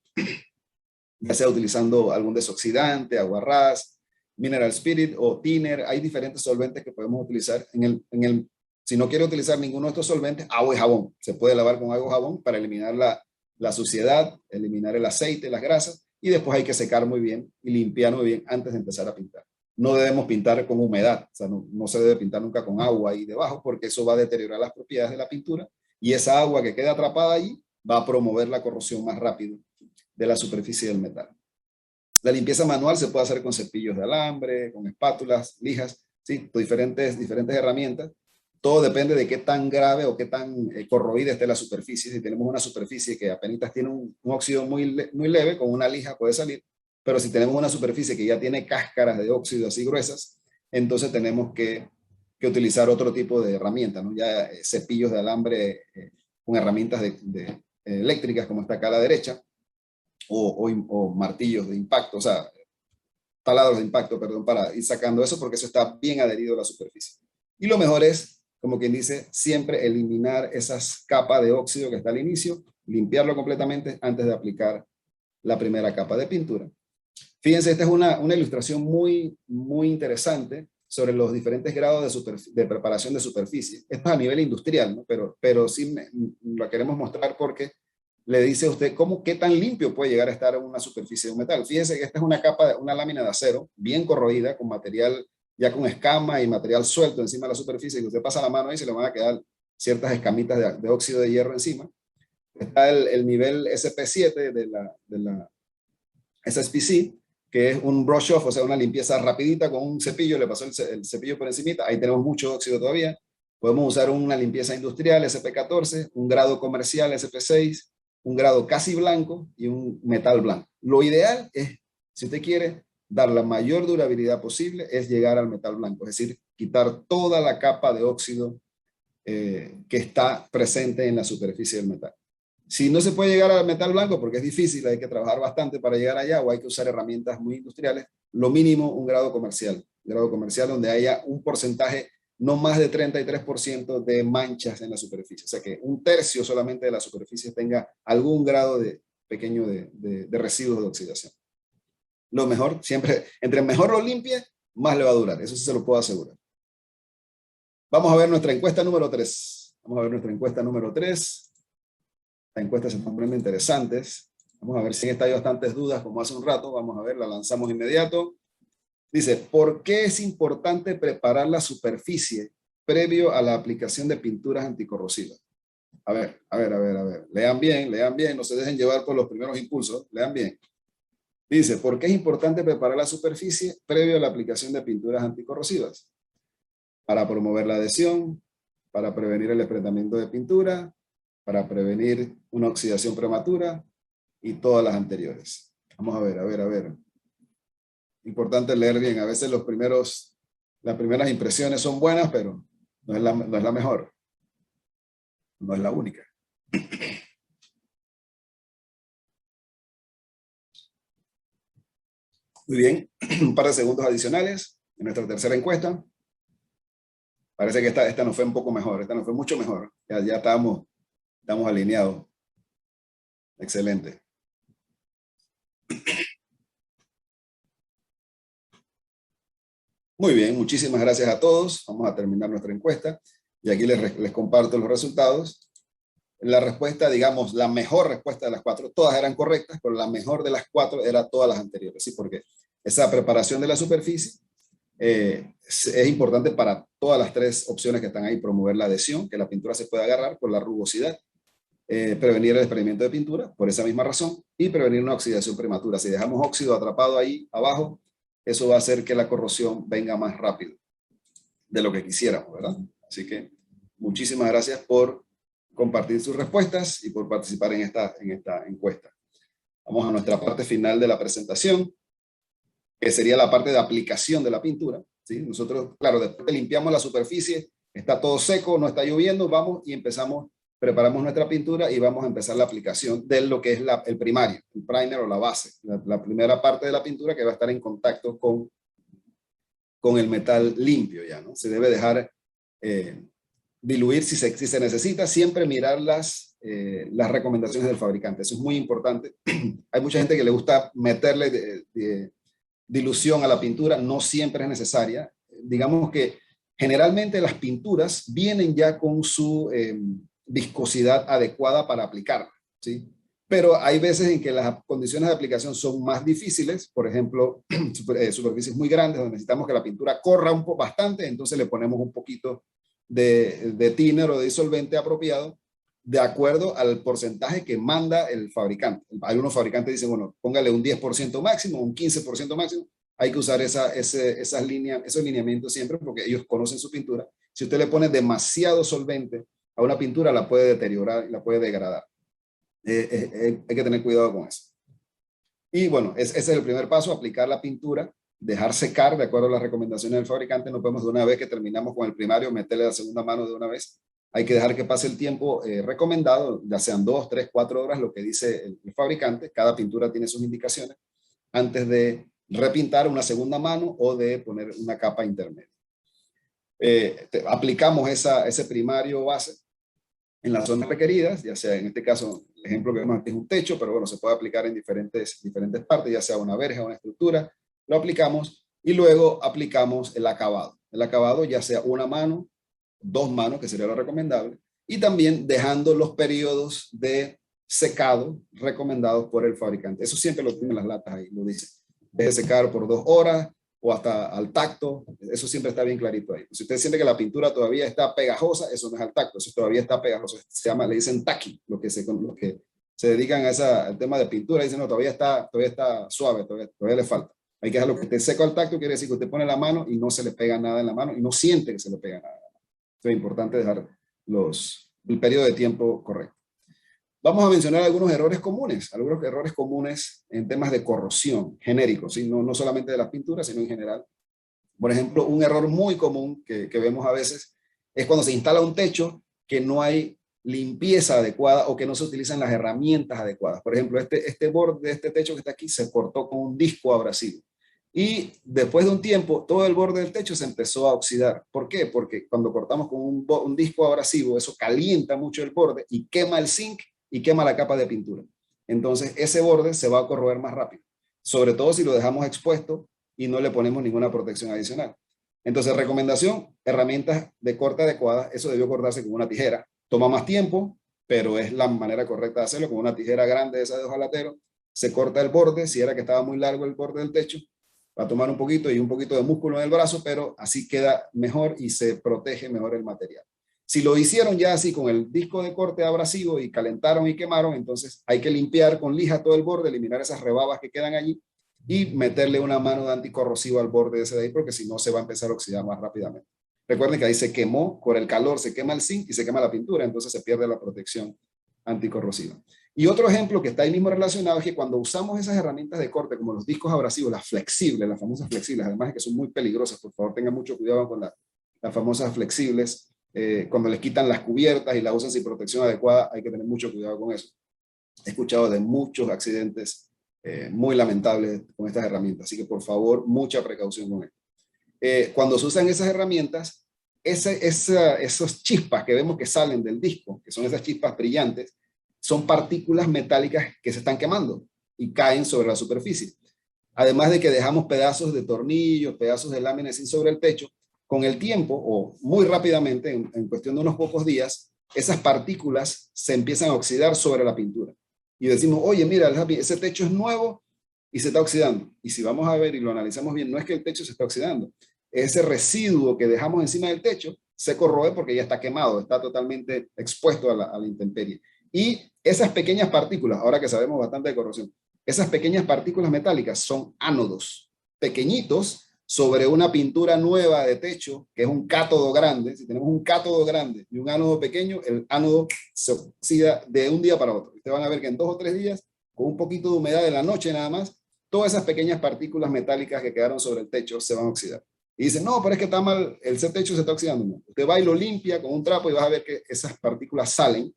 Ya sea utilizando algún desoxidante, aguarrás, mineral spirit o thinner. Hay diferentes solventes que podemos utilizar. Si no quiere utilizar ninguno de estos solventes, agua y jabón. Se puede lavar con agua y jabón para eliminar la suciedad, eliminar el aceite, las grasas. Y después hay que secar muy bien y limpiar muy bien antes de empezar a pintar. No debemos pintar con humedad, o sea, no se debe pintar nunca con agua ahí debajo porque eso va a deteriorar las propiedades de la pintura y esa agua que queda atrapada ahí va a promover la corrosión más rápido de la superficie del metal. La limpieza manual se puede hacer con cepillos de alambre, con espátulas, lijas, ¿sí? Diferentes herramientas Todo depende de qué tan grave o qué tan corroída esté la superficie. Si tenemos una superficie que apenas tiene un óxido muy leve, con una lija puede salir, pero si tenemos una superficie que ya tiene cáscaras de óxido así gruesas, entonces tenemos que utilizar otro tipo de herramientas, ¿no? Ya cepillos de alambre con herramientas eléctricas, como está acá a la derecha, o martillos de impacto, o sea, taladros de impacto, perdón, para ir sacando eso, porque eso está bien adherido a la superficie. Y lo mejor es, como quien dice, siempre eliminar esas capas de óxido que está al inicio, limpiarlo completamente antes de aplicar la primera capa de pintura. Fíjense, esta es una ilustración muy interesante sobre los diferentes grados de preparación de superficie. Esto es a nivel industrial, ¿no? Pero sí lo queremos mostrar porque le dice a usted qué tan limpio puede llegar a estar una superficie de un metal. Fíjense que esta es una lámina de acero bien corroída, con material ya con escama y material suelto encima de la superficie, que usted pasa la mano y se le van a quedar ciertas escamitas de óxido de hierro encima. Está el nivel SP7 de la SSPC, que es un brush off, o sea, una limpieza rapidita con un cepillo, le pasó el cepillo por encimita, ahí tenemos mucho óxido todavía. Podemos usar una limpieza industrial, SP14, un grado comercial, SP6, un grado casi blanco y un metal blanco. Lo ideal es, si usted quiere dar la mayor durabilidad posible, es llegar al metal blanco, es decir, quitar toda la capa de óxido que está presente en la superficie del metal. Si no se puede llegar al metal blanco, porque es difícil, hay que trabajar bastante para llegar allá, o hay que usar herramientas muy industriales, lo mínimo un grado comercial donde haya un porcentaje no más de 33% de manchas en la superficie. O sea que un tercio solamente de la superficie tenga algún grado pequeño de residuos de oxidación. Lo mejor, siempre, entre mejor lo limpie, más le va a durar. Eso sí se lo puedo asegurar. Vamos a ver nuestra encuesta número 3. Las encuestas se están poniendo interesantes. Vamos a ver si en esta hay bastantes dudas, como hace un rato. Vamos a ver, la lanzamos inmediato. Dice, ¿por qué es importante preparar la superficie previo a la aplicación de pinturas anticorrosivas? A ver. Lean bien, no se dejen llevar por los primeros impulsos. Lean bien. Dice, ¿por qué es importante preparar la superficie previo a la aplicación de pinturas anticorrosivas? Para promover la adhesión, para prevenir el desprendimiento de pintura, para prevenir una oxidación prematura y todas las anteriores. Vamos a ver. Importante leer bien. A veces las primeras impresiones son buenas, pero no es la mejor. No es la única. Muy bien. Un par de segundos adicionales en nuestra tercera encuesta. Parece que esta nos fue un poco mejor. Esta nos fue mucho mejor. Ya estamos alineados. Excelente. Muy bien, muchísimas gracias a todos. Vamos a terminar nuestra encuesta y aquí les comparto los resultados. La respuesta, digamos, la mejor respuesta de las 4, todas eran correctas, pero la mejor de las 4 era todas las anteriores, ¿sí? Porque esa preparación de la superficie es importante para todas las 3 opciones que están ahí: promover la adhesión, que la pintura se pueda agarrar por la rugosidad, prevenir el desprendimiento de pintura por esa misma razón, y prevenir una oxidación prematura. Si dejamos óxido atrapado ahí abajo, eso va a hacer que la corrosión venga más rápido de lo que quisiéramos, ¿verdad? Así que muchísimas gracias por compartir sus respuestas y por participar en esta encuesta. Vamos a nuestra parte final de la presentación, que sería la parte de aplicación de la pintura, ¿sí? Nosotros, claro, después que limpiamos la superficie, está todo seco, no está lloviendo, vamos y preparamos nuestra pintura y vamos a empezar la aplicación de lo que es el primario, el primer o la base, la primera parte de la pintura que va a estar en contacto con el metal limpio ya, ¿no? Se debe dejar diluir si se necesita, siempre mirar las recomendaciones del fabricante. Eso es muy importante. Hay mucha gente que le gusta meterle dilución a la pintura, no siempre es necesaria. Digamos que generalmente las pinturas vienen ya con su viscosidad adecuada para aplicarla, ¿sí? Pero hay veces en que las condiciones de aplicación son más difíciles, por ejemplo, superficies muy grandes donde necesitamos que la pintura corra bastante, entonces le ponemos un poquito de thinner o de disolvente apropiado de acuerdo al porcentaje que manda el fabricante. Algunos fabricantes dicen, bueno, póngale un 10% máximo, un 15% máximo. Hay que usar esos lineamientos siempre porque ellos conocen su pintura. Si usted le pone demasiado solvente a una pintura, la puede deteriorar y la puede degradar. Hay que tener cuidado con eso. Y bueno, ese es el primer paso, aplicar la pintura, dejar secar de acuerdo a las recomendaciones del fabricante. No podemos de una vez que terminamos con el primario meterle la segunda mano de una vez. Hay que dejar que pase el tiempo recomendado, ya sean 2, 3, 4 horas, lo que dice el fabricante. Cada pintura tiene sus indicaciones antes de repintar una segunda mano o de poner una capa intermedia. Aplicamos ese primario base en las zonas requeridas, ya sea en este caso, el ejemplo que vemos aquí es un techo, pero bueno, se puede aplicar en diferentes partes, ya sea una verja o una estructura, lo aplicamos y luego aplicamos el acabado. El acabado ya sea una mano, 2 manos, que sería lo recomendable, y también dejando los periodos de secado recomendados por el fabricante. Eso siempre lo tienen las latas ahí, lo dice. Deje secar por 2 horas o hasta al tacto, eso siempre está bien clarito ahí. Si usted siente que la pintura todavía está pegajosa, eso no es al tacto, eso todavía está pegajoso, se llama, le dicen taqui, los que se dedican al tema de pintura, dicen no, todavía está suave, todavía le falta. Hay que dejarlo que esté seco al tacto, quiere decir que usted pone la mano y no se le pega nada en la mano y no siente que se le pega nada. Es importante dejar el periodo de tiempo correcto. Vamos a mencionar algunos errores comunes en temas de corrosión genéricos, ¿sí? No solamente de las pinturas, sino en general. Por ejemplo, un error muy común que vemos a veces es cuando se instala un techo que no hay limpieza adecuada o que no se utilizan las herramientas adecuadas. Por ejemplo, este borde de este techo que está aquí se cortó con un disco abrasivo. Y después de un tiempo, todo el borde del techo se empezó a oxidar. ¿Por qué? Porque cuando cortamos con un disco abrasivo, eso calienta mucho el borde y quema el zinc y quema la capa de pintura. Entonces, ese borde se va a corroer más rápido, sobre todo si lo dejamos expuesto y no le ponemos ninguna protección adicional. Entonces, recomendación, herramientas de corte adecuadas. Eso debió cortarse con una tijera. Toma más tiempo, pero es la manera correcta de hacerlo. Con una tijera grande, esa de hojalatero, se corta el borde. Si era que estaba muy largo el borde del techo, va a tomar un poquito y un poquito de músculo en el brazo, pero así queda mejor y se protege mejor el material. Si lo hicieron ya así con el disco de corte abrasivo y calentaron y quemaron, entonces hay que limpiar con lija todo el borde, eliminar esas rebabas que quedan allí y meterle una mano de anticorrosivo al borde de ese de ahí, porque si no se va a empezar a oxidar más rápidamente. Recuerden que ahí se quemó, por el calor se quema el zinc y se quema la pintura, entonces se pierde la protección anticorrosiva. Y otro ejemplo que está ahí mismo relacionado es que cuando usamos esas herramientas de corte, como los discos abrasivos, las flexibles, las famosas flexibles, además de que son muy peligrosas, por favor tengan mucho cuidado con las famosas flexibles. Cuando les quitan las cubiertas y las usan sin protección adecuada, hay que tener mucho cuidado con eso. He escuchado de muchos accidentes muy lamentables con estas herramientas, así que por favor, mucha precaución con esto. Cuando se usan esas herramientas, esos chispas que vemos que salen del disco, que son esas chispas brillantes, son partículas metálicas que se están quemando y caen sobre la superficie. Además de que dejamos pedazos de tornillos, pedazos de láminas sobre el techo, con el tiempo o muy rápidamente, en cuestión de unos pocos días, esas partículas se empiezan a oxidar sobre la pintura. Y decimos, oye, mira, ese techo es nuevo y se está oxidando. Y si vamos a ver y lo analizamos bien, no es que el techo se está oxidando. Ese residuo que dejamos encima del techo se corroe porque ya está quemado, está totalmente expuesto a la intemperie. Y esas pequeñas partículas, ahora que sabemos bastante de corrosión, esas pequeñas partículas metálicas son ánodos pequeñitos sobre una pintura nueva de techo, que es un cátodo grande. Si tenemos un cátodo grande y un ánodo pequeño, el ánodo se oxida de un día para otro. Ustedes van a ver que en 2 o 3 días, con un poquito de humedad de la noche nada más, todas esas pequeñas partículas metálicas que quedaron sobre el techo se van a oxidar. Y dicen, no, pero es que está mal, ese techo se está oxidando. No. Usted va y lo limpia con un trapo y vas a ver que esas partículas salen.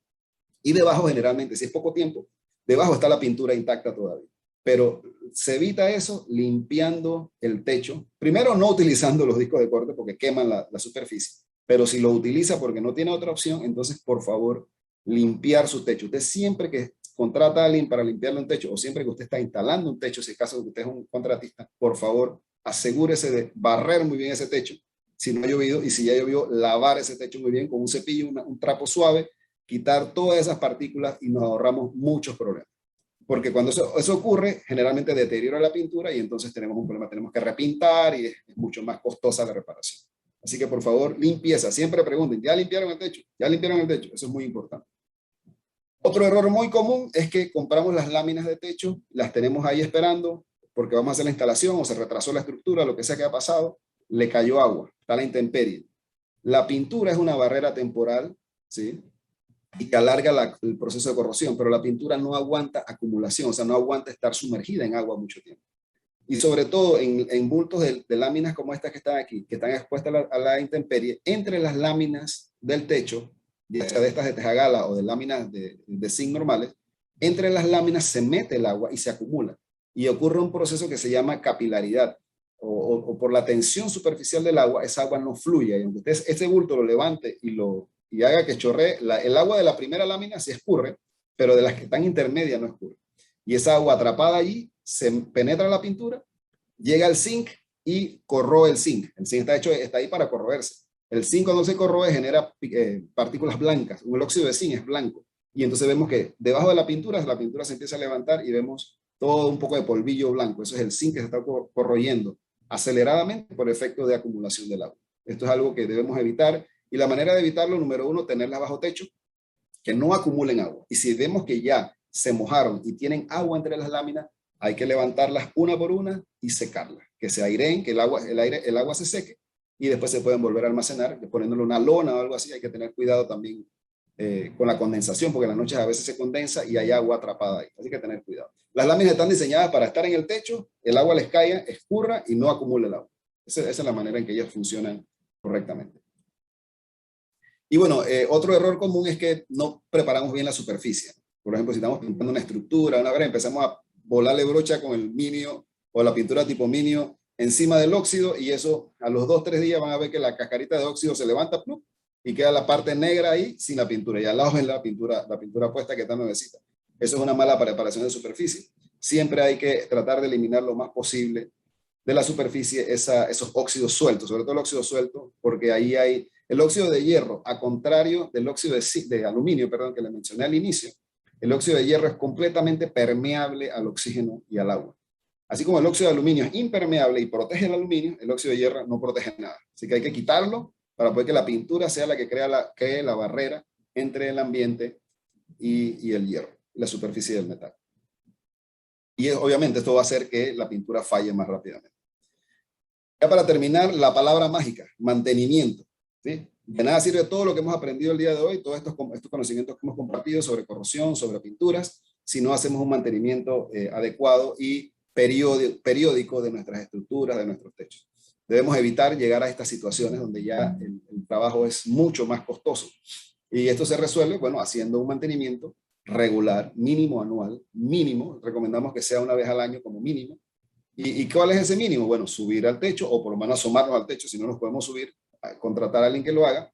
Y debajo generalmente, si es poco tiempo, debajo está la pintura intacta todavía. Pero se evita eso limpiando el techo. Primero, no utilizando los discos de corte porque queman la superficie. Pero si lo utiliza porque no tiene otra opción, entonces, por favor, limpiar su techo. Usted siempre que contrata a alguien para limpiarle un techo o siempre que usted está instalando un techo, si es caso de que usted es un contratista, por favor, asegúrese de barrer muy bien ese techo si no ha llovido y si ya llovió, lavar ese techo muy bien con un cepillo, un trapo suave, quitar todas esas partículas y nos ahorramos muchos problemas. Porque cuando eso ocurre, generalmente deteriora la pintura y entonces tenemos un problema. Tenemos que repintar y es mucho más costosa la reparación. Así que por favor, limpieza. Siempre pregunten, ¿ya limpiaron el techo? ¿Ya limpiaron el techo? Eso es muy importante. Otro error muy común es que compramos las láminas de techo, las tenemos ahí esperando porque vamos a hacer la instalación o se retrasó la estructura, lo que sea que ha pasado, le cayó agua, está la intemperie. La pintura es una barrera temporal, ¿sí? Y que alarga el proceso de corrosión, pero la pintura no aguanta acumulación, o sea, no aguanta estar sumergida en agua mucho tiempo. Y sobre todo en bultos de láminas como estas que están aquí, que están expuestas a la intemperie, entre las láminas del techo, ya sea de estas de tejagala o de láminas de zinc normales, entre las láminas se mete el agua y se acumula. Y ocurre un proceso que se llama capilaridad, o por la tensión superficial del agua, esa agua no fluye. Y aunque usted ese bulto lo levante y haga que chorree, el agua de la primera lámina sí escurre, pero de las que están intermedias no escurre. Y esa agua atrapada allí se penetra la pintura, llega al zinc y corroe el zinc. El zinc está ahí para corroerse. El zinc cuando se corroe genera partículas blancas. El óxido de zinc es blanco. Y entonces vemos que debajo de la pintura se empieza a levantar y vemos todo un poco de polvillo blanco. Eso es el zinc que se está corroyendo aceleradamente por efecto de acumulación del agua. Esto es algo que debemos evitar. Y la manera de evitarlo, número uno, tenerlas bajo techo, que no acumulen agua. Y si vemos que ya se mojaron y tienen agua entre las láminas, hay que levantarlas una por una y secarlas, que se aireen, que el agua se seque y después se pueden volver a almacenar, poniéndole una lona o algo así. Hay que tener cuidado también con la condensación, porque en las noches a veces se condensa y hay agua atrapada ahí. Así que tener cuidado. Las láminas están diseñadas para estar en el techo, el agua les caiga, escurra y no acumule el agua. Esa es la manera en que ellas funcionan correctamente. Y bueno, otro error común es que no preparamos bien la superficie. Por ejemplo, si estamos pintando una estructura, una vez empezamos a volarle brocha con el minio o la pintura tipo minio encima del óxido, y eso a los 2-3 días van a ver que la cascarita de óxido se levanta ¡plup! Y queda la parte negra ahí sin la pintura, y al lado es la pintura puesta que está nuevecita. Eso es una mala preparación de superficie. Siempre hay que tratar de eliminar lo más posible de la superficie esos óxidos sueltos, sobre todo el óxido suelto, porque ahí hay el óxido de hierro, a contrario del óxido de aluminio, perdón, que le mencioné al inicio. El óxido de hierro es completamente permeable al oxígeno y al agua. Así como el óxido de aluminio es impermeable y protege el aluminio, el óxido de hierro no protege nada. Así que hay que quitarlo para poder que la pintura sea la que cree la barrera entre el ambiente y el hierro, la superficie del metal. Y obviamente esto va a hacer que la pintura falle más rápidamente. Ya para terminar, la palabra mágica, mantenimiento. ¿Sí? De nada sirve todo lo que hemos aprendido el día de hoy, todos estos conocimientos que hemos compartido sobre corrosión, sobre pinturas, si no hacemos un mantenimiento adecuado y periódico de nuestras estructuras, de nuestros techos. Debemos evitar llegar a estas situaciones donde ya el trabajo es mucho más costoso. Y esto se resuelve, bueno, haciendo un mantenimiento regular, mínimo anual, mínimo, recomendamos que sea una vez al año como mínimo. ¿Y cuál es ese mínimo? Bueno, subir al techo, o por lo menos asomarnos al techo, si no nos podemos subir, contratar a alguien que lo haga,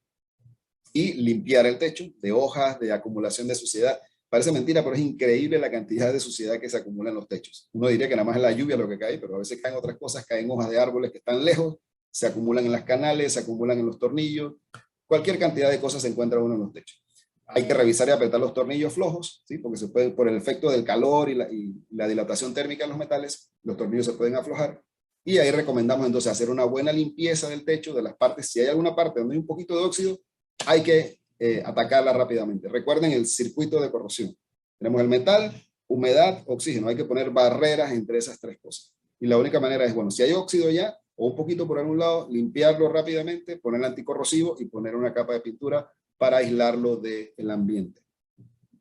y limpiar el techo de hojas, de acumulación de suciedad. Parece mentira, pero es increíble la cantidad de suciedad que se acumula en los techos. Uno diría que nada más es la lluvia lo que cae, pero a veces caen otras cosas, caen hojas de árboles que están lejos, se acumulan en las canales, se acumulan en los tornillos, cualquier cantidad de cosas se encuentra uno en los techos. Hay que revisar y apretar los tornillos flojos, ¿sí? Porque se puede, por el efecto del calor y la dilatación térmica de los metales, los tornillos se pueden aflojar. Y ahí recomendamos entonces hacer una buena limpieza del techo, de las partes. Si hay alguna parte donde hay un poquito de óxido, hay que atacarla rápidamente. Recuerden el circuito de corrosión. Tenemos el metal, humedad, oxígeno. Hay que poner barreras entre esas tres cosas. Y la única manera es, bueno, si hay óxido ya, o un poquito por algún lado, limpiarlo rápidamente, poner anticorrosivo y poner una capa de pintura para aislarlo del ambiente.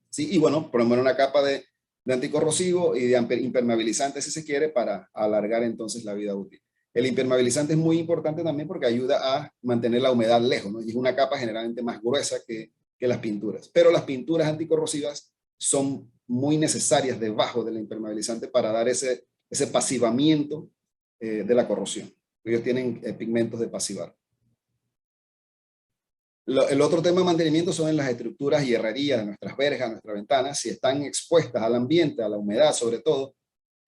¿Sí? Y bueno, poner una capa de anticorrosivo y de impermeabilizante si se quiere para alargar entonces la vida útil. El impermeabilizante es muy importante también porque ayuda a mantener la humedad lejos, ¿no? Y es una capa generalmente más gruesa que las pinturas. Pero las pinturas anticorrosivas son muy necesarias debajo del impermeabilizante para dar ese pasivamiento de la corrosión. Ellos tienen pigmentos de pasivar. El otro tema de mantenimiento son en las estructuras y herrerías de nuestras verjas, nuestras ventanas. Si están expuestas al ambiente, a la humedad sobre todo,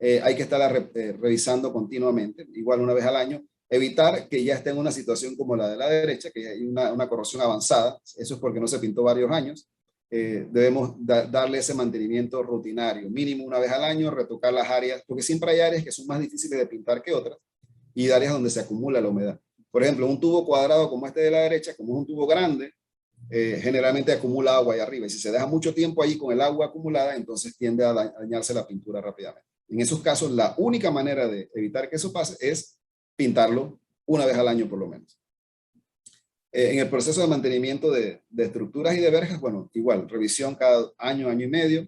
hay que estarla revisando continuamente, igual una vez al año. Evitar que ya esté en una situación como la de la derecha, que hay una corrosión avanzada. Eso es porque no se pintó varios años. Debemos darle ese mantenimiento rutinario, mínimo una vez al año, retocar las áreas, porque siempre hay áreas que son más difíciles de pintar que otras y áreas donde se acumula la humedad. Por ejemplo, un tubo cuadrado como este de la derecha, como es un tubo grande, generalmente acumula agua ahí arriba. Y si se deja mucho tiempo ahí con el agua acumulada, entonces tiende a dañarse la pintura rápidamente. En esos casos, la única manera de evitar que eso pase es pintarlo una vez al año por lo menos. En el proceso de mantenimiento de estructuras y de verjas, bueno, igual, revisión cada año, año y medio,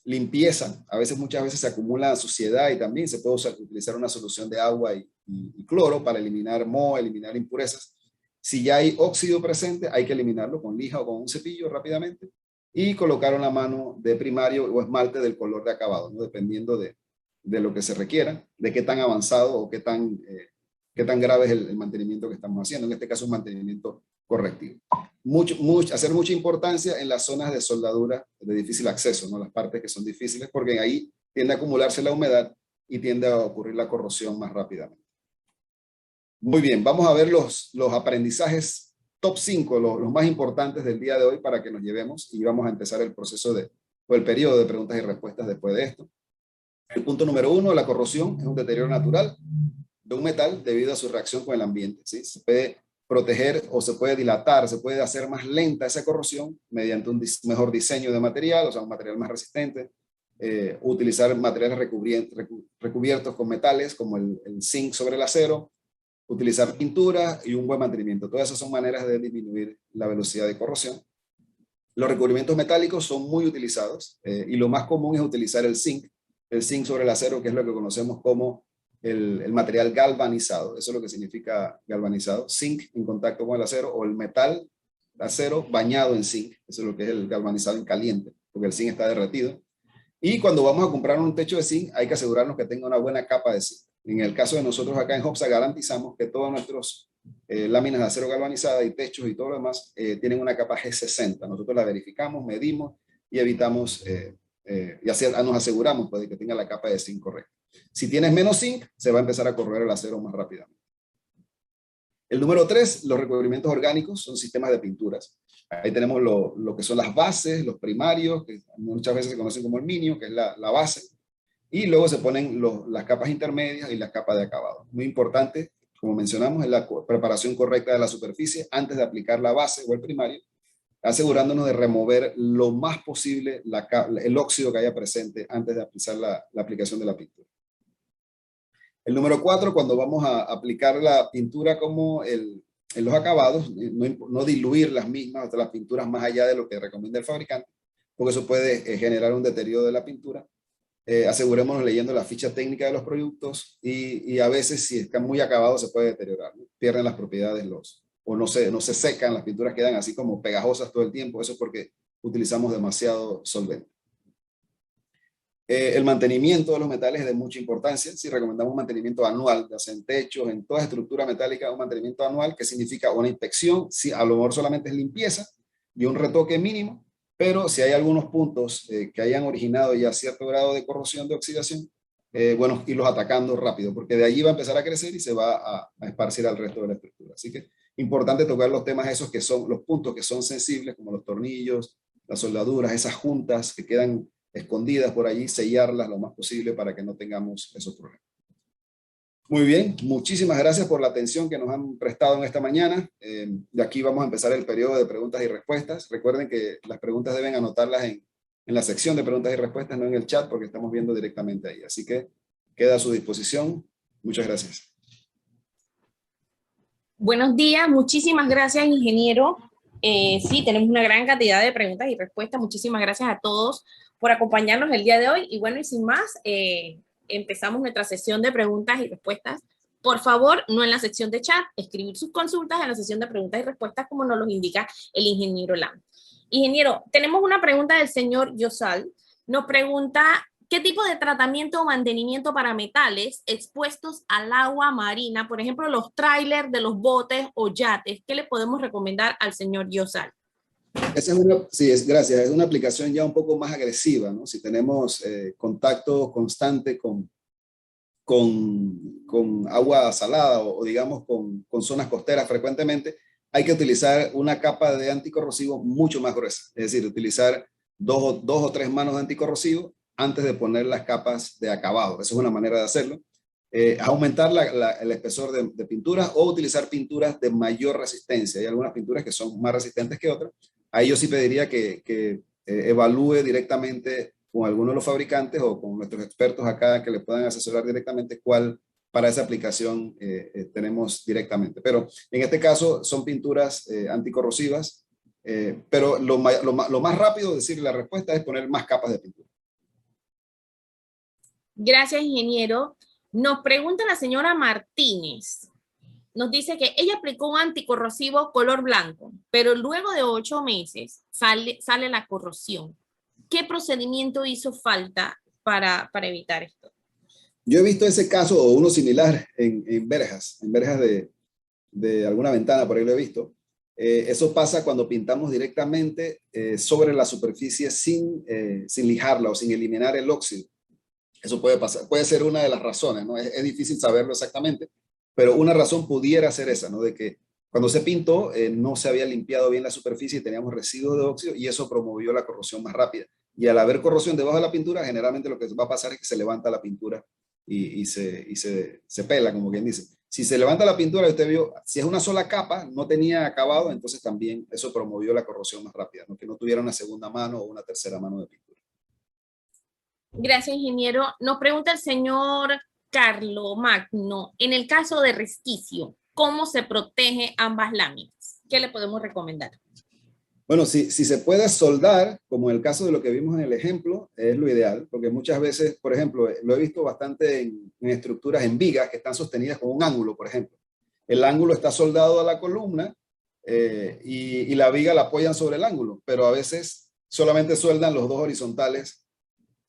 limpieza, muchas veces se acumula suciedad y también se puede utilizar una solución de agua y cloro para eliminar moho, eliminar impurezas. Si ya hay óxido presente, hay que eliminarlo con lija o con un cepillo rápidamente y colocar una mano de primario o esmalte del color de acabado, ¿no? Dependiendo de lo que se requiera, de qué tan avanzado o qué tan grave es el mantenimiento que estamos haciendo. En este caso, un mantenimiento correctivo. Hacer mucha importancia en las zonas de soldadura de difícil acceso, ¿no? Las partes que son difíciles, porque ahí tiende a acumularse la humedad y tiende a ocurrir la corrosión más rápidamente. Muy bien, vamos a ver los aprendizajes top 5, los más importantes del día de hoy para que nos llevemos y vamos a empezar el proceso o el periodo de preguntas y respuestas después de esto. El punto número 1, la corrosión es un deterioro natural de un metal debido a su reacción con el ambiente, ¿sí? Se puede proteger o se puede dilatar, se puede hacer más lenta esa corrosión mediante un mejor diseño de material, o sea, un material más resistente, utilizar materiales recubiertos con metales como el zinc sobre el acero, utilizar pintura y un buen mantenimiento. Todas esas son maneras de disminuir la velocidad de corrosión. Los recubrimientos metálicos son muy utilizados y lo más común es utilizar el zinc sobre el acero, que es lo que conocemos como el material galvanizado. Eso es lo que significa galvanizado. Zinc en contacto con el acero, o el metal acero bañado en zinc. Eso es lo que es el galvanizado en caliente, porque el zinc está derretido. Y cuando vamos a comprar un techo de zinc, hay que asegurarnos que tenga una buena capa de zinc. En el caso de nosotros acá en Hopsa, garantizamos que todos nuestros láminas de acero galvanizada y techos y todo lo demás tienen una capa G60. Nosotros la verificamos, medimos y evitamos, nos aseguramos pues, de que tenga la capa de zinc correcta. Si tienes menos zinc, se va a empezar a corroer el acero más rápidamente. El número 3, los recubrimientos orgánicos son sistemas de pinturas. Ahí tenemos lo que son las bases, los primarios, que muchas veces se conocen como el minio, que es la base. Y luego se ponen las capas intermedias y las capas de acabado. Muy importante, como mencionamos, es la preparación correcta de la superficie antes de aplicar la base o el primario, asegurándonos de remover lo más posible el óxido que haya presente antes de aplicar la aplicación de la pintura. El número 4, cuando vamos a aplicar la pintura como en los acabados, no diluir las mismas, las pinturas más allá de lo que recomienda el fabricante, porque eso puede generar un deterioro de la pintura. Asegurémonos leyendo la ficha técnica de los productos y a veces si están muy acabados se puede deteriorar, ¿no? Pierden las propiedades o no se secan, las pinturas quedan así como pegajosas todo el tiempo. Eso es porque utilizamos demasiado solvente. El mantenimiento de los metales es de mucha importancia. Si recomendamos un mantenimiento anual, ya sea en techos, en toda estructura metálica, un mantenimiento anual que significa una inspección, si a lo mejor solamente es limpieza y un retoque mínimo, pero si hay algunos puntos que hayan originado ya cierto grado de corrosión, de oxidación, bueno, irlos atacando rápido, porque de allí va a empezar a crecer y se va a esparcir al resto de la estructura. Así que importante tocar los temas esos que son los puntos que son sensibles, como los tornillos, las soldaduras, esas juntas que quedan escondidas por allí, sellarlas lo más posible para que no tengamos esos problemas. Muy bien, muchísimas gracias por la atención que nos han prestado en esta mañana. De aquí vamos a empezar el periodo de preguntas y respuestas. Recuerden que las preguntas deben anotarlas en la sección de preguntas y respuestas, no en el chat, porque estamos viendo directamente ahí. Así que queda a su disposición. Muchas gracias. Buenos días, muchísimas gracias, ingeniero. Sí, tenemos una gran cantidad de preguntas y respuestas. Muchísimas gracias a todos por acompañarnos el día de hoy. Y bueno, y sin más, empezamos nuestra sesión de preguntas y respuestas. Por favor, no en la sección de chat, escribir sus consultas en la sesión de preguntas y respuestas como nos los indica el ingeniero Lam. Ingeniero, tenemos una pregunta del señor Yosal. Nos pregunta, ¿qué tipo de tratamiento o mantenimiento para metales expuestos al agua marina, por ejemplo, los trailers de los botes o yates, qué le podemos recomendar al señor Yosal? Esa es gracias. Es una aplicación ya un poco más agresiva, ¿no? Si tenemos contacto constante con agua salada o digamos con zonas costeras frecuentemente, hay que utilizar una capa de anticorrosivo mucho más gruesa. Es decir, utilizar dos o tres manos de anticorrosivo antes de poner las capas de acabado. Esa es una manera de hacerlo. Aumentar el espesor de pinturas o utilizar pinturas de mayor resistencia. Hay algunas pinturas que son más resistentes que otras. Ahí yo sí pediría que evalúe directamente con alguno de los fabricantes o con nuestros expertos acá que le puedan asesorar directamente cuál para esa aplicación tenemos directamente. Pero en este caso son pinturas anticorrosivas, pero lo más rápido de decir la respuesta es poner más capas de pintura. Gracias, ingeniero. Nos pregunta la señora Martínez. Nos dice que ella aplicó un anticorrosivo color blanco, pero luego de 8 meses sale la corrosión. ¿Qué procedimiento hizo falta para evitar esto? Yo he visto ese caso o uno similar en verjas de alguna ventana, por ahí lo he visto. Eso pasa cuando pintamos directamente sobre la superficie sin lijarla o sin eliminar el óxido. Eso puede pasar, puede ser una de las razones, ¿no? Es difícil saberlo exactamente, pero una razón pudiera ser esa, ¿no? De que cuando se pintó no se había limpiado bien la superficie y teníamos residuos de óxido y eso promovió la corrosión más rápida. Y al haber corrosión debajo de la pintura, generalmente lo que va a pasar es que se levanta la pintura y se pela, como quien dice. Si se levanta la pintura, usted vio, si es una sola capa, no tenía acabado, entonces también eso promovió la corrosión más rápida, ¿no? Que no tuviera una segunda mano o una tercera mano de pintura. Gracias, ingeniero. Nos pregunta el señor Carlo Magno, en el caso de resquicio, ¿cómo se protege ambas láminas? ¿Qué le podemos recomendar? Bueno, si se puede soldar, como en el caso de lo que vimos en el ejemplo, es lo ideal, porque muchas veces, por ejemplo, lo he visto bastante en estructuras en vigas que están sostenidas con un ángulo, por ejemplo. El ángulo está soldado a la columna y la viga la apoyan sobre el ángulo, pero a veces solamente sueldan los dos horizontales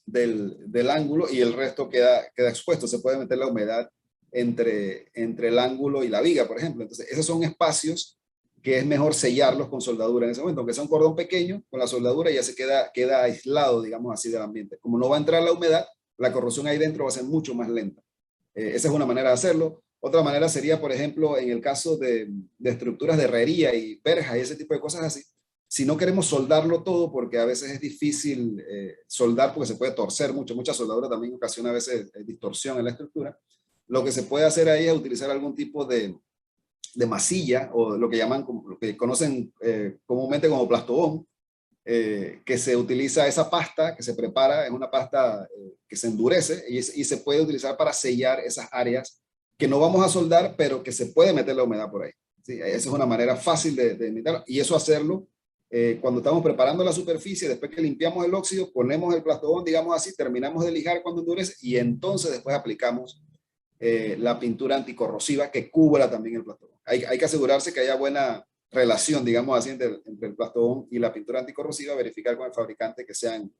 del ángulo y el resto queda expuesto. Se puede meter la humedad entre el ángulo y la viga, por ejemplo. Entonces, esos son espacios que es mejor sellarlos con soldadura en ese momento, aunque sea un cordón pequeño, con la soldadura ya se queda aislado, digamos así, del ambiente. Como no va a entrar la humedad, la corrosión ahí dentro va a ser mucho más lenta. Esa es una manera de hacerlo. Otra manera sería, por ejemplo, en el caso de estructuras de herrería y verjas y ese tipo de cosas así, si no queremos soldarlo todo, porque a veces es difícil soldar porque se puede torcer mucho, mucha soldadura también ocasiona a veces distorsión en la estructura, lo que se puede hacer ahí es utilizar algún tipo de masilla o lo que llaman, lo que conocen comúnmente como plastobón, que se utiliza esa pasta que se prepara, es una pasta que se endurece y se puede utilizar para sellar esas áreas que no vamos a soldar, pero que se puede meter la humedad por ahí. ¿Sí? Esa es una manera fácil de imitarlo y eso hacerlo cuando estamos preparando la superficie, después que limpiamos el óxido, ponemos el plastobón, digamos así, terminamos de lijar cuando endurece y entonces después aplicamos la pintura anticorrosiva que cubra también el plastobón. Hay que asegurarse que haya buena relación, digamos así, entre el plastobón y la pintura anticorrosiva, verificar con el fabricante que sean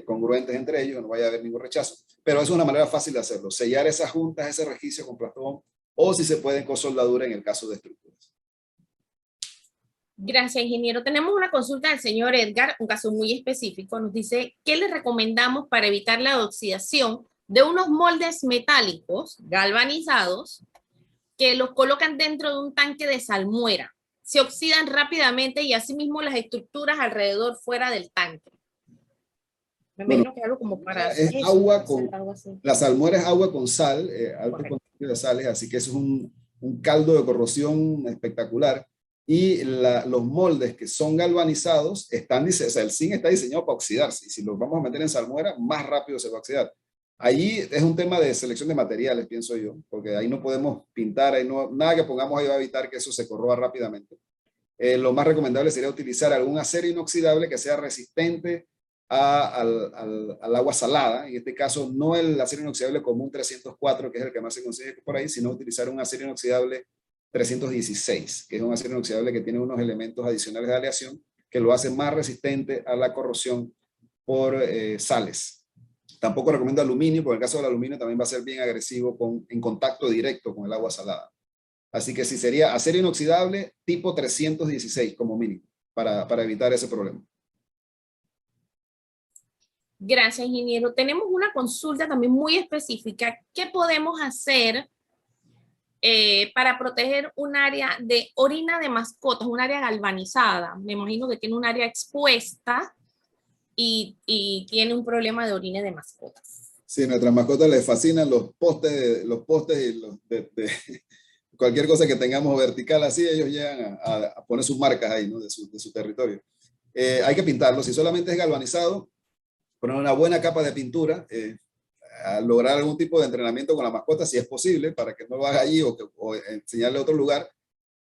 congruentes entre ellos, no vaya a haber ningún rechazo. Pero es una manera fácil de hacerlo, sellar esas juntas, ese resquicio con plastobón, o si se pueden con soldadura en el caso de estructuras. Gracias, ingeniero. Tenemos una consulta del señor Edgar, un caso muy específico. Nos dice, ¿qué le recomendamos para evitar la oxidación de unos moldes metálicos galvanizados que los colocan dentro de un tanque de salmuera? Se oxidan rápidamente y asimismo las estructuras alrededor fuera del tanque. Me imagino que algo como para... Es eso, agua con... La salmuera es agua con sal, alto contenido de sales, así que eso es un caldo de corrosión espectacular. Y los moldes que son galvanizados, o sea, el zinc está diseñado para oxidarse. Y si los vamos a meter en salmuera, más rápido se va a oxidar. Allí es un tema de selección de materiales, pienso yo, porque ahí no podemos pintar, nada que pongamos ahí va a evitar que eso se corroba rápidamente. Lo más recomendable sería utilizar algún acero inoxidable que sea resistente al agua salada. En este caso, no el acero inoxidable común 304, que es el que más se consigue por ahí, sino utilizar un acero inoxidable 316, que es un acero inoxidable que tiene unos elementos adicionales de aleación que lo hace más resistente a la corrosión por sales. Tampoco recomiendo aluminio, porque en el caso del aluminio también va a ser bien agresivo en contacto directo con el agua salada. Así que sí sería acero inoxidable tipo 316 como mínimo, para evitar ese problema. Gracias, ingeniero. Tenemos una consulta también muy específica. ¿Qué podemos hacer para proteger un área de orina de mascotas, un área galvanizada? Me imagino que tiene un área expuesta y tiene un problema de orina de mascotas. Sí, a nuestras mascotas les fascinan los postes y cualquier cosa que tengamos vertical así, ellos llegan a poner sus marcas ahí, ¿no? de su territorio. Hay que pintarlo. Si solamente es galvanizado, poner una buena capa de pintura. a lograr algún tipo de entrenamiento con la mascota, si es posible, para que no lo haga allí o enseñarle a otro lugar,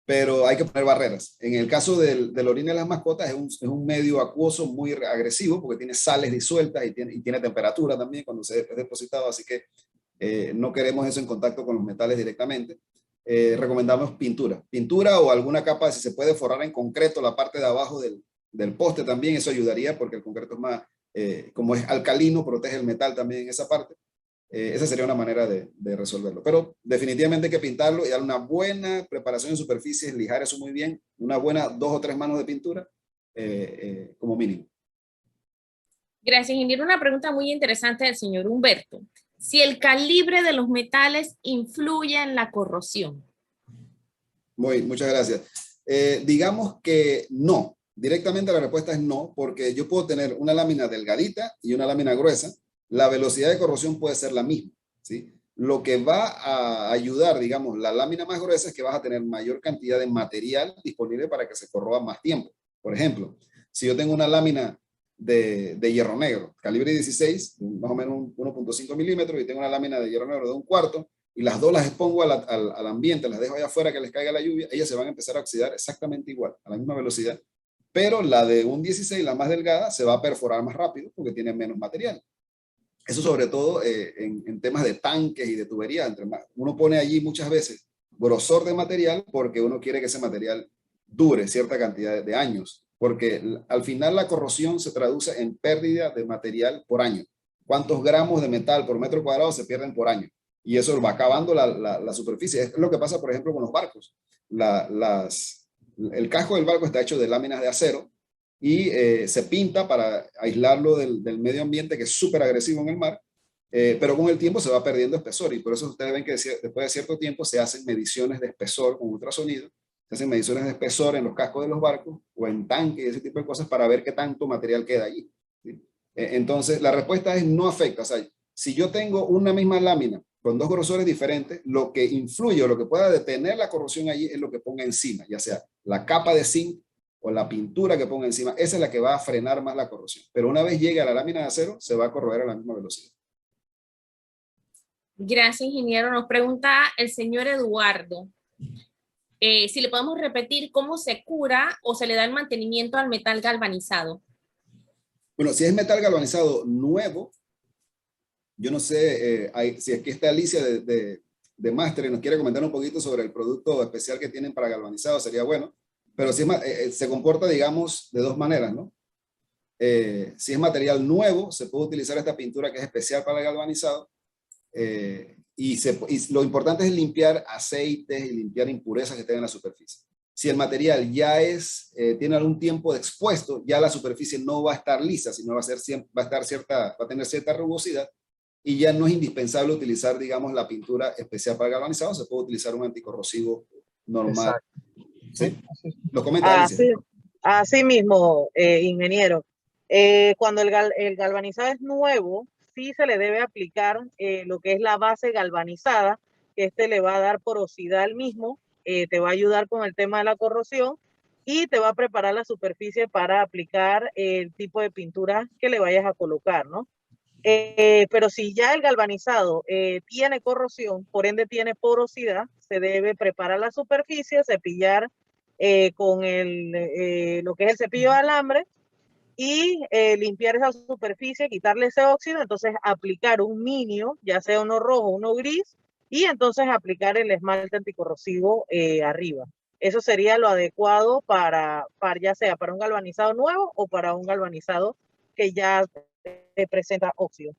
pero hay que poner barreras. En el caso del orina de las mascotas es un medio acuoso muy agresivo porque tiene sales disueltas y tiene temperatura también cuando es depositado, así que no queremos eso en contacto con los metales directamente. Recomendamos pintura o alguna capa, si se puede forrar en concreto la parte de abajo del poste también, eso ayudaría porque el concreto es más, como es alcalino, protege el metal también en esa parte. Esa sería una manera de resolverlo. Pero definitivamente hay que pintarlo y dar una buena preparación en superficies, lijar eso muy bien, una buena 2 o 3 manos de pintura como mínimo. Gracias, ingeniero. Una pregunta muy interesante del señor Humberto. Si el calibre de los metales influye en la corrosión. Muchas gracias. Digamos que no. Directamente la respuesta es no, porque yo puedo tener una lámina delgadita y una lámina gruesa. La velocidad de corrosión puede ser la misma, ¿sí? Lo que va a ayudar, digamos, la lámina más gruesa es que vas a tener mayor cantidad de material disponible para que se corroba más tiempo. Por ejemplo, si yo tengo una lámina de hierro negro, calibre 16, más o menos 1.5 milímetros, y tengo una lámina de hierro negro de 1/4, y las dos las expongo al ambiente, las dejo allá afuera que les caiga la lluvia, ellas se van a empezar a oxidar exactamente igual, a la misma velocidad. Pero la de un 16, la más delgada, se va a perforar más rápido porque tiene menos material. Eso sobre todo en temas de tanques y de tuberías. Uno pone allí muchas veces grosor de material porque uno quiere que ese material dure cierta cantidad de años, porque al final la corrosión se traduce en pérdida de material por año. ¿Cuántos gramos de metal por metro cuadrado se pierden por año? Y eso va acabando la superficie. Es lo que pasa, por ejemplo, con los barcos. El casco del barco está hecho de láminas de acero y se pinta para aislarlo del medio ambiente, que es súper agresivo en el mar, pero con el tiempo se va perdiendo espesor, y por eso ustedes ven que después de cierto tiempo se hacen mediciones de espesor con ultrasonido, se hacen mediciones de espesor en los cascos de los barcos o en tanques y ese tipo de cosas para ver qué tanto material queda allí, ¿sí? Entonces la respuesta es no afecta. O sea, si yo tengo una misma lámina con dos grosores diferentes, lo que influye o lo que pueda detener la corrosión allí es lo que ponga encima, ya sea la capa de zinc o la pintura que ponga encima. Esa es la que va a frenar más la corrosión. Pero una vez llegue a la lámina de acero, se va a corroer a la misma velocidad. Gracias, ingeniero. Nos pregunta el señor Eduardo si le podemos repetir cómo se cura o se le da el mantenimiento al metal galvanizado. Bueno, si es metal galvanizado nuevo, yo no sé si es que está Alicia de Máster y nos quiere comentar un poquito sobre el producto especial que tienen para galvanizado, sería bueno. Pero si se comporta, digamos, de dos maneras, ¿no? Si es material nuevo, se puede utilizar esta pintura que es especial para el galvanizado. Y lo importante es limpiar aceites y limpiar impurezas que estén en la superficie. Si el material ya tiene algún tiempo de expuesto, ya la superficie no va a estar lisa, sino va a tener cierta rugosidad, y ya no es indispensable utilizar, digamos, la pintura especial para el galvanizado. Se puede utilizar un anticorrosivo normal. Exacto. ¿Sí? Lo comenta Alicia. Así mismo, ingeniero. Cuando el galvanizado es nuevo, sí se le debe aplicar lo que es la base galvanizada, que le va a dar porosidad al mismo, te va a ayudar con el tema de la corrosión y te va a preparar la superficie para aplicar el tipo de pintura que le vayas a colocar, ¿no? Pero si ya el galvanizado tiene corrosión, por ende tiene porosidad, se debe preparar la superficie, cepillar con lo que es el cepillo de alambre y limpiar esa superficie, quitarle ese óxido, entonces aplicar un minio, ya sea uno rojo, uno gris, y entonces aplicar el esmalte anticorrosivo arriba. Eso sería lo adecuado para ya sea para un galvanizado nuevo o para un galvanizado que ya presenta óxido.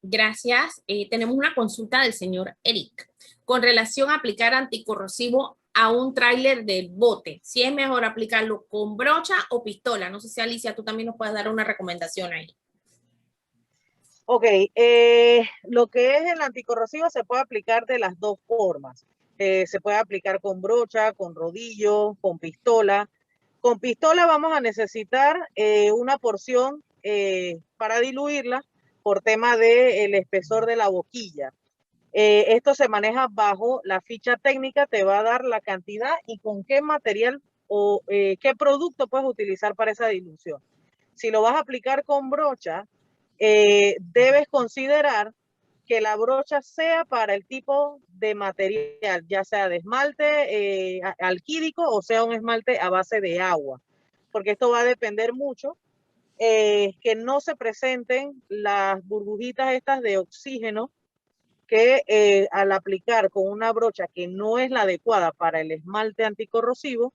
Gracias. Tenemos una consulta del señor Eric con relación a aplicar anticorrosivo a un tráiler del bote. Si es mejor aplicarlo con brocha o pistola. No sé si Alicia, tú también nos puedes dar una recomendación ahí. Ok, lo que es el anticorrosivo se puede aplicar de las dos formas. Se puede aplicar con brocha, con rodillo, con pistola. Con pistola vamos a necesitar una porción para diluirla por tema del espesor de la boquilla. Esto se maneja bajo la ficha técnica, te va a dar la cantidad y con qué material o qué producto puedes utilizar para esa dilución. Si lo vas a aplicar con brocha, debes considerar que la brocha sea para el tipo de material, ya sea de esmalte alquídico o sea un esmalte a base de agua, porque esto va a depender mucho que no se presenten las burbujitas estas de oxígeno que al aplicar con una brocha que no es la adecuada para el esmalte anticorrosivo,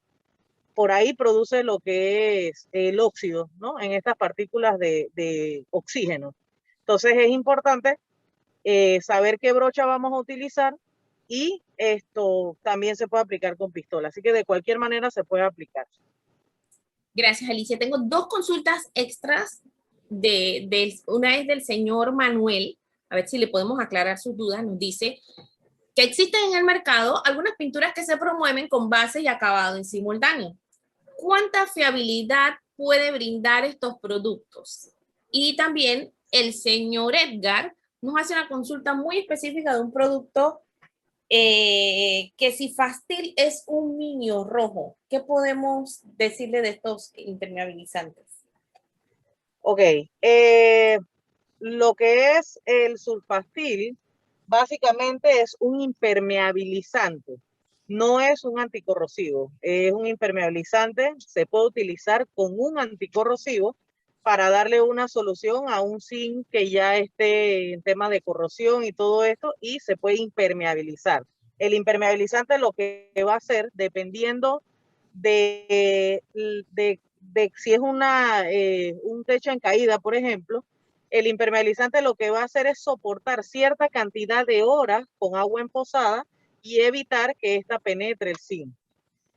por ahí produce lo que es el óxido, ¿no? En estas partículas de oxígeno. Entonces es importante saber qué brocha vamos a utilizar y esto también se puede aplicar con pistola. Así que de cualquier manera se puede aplicar. Gracias, Alicia. Tengo dos consultas extras. Una es del señor Manuel. A ver si le podemos aclarar sus dudas. Nos dice que existen en el mercado algunas pinturas que se promueven con base y acabado en simultáneo. ¿Cuánta fiabilidad puede brindar estos productos? Y también el señor Edgar nos hace una consulta muy específica de un producto que si Fastil es un niño rojo, ¿qué podemos decirle de estos impermeabilizantes? Ok, lo que es el sulfastil básicamente es un impermeabilizante, no es un anticorrosivo, es un impermeabilizante, se puede utilizar con un anticorrosivo para darle una solución a un zinc que ya esté en tema de corrosión y todo esto, y se puede impermeabilizar. El impermeabilizante lo que va a hacer, dependiendo de si es un techo en caída, por ejemplo, el impermeabilizante lo que va a hacer es soportar cierta cantidad de horas con agua emposada y evitar que ésta penetre el zinc.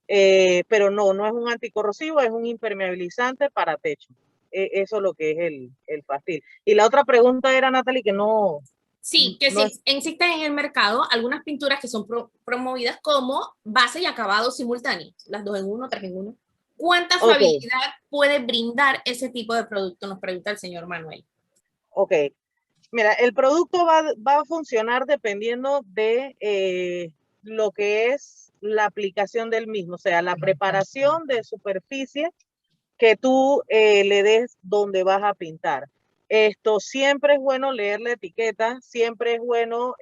Pero no es un anticorrosivo, es un impermeabilizante para techo. Eso es lo que es el Fastil. Y la otra pregunta era, Natalie, que no... Sí, que sí, existen en el mercado algunas pinturas que son promovidas como base y acabado simultáneos, las 2 en 1, 3 en 1. ¿Cuánta fiabilidad puede brindar ese tipo de producto? Nos pregunta el señor Manuel. Ok, mira, el producto va a funcionar dependiendo de lo que es la aplicación del mismo, o sea, la preparación de superficie que tú le des donde vas a pintar. Esto siempre es bueno leer la etiqueta, siempre es bueno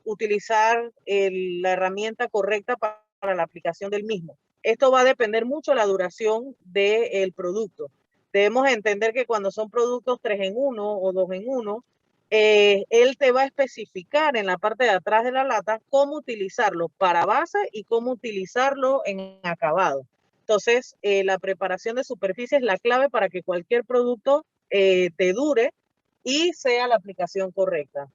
utilizar la herramienta correcta para la aplicación del mismo. Esto va a depender mucho de la duración del producto. Debemos entender que cuando son productos 3 en 1 o 2 en 1, él te va a especificar en la parte de atrás de la lata cómo utilizarlo para base y cómo utilizarlo en acabado. Entonces, la preparación de superficie es la clave para que cualquier producto te dure y sea la aplicación correcta.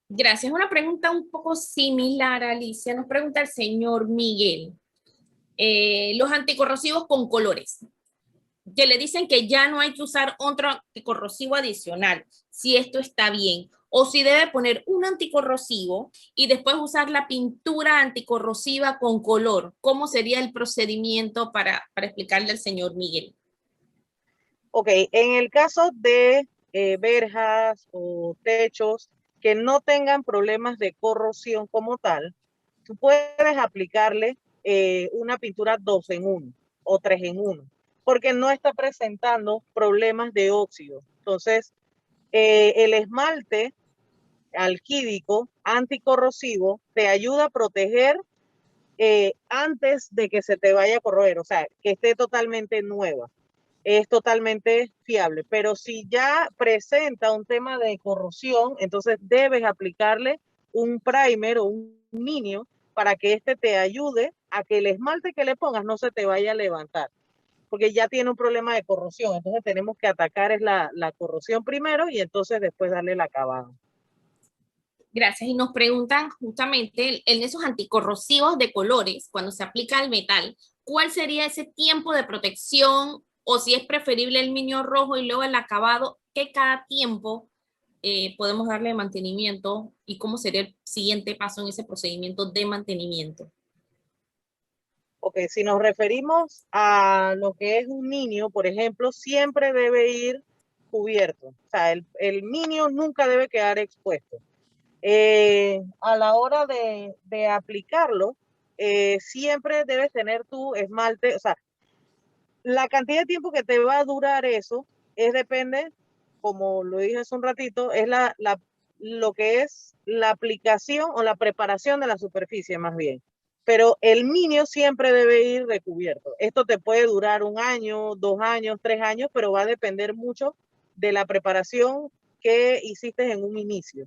Gracias. Una pregunta un poco similar, Alicia. Nos pregunta el señor Miguel. Los anticorrosivos con colores, que le dicen que ya no hay que usar otro anticorrosivo adicional, si esto está bien, o si debe poner un anticorrosivo y después usar la pintura anticorrosiva con color. ¿Cómo sería el procedimiento para explicarle al señor Miguel? Ok, en el caso de verjas o techos que no tengan problemas de corrosión como tal, tú puedes aplicarle una pintura 2 en 1 o 3 en 1, porque no está presentando problemas de óxido. Entonces, el esmalte alquídico anticorrosivo te ayuda a proteger antes de que se te vaya a corroer, o sea, que esté totalmente nueva. Es totalmente fiable, pero si ya presenta un tema de corrosión, entonces debes aplicarle un primer o un minio para que este te ayude a que el esmalte que le pongas no se te vaya a levantar, porque ya tiene un problema de corrosión. Entonces tenemos que atacar es la corrosión primero y entonces después darle el acabado. Gracias. Y nos preguntan justamente en esos anticorrosivos de colores, cuando se aplica al metal, ¿cuál sería ese tiempo de protección? O si es preferible el minio rojo y luego el acabado, ¿qué cada tiempo podemos darle mantenimiento? ¿Y cómo sería el siguiente paso en ese procedimiento de mantenimiento? Ok, si nos referimos a lo que es un minio, por ejemplo, siempre debe ir cubierto. O sea, el minio nunca debe quedar expuesto. A la hora de aplicarlo, siempre debes tener tu esmalte, o sea, la cantidad de tiempo que te va a durar eso depende como lo dije hace un ratito, es lo que es la aplicación o la preparación de la superficie más bien. Pero el minio siempre debe ir recubierto. Esto te puede durar 1 año, 2 años, 3 años, pero va a depender mucho de la preparación que hiciste en un inicio.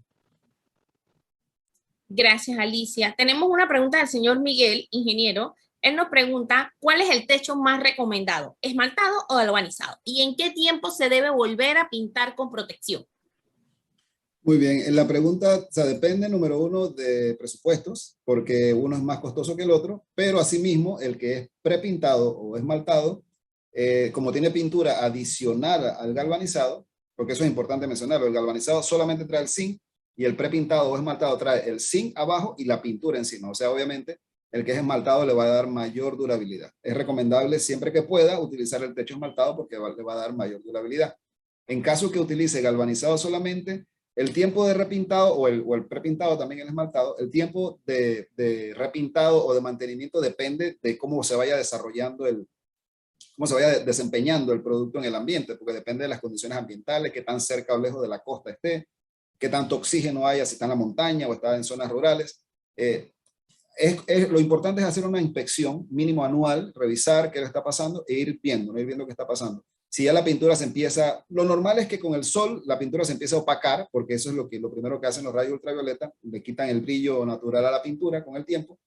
Gracias, Alicia. Tenemos una pregunta del señor Miguel, ingeniero. Él nos pregunta, ¿cuál es el techo más recomendado? ¿Esmaltado o galvanizado? ¿Y en qué tiempo se debe volver a pintar con protección? Muy bien, en la pregunta, o sea, depende, número uno, de presupuestos, porque uno es más costoso que el otro, pero asimismo, el que es prepintado o esmaltado, como tiene pintura adicional al galvanizado, porque eso es importante mencionarlo, el galvanizado solamente trae el zinc y el prepintado o esmaltado trae el zinc abajo y la pintura encima. O sea, obviamente, el que es esmaltado le va a dar mayor durabilidad. Es recomendable siempre que pueda utilizar el techo esmaltado porque le va a dar mayor durabilidad. En caso que utilice galvanizado solamente, el tiempo de repintado o el prepintado también el esmaltado, el tiempo de repintado o de mantenimiento depende de cómo se vaya desarrollando cómo se vaya desempeñando el producto en el ambiente, porque depende de las condiciones ambientales, qué tan cerca o lejos de la costa esté, qué tanto oxígeno haya, si está en la montaña o está en zonas rurales. Lo importante es hacer una inspección mínimo anual, revisar qué le está pasando e ir viendo, ¿no? Ir viendo qué está pasando. Si ya la pintura se empieza, lo normal es que con el sol la pintura se empieza a opacar, porque eso es lo primero que hacen los rayos ultravioleta, le quitan el brillo natural a la pintura con el tiempo.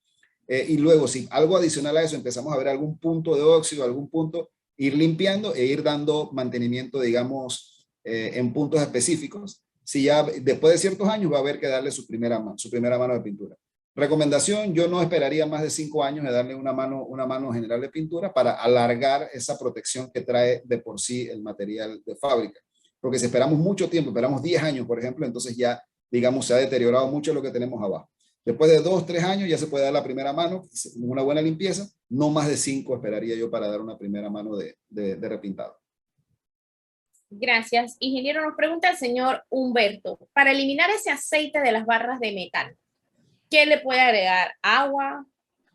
Y luego, si algo adicional a eso empezamos a ver algún punto de óxido, algún punto, ir limpiando e ir dando mantenimiento, digamos, en puntos específicos. Si ya después de ciertos años va a haber que darle su primera mano de pintura. Recomendación, yo no esperaría más de 5 años de darle una mano general de pintura para alargar esa protección que trae de por sí el material de fábrica. Porque si esperamos mucho tiempo, esperamos 10 años, por ejemplo, entonces ya, digamos, se ha deteriorado mucho lo que tenemos abajo. Después de 2, 3 años ya se puede dar la primera mano, una buena limpieza. No más de 5 esperaría yo para dar una primera mano de repintado. Gracias. Ingeniero, nos pregunta el señor Humberto, para eliminar ese aceite de las barras de metal, ¿qué le puede agregar? ¿Agua?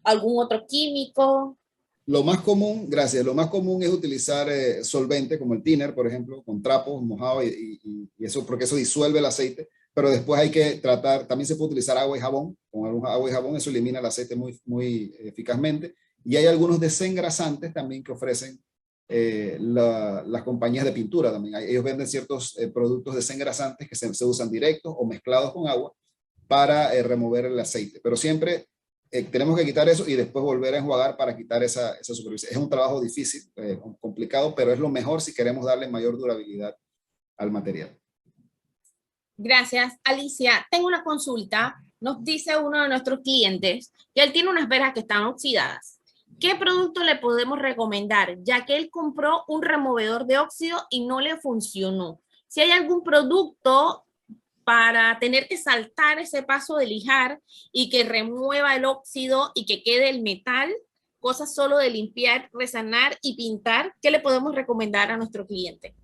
¿Algún otro químico? Lo más común, gracias, lo más común es utilizar solvente como el thinner, por ejemplo, con trapos mojados y eso, porque eso disuelve el aceite, pero después hay que tratar, también se puede utilizar agua y jabón, con agua y jabón, eso elimina el aceite muy eficazmente, y hay algunos desengrasantes también que ofrecen las compañías de pintura también. Ellos venden ciertos productos desengrasantes que se usan directos o mezclados con agua para remover el aceite, pero siempre tenemos que quitar eso y después volver a enjuagar para quitar esa superficie. Es un trabajo difícil, complicado, pero es lo mejor si queremos darle mayor durabilidad al material. Gracias. Alicia, tengo una consulta. Nos dice uno de nuestros clientes que él tiene unas veras que están oxidadas. ¿Qué producto le podemos recomendar? Ya que él compró un removedor de óxido y no le funcionó. Si hay algún producto para tener que saltar ese paso de lijar y que remueva el óxido y que quede el metal, cosas solo de limpiar, resanar y pintar, ¿qué le podemos recomendar a nuestro cliente?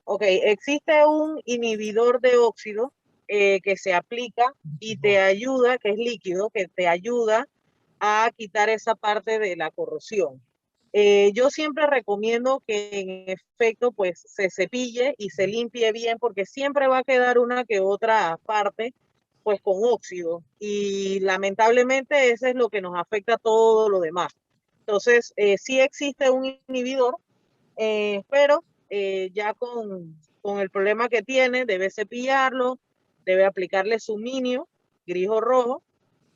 Ok, existe un inhibidor de óxido que se aplica y te ayuda, que es líquido, que te ayuda a quitar esa parte de la corrosión. Yo siempre recomiendo que en efecto pues se cepille y se limpie bien porque siempre va a quedar una que otra parte pues con óxido y lamentablemente eso es lo que nos afecta a todo lo demás. Entonces sí existe un inhibidor, pero ya con el problema que tiene debe cepillarlo, debe aplicarle su minio gris o rojo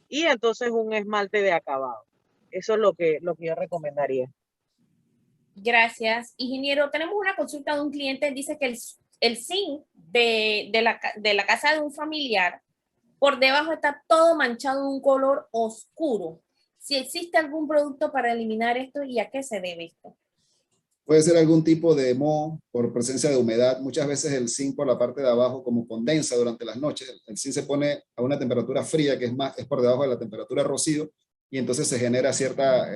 y entonces un esmalte de acabado. Eso es lo que yo recomendaría. Gracias. Ingeniero, tenemos una consulta de un cliente, dice que el zinc de la casa de un familiar, por debajo está todo manchado de un color oscuro. Si existe algún producto para eliminar esto y a qué se debe esto. Puede ser algún tipo de moho por presencia de humedad. Muchas veces el zinc por la parte de abajo como condensa durante las noches. El zinc se pone a una temperatura fría que es por debajo de la temperatura rocío y entonces se genera cierta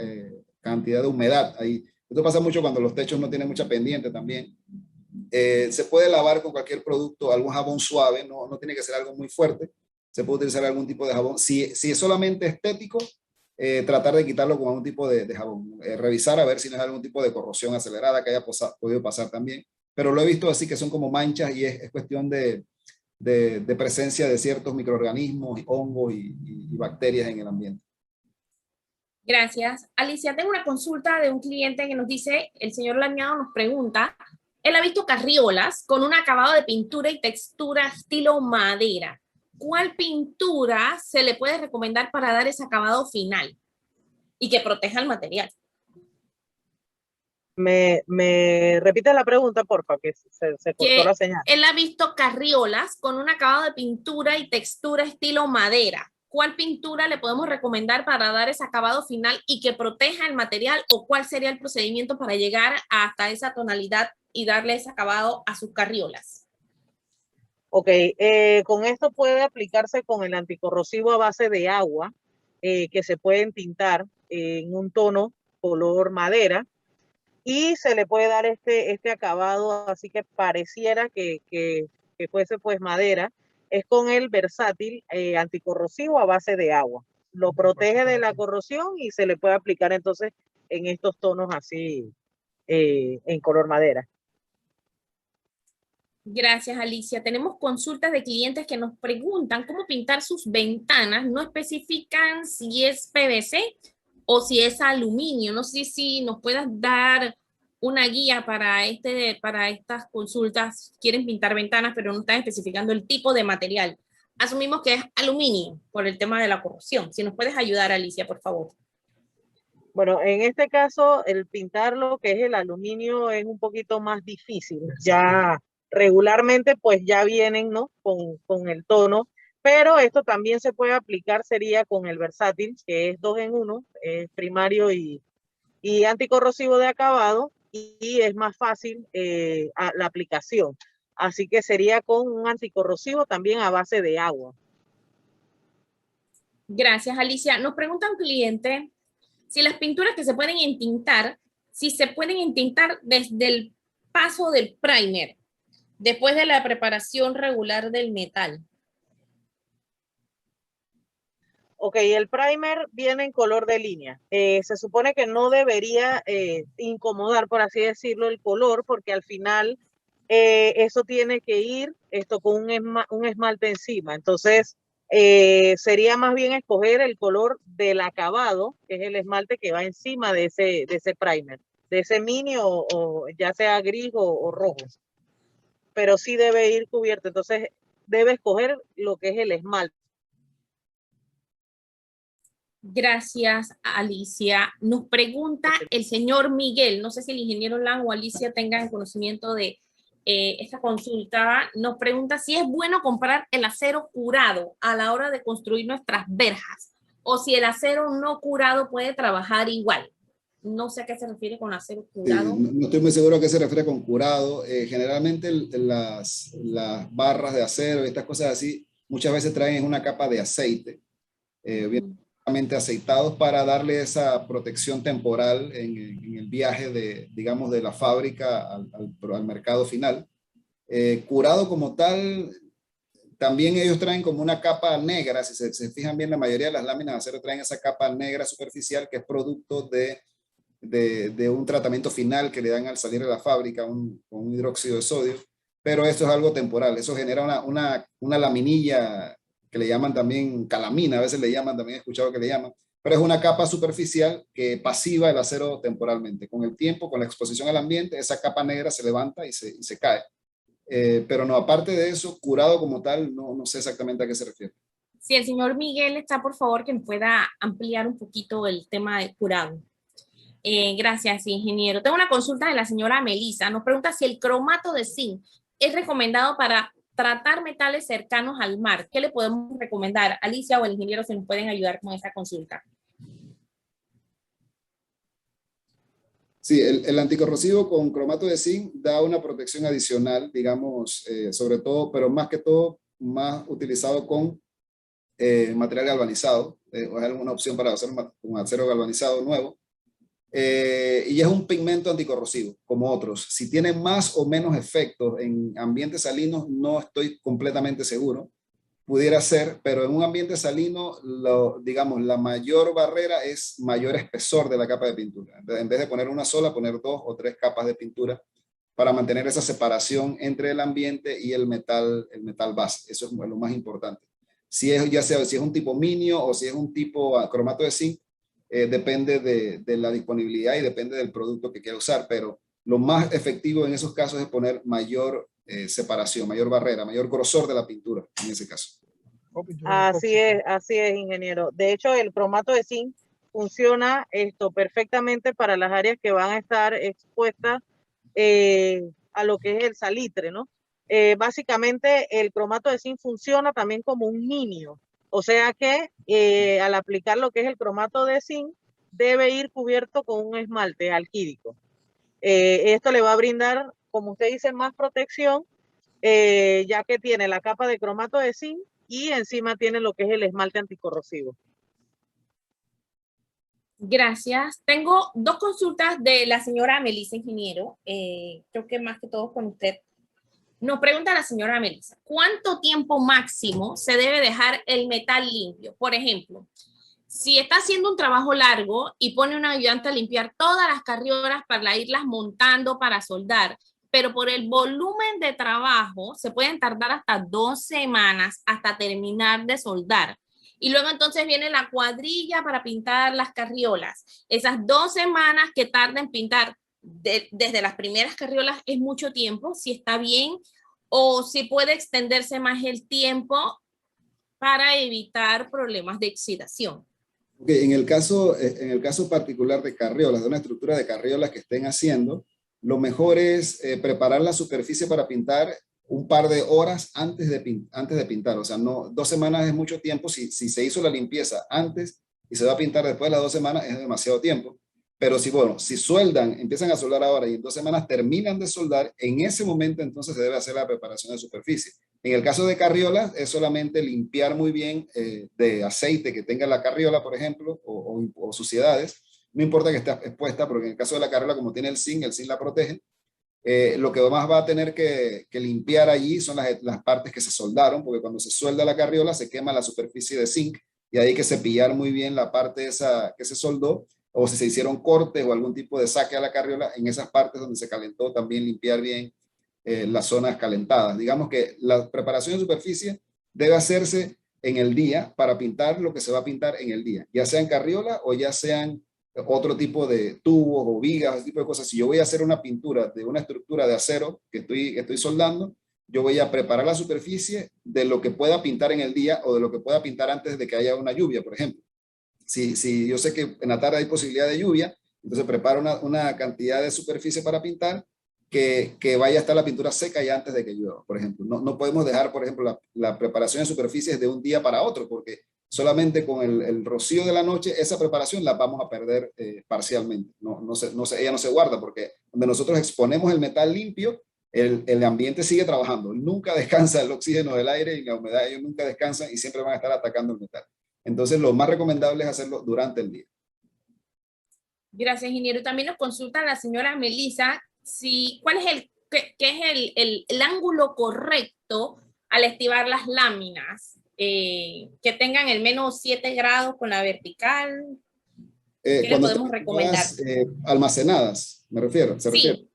cantidad de humedad ahí. Esto pasa mucho cuando los techos no tienen mucha pendiente también. Se puede lavar con cualquier producto, algún jabón suave, no tiene que ser algo muy fuerte. Se puede utilizar algún tipo de jabón. Si es solamente estético, tratar de quitarlo con algún tipo de jabón. Revisar a ver si no es algún tipo de corrosión acelerada que haya podido pasar también. pero lo he visto así que son como manchas y es cuestión de presencia de ciertos microorganismos, hongos y bacterias en el ambiente. Gracias. Alicia, tengo una consulta de un cliente que nos dice, el señor Lañado nos pregunta, él ha visto carriolas con un acabado de pintura y textura estilo madera. ¿Cuál pintura se le puede recomendar para dar ese acabado final y que proteja el material? Me repite la pregunta, porfa, que se cortó la señal. Él ha visto carriolas con un acabado de pintura y textura estilo madera. ¿Cuál pintura le podemos recomendar para dar ese acabado final y que proteja el material? ¿O cuál sería el procedimiento para llegar hasta esa tonalidad y darle ese acabado a sus carriolas? Ok, con esto puede aplicarse con el anticorrosivo a base de agua, que se pueden tintar en un tono color madera, y se le puede dar este acabado así que pareciera que fuese pues madera. Es con el versátil anticorrosivo a base de agua. Lo protege de la corrosión y se le puede aplicar entonces en estos tonos así en color madera. Gracias, Alicia. Tenemos consultas de clientes que nos preguntan cómo pintar sus ventanas. No especifican si es PVC o si es aluminio. No sé si nos puedas dar una guía para estas consultas. Quieren pintar ventanas, pero no están especificando el tipo de material. Asumimos que es aluminio por el tema de la corrosión. Si nos puedes ayudar, Alicia, por favor. Bueno, en este caso, el pintar lo que es el aluminio es un poquito más difícil. Ya regularmente, pues ya vienen, ¿no? Con el tono, pero esto también se puede aplicar, sería con el versátil, que es 2 en 1, primario y anticorrosivo de acabado, y es más fácil la aplicación. Así que sería con un anticorrosivo también a base de agua. Gracias, Alicia. Nos pregunta un cliente si las pinturas que se pueden entintar, si se pueden entintar desde el paso del primer, después de la preparación regular del metal. Ok, el primer viene en color de línea. Se supone que no debería incomodar, por así decirlo, el color, porque al final eso tiene que ir con un esmalte encima. Entonces, sería más bien escoger el color del acabado, que es el esmalte que va encima de ese primer, de ese mini o ya sea gris o rojo. Pero sí debe ir cubierto. Entonces, debe escoger lo que es el esmalte. Gracias, Alicia. Nos pregunta el señor Miguel, no sé si el ingeniero Lan o Alicia tengan conocimiento de esta consulta, nos pregunta si es bueno comprar el acero curado a la hora de construir nuestras verjas o si el acero no curado puede trabajar igual. No sé a qué se refiere con acero curado. Sí, no estoy muy seguro a qué se refiere con curado. Generalmente las barras de acero y estas cosas así muchas veces traen una capa de aceite. Bien aceitados para darle esa protección temporal en el viaje digamos, de la fábrica al mercado final. Curado como tal, también ellos traen como una capa negra, si se fijan bien, la mayoría de las láminas de acero traen esa capa negra superficial que es producto de un tratamiento final que le dan al salir de la fábrica con un hidróxido de sodio, pero esto es algo temporal, eso genera una laminilla que le llaman también calamina, a veces le llaman, también he escuchado que le llaman, pero es una capa superficial que pasiva el acero temporalmente. Con el tiempo, con la exposición al ambiente, esa capa negra se levanta y se cae. Pero no, aparte de eso, curado como tal, no sé exactamente a qué se refiere. Si el señor Miguel está, por favor, que me pueda ampliar un poquito el tema de curado. Gracias, ingeniero. Tengo una consulta de la señora Melissa. Nos pregunta si el cromato de zinc es recomendado para tratar metales cercanos al mar. ¿Qué le podemos recomendar? Alicia o el ingeniero se nos pueden ayudar con esa consulta. Sí, el anticorrosivo con cromato de zinc da una protección adicional, digamos, sobre todo, pero más que todo, más utilizado con material galvanizado. Es alguna opción para hacer un acero galvanizado nuevo. Y es un pigmento anticorrosivo, como otros. Si tiene más o menos efectos en ambientes salinos, no estoy completamente seguro. Pudiera ser, pero en un ambiente salino, digamos, la mayor barrera es mayor espesor de la capa de pintura. En vez de poner una sola, poner 2 o 3 capas de pintura para mantener esa separación entre el ambiente y el metal base. Eso es lo más importante. Si es, ya sea si es un tipo minio o si es un tipo cromato de zinc, depende de la disponibilidad y depende del producto que quiera usar, pero lo más efectivo en esos casos es poner mayor separación, mayor barrera, mayor grosor de la pintura en ese caso. Así es, ingeniero. De hecho, el cromato de zinc funciona perfectamente para las áreas que van a estar expuestas a lo que es el salitre, ¿no? Básicamente, el cromato de zinc funciona también como un minio. O sea que al aplicar lo que es el cromato de zinc, debe ir cubierto con un esmalte alquídico. Esto le va a brindar, como usted dice, más protección, ya que tiene la capa de cromato de zinc y encima tiene lo que es el esmalte anticorrosivo. Gracias. Tengo dos consultas de la señora Melissa, ingeniero. Creo que más que todo con usted. Nos pregunta la señora Melissa, ¿cuánto tiempo máximo se debe dejar el metal limpio? Por ejemplo, si está haciendo un trabajo largo y pone un ayudante a limpiar todas las carriolas para irlas montando para soldar, pero por el volumen de trabajo se pueden tardar hasta 2 semanas hasta terminar de soldar. Y luego entonces viene la cuadrilla para pintar las carriolas. Esas 2 semanas que tarda en pintar desde las primeras carriolas es mucho tiempo, si está bien, o si puede extenderse más el tiempo para evitar problemas de oxidación. Okay, en el caso particular de carriolas, de una estructura de carriolas que estén haciendo, lo mejor es preparar la superficie para pintar un par de horas antes de pintar. O sea, no, 2 semanas es mucho tiempo. Si se hizo la limpieza antes y se va a pintar después de las 2 semanas, es demasiado tiempo. Pero si sueldan, empiezan a soldar ahora y en 2 semanas terminan de soldar, en ese momento entonces se debe hacer la preparación de superficie. En el caso de carriolas, es solamente limpiar muy bien de aceite que tenga la carriola, por ejemplo, o suciedades. No importa que esté expuesta, porque en el caso de la carriola, como tiene el zinc la protege. Lo que más va a tener que limpiar allí son las partes que se soldaron, porque cuando se suelda la carriola se quema la superficie de zinc y hay que cepillar muy bien la parte esa que se soldó, o si se hicieron cortes o algún tipo de saque a la carriola, en esas partes donde se calentó también limpiar bien las zonas calentadas. Digamos que la preparación de superficie debe hacerse en el día para pintar lo que se va a pintar en el día, ya sean carriola o ya sean otro tipo de tubos o vigas, ese tipo de cosas. Si yo voy a hacer una pintura de una estructura de acero que estoy soldando, yo voy a preparar la superficie de lo que pueda pintar en el día o de lo que pueda pintar antes de que haya una lluvia, por ejemplo. Si yo sé que en la tarde hay posibilidad de lluvia, entonces preparo una cantidad de superficie para pintar que vaya a estar la pintura seca ya antes de que llueva, por ejemplo. No podemos dejar, por ejemplo, la preparación de superficies de un día para otro, porque solamente con el rocío de la noche, esa preparación la vamos a perder parcialmente. Ella no se guarda, porque donde nosotros exponemos el metal limpio, el ambiente sigue trabajando. Nunca descansa el oxígeno del aire y la humedad, ellos nunca descansan y siempre van a estar atacando el metal. Entonces, lo más recomendable es hacerlo durante el día. Gracias, ingeniero. También nos consulta la señora Melissa cuál es qué es el ángulo correcto al estivar las láminas, que tengan el menos 7 grados con la vertical. ¿Qué le podemos recomendar? Almacenadas, me refiero. ¿Se refiere?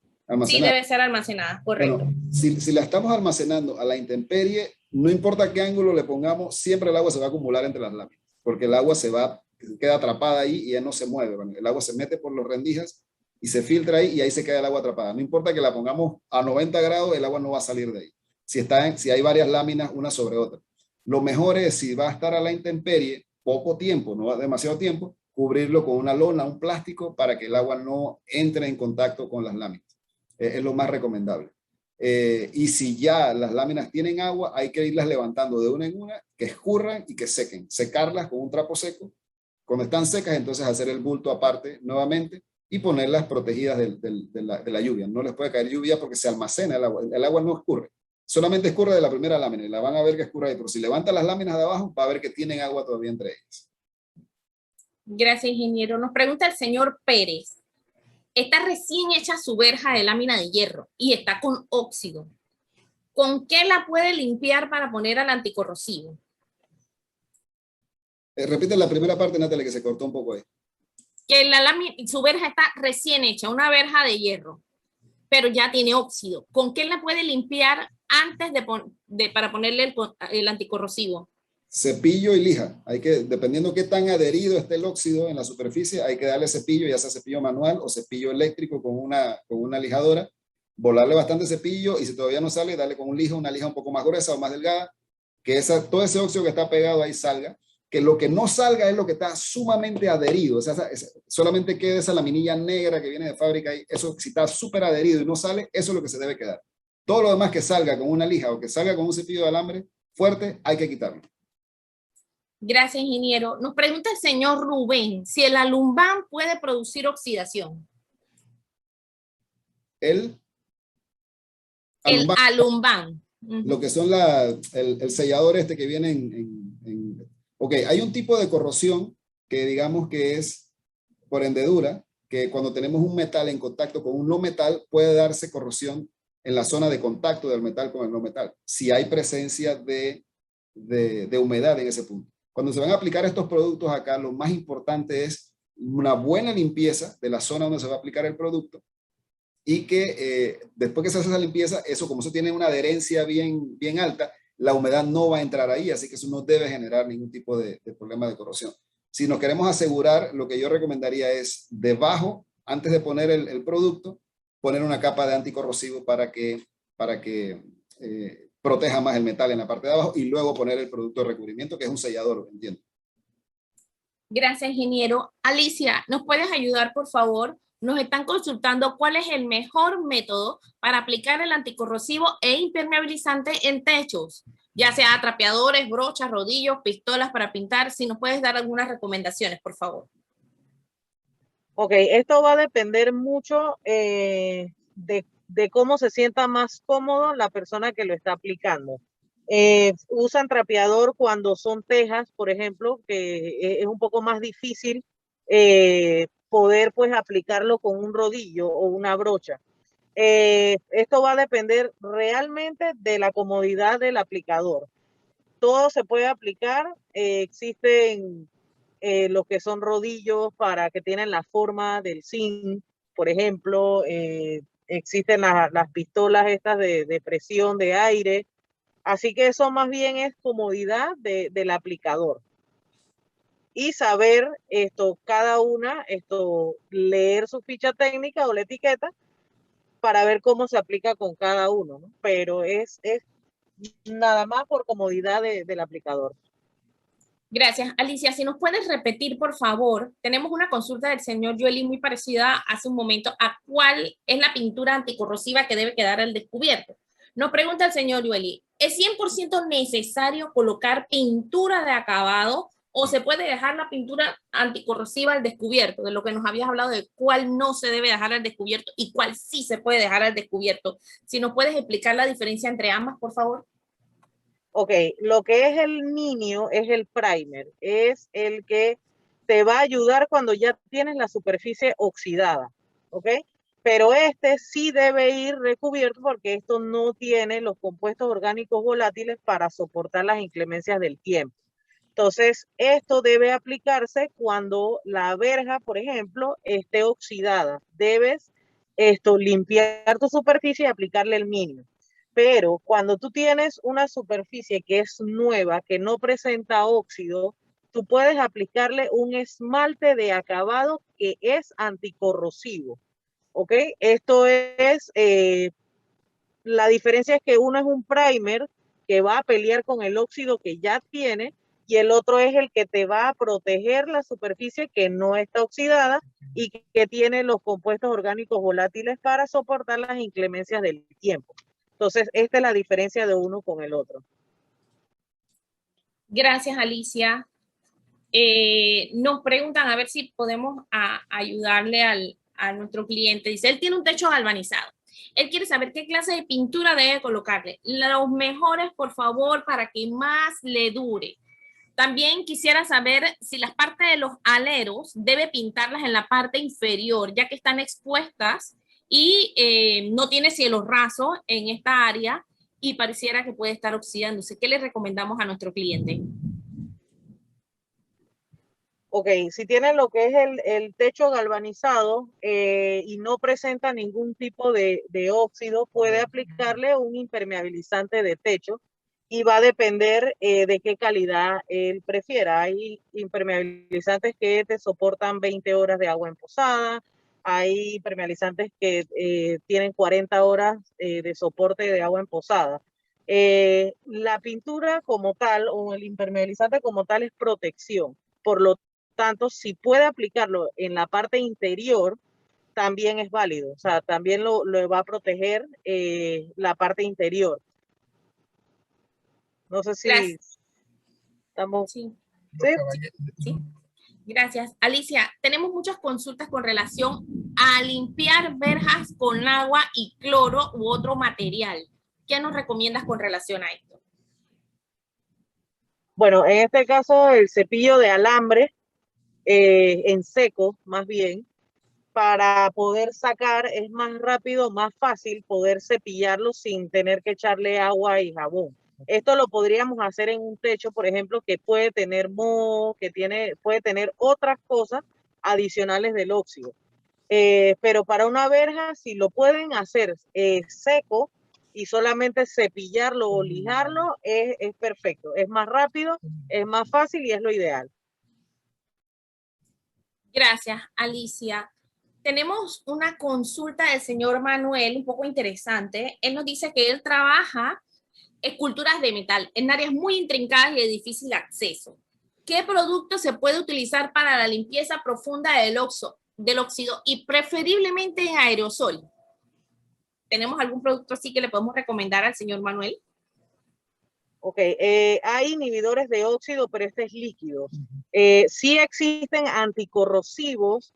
Sí, debe ser almacenadas, correcto. Bueno, si la estamos almacenando a la intemperie, no importa qué ángulo le pongamos, siempre el agua se va a acumular entre las láminas, porque el agua queda atrapada ahí y ya no se mueve. Bueno, el agua se mete por los rendijas y se filtra ahí y ahí se queda el agua atrapada. No importa que la pongamos a 90 grados, el agua no va a salir de ahí. Si hay varias láminas una sobre otra. Lo mejor es, si va a estar a la intemperie, poco tiempo, no demasiado tiempo, cubrirlo con una lona, un plástico, para que el agua no entre en contacto con las láminas. Es lo más recomendable. Y si ya las láminas tienen agua, hay que irlas levantando de una en una, que escurran y que sequen. Secarlas con un trapo seco. Cuando están secas, entonces hacer el bulto aparte nuevamente y ponerlas protegidas de la lluvia. No les puede caer lluvia porque se almacena el agua. El agua no escurre. Solamente escurre de la primera lámina y la van a ver que escurre ahí. Pero si levantan las láminas de abajo, va a ver que tienen agua todavía entre ellas. Gracias, ingeniero. Nos pregunta el señor Pérez. Está recién hecha su verja de lámina de hierro y está con óxido. ¿Con qué la puede limpiar para poner al anticorrosivo? Repite la primera parte, Natalia, que se cortó un poco ahí. Que su verja está recién hecha, una verja de hierro. pero ya tiene óxido. ¿Con qué la puede limpiar antes para ponerle el anticorrosivo? Cepillo y lija. Hay que, dependiendo qué tan adherido esté el óxido en la superficie, hay que darle cepillo, ya sea cepillo manual o cepillo eléctrico con una lijadora, volarle bastante cepillo, y si todavía no sale, darle con una lija un poco más gruesa o más delgada, que todo ese óxido que está pegado ahí salga. Que lo que no salga es lo que está sumamente adherido. O sea, solamente queda esa laminilla negra que viene de fábrica y eso, si está súper adherido y no sale, eso es lo que se debe quedar. Todo lo demás que salga con una lija o que salga con un cepillo de alambre fuerte, hay que quitarlo. Gracias, ingeniero. Nos pregunta el señor Rubén si el alumbán puede producir oxidación. El alumbán. Lo que son el sellador este que viene Ok, hay un tipo de corrosión que digamos que es por hendedura, que cuando tenemos un metal en contacto con un no metal, puede darse corrosión en la zona de contacto del metal con el no metal, si hay presencia de humedad en ese punto. Cuando se van a aplicar estos productos acá, lo más importante es una buena limpieza de la zona donde se va a aplicar el producto, y que después que se hace esa limpieza, eso, como eso tiene una adherencia bien alta, la humedad no va a entrar ahí, así que eso no debe generar ningún tipo de problema de corrosión. Si nos queremos asegurar, lo que yo recomendaría es debajo, antes de poner el producto, poner una capa de anticorrosivo para que proteja más el metal en la parte de abajo, y luego poner el producto de recubrimiento, que es un sellador, entiendo. Gracias, ingeniero. Alicia, ¿nos puedes ayudar, por favor? Nos están consultando cuál es el mejor método para aplicar el anticorrosivo e impermeabilizante en techos, ya sea trapeadores, brochas, rodillos, pistolas para pintar. Si nos puedes dar algunas recomendaciones, por favor. Ok, esto va a depender mucho de cómo se sienta más cómodo la persona que lo está aplicando. Usan trapeador cuando son tejas, por ejemplo, que es un poco más difícil poder pues aplicarlo con un rodillo o una brocha. Esto va a depender realmente de la comodidad del aplicador. Todo se puede aplicar, existen los que son rodillos para que tienen la forma del zinc, por ejemplo, existen las pistolas estas de presión de aire, así que eso más bien es comodidad del aplicador. Y saber cada una, leer su ficha técnica o la etiqueta para ver cómo se aplica con cada uno, ¿no? Pero es nada más por comodidad del aplicador. Gracias. Alicia, si nos puedes repetir, por favor, tenemos una consulta del señor Joely muy parecida hace un momento a cuál es la pintura anticorrosiva que debe quedar al descubierto. Nos pregunta el señor Joely, ¿es 100% necesario colocar pintura de acabado o se puede dejar la pintura anticorrosiva al descubierto? De lo que nos habías hablado de cuál no se debe dejar al descubierto y cuál sí se puede dejar al descubierto. Si nos puedes explicar la diferencia entre ambas, por favor. Ok, lo que es el niño es el primer, es el que te va a ayudar cuando ya tienes la superficie oxidada, ¿ok? Pero este sí debe ir recubierto porque esto no tiene los compuestos orgánicos volátiles para soportar las inclemencias del tiempo. Entonces, esto debe aplicarse cuando la verja, por ejemplo, esté oxidada. Debes limpiar tu superficie y aplicarle el mínimo. Pero cuando tú tienes una superficie que es nueva, que no presenta óxido, tú puedes aplicarle un esmalte de acabado que es anticorrosivo. ¿Ok? Esto es, la diferencia es que uno es un primer que va a pelear con el óxido que ya tiene y el otro es el que te va a proteger la superficie que no está oxidada y que tiene los compuestos orgánicos volátiles para soportar las inclemencias del tiempo. Entonces, esta es la diferencia de uno con el otro. Gracias, Alicia. Nos preguntan a ver si podemos ayudarle a nuestro cliente. Dice, él tiene un techo galvanizado. Él quiere saber qué clase de pintura debe colocarle. Los mejores, por favor, para que más le dure. También quisiera saber si las partes de los aleros debe pintarlas en la parte inferior, ya que están expuestas y no tiene cielo raso en esta área y pareciera que puede estar oxidándose. ¿Qué le recomendamos a nuestro cliente? Ok, si tienen lo que es el techo galvanizado y no presenta ningún tipo de óxido, puede aplicarle un impermeabilizante de techo y va a depender de qué calidad él prefiera. Hay impermeabilizantes que te soportan 20 horas de agua en posada, hay impermeabilizantes que tienen 40 horas de soporte de agua en posada. La pintura como tal o el impermeabilizante como tal es protección. Por lo tanto, si puede aplicarlo en la parte interior, también es válido. O sea, también lo va a proteger la parte interior. No sé si Gracias. estamos... Sí, ¿Sí? sí. Gracias. Alicia, tenemos muchas consultas con relación a limpiar verjas con agua y cloro u otro material. ¿Qué nos recomiendas con relación a esto? Bueno, en este caso el cepillo de alambre en seco, más bien, para poder sacar es más rápido, más fácil poder cepillarlo sin tener que echarle agua y jabón. Esto lo podríamos hacer en un techo, por ejemplo, que puede tener moho, puede tener otras cosas adicionales del óxido. Pero para una verja, si lo pueden hacer seco y solamente cepillarlo o lijarlo, es perfecto. Es más rápido, es más fácil y es lo ideal. Gracias, Alicia. Tenemos una consulta del señor Manuel, un poco interesante. Él nos dice que él trabaja esculturas de metal en áreas muy intrincadas y de difícil acceso. ¿Qué producto se puede utilizar para la limpieza profunda del óxido y preferiblemente en aerosol? ¿Tenemos algún producto así que le podemos recomendar al señor Manuel? Ok, hay inhibidores de óxido, pero este es líquido. Sí existen anticorrosivos,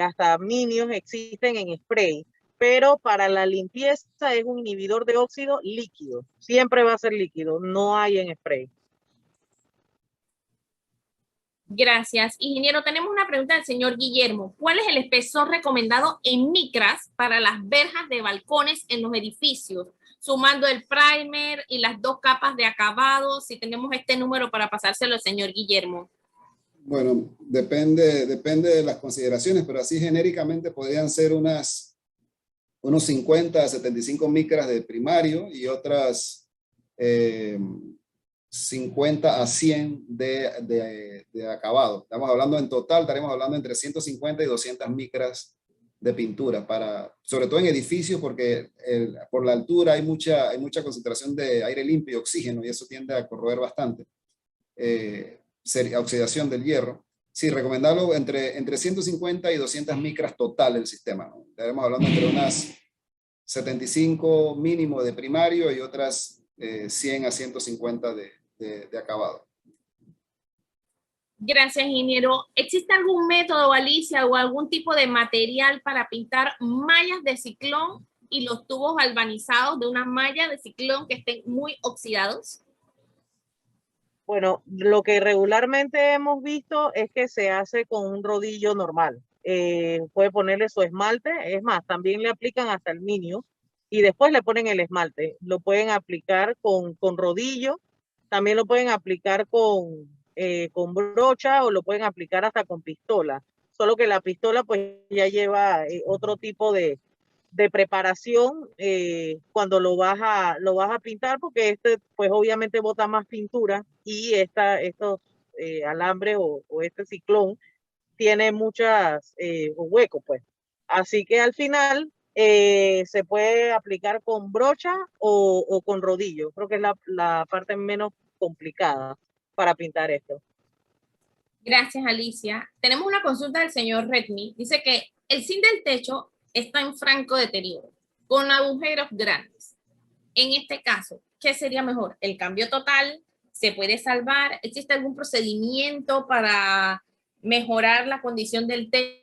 hasta minios existen en spray, pero para la limpieza es un inhibidor de óxido líquido. Siempre va a ser líquido, no hay en spray. Gracias. Ingeniero, tenemos una pregunta del señor Guillermo. ¿Cuál es el espesor recomendado en micras para las verjas de balcones en los edificios? Sumando el primer y las 2 capas de acabado, si tenemos este número para pasárselo al señor Guillermo. Bueno, depende de las consideraciones, pero así genéricamente podrían ser unos 50 a 75 micras de primario y otras 50 a 100 de acabado. Estamos hablando en total, estaremos hablando entre 150 y 200 micras de pintura, sobre todo en edificios, porque por la altura hay mucha concentración de aire limpio y oxígeno, y eso tiende a corroer bastante. Oxidación del hierro. Sí, recomendarlo entre 150 y 200 micras total el sistema, ¿no? Estaremos hablando entre unas 75 mínimo de primario y otras 100 a 150 de acabado. Gracias, ingeniero. ¿Existe algún método, Alicia, o algún tipo de material para pintar mallas de ciclón y los tubos galvanizados de una malla de ciclón que estén muy oxidados? Bueno, lo que regularmente hemos visto es que se hace con un rodillo normal. Puede ponerle su esmalte, es más, también le aplican hasta el minio y después le ponen el esmalte. Lo pueden aplicar con rodillo, también lo pueden aplicar con brocha o lo pueden aplicar hasta con pistola. Solo que la pistola pues ya lleva otro tipo de preparación cuando lo vas a pintar, porque este pues obviamente bota más pintura y estos alambres o este ciclón tiene muchas huecos pues. Así que al final se puede aplicar con brocha o con rodillo. Creo que es la parte menos complicada para pintar esto. Gracias, Alicia. Tenemos una consulta del señor Redmi. Dice que el zinc del techo está en franco deterioro, con agujeros grandes. En este caso, ¿qué sería mejor? ¿El cambio total? ¿Se puede salvar? ¿Existe algún procedimiento para mejorar la condición del techo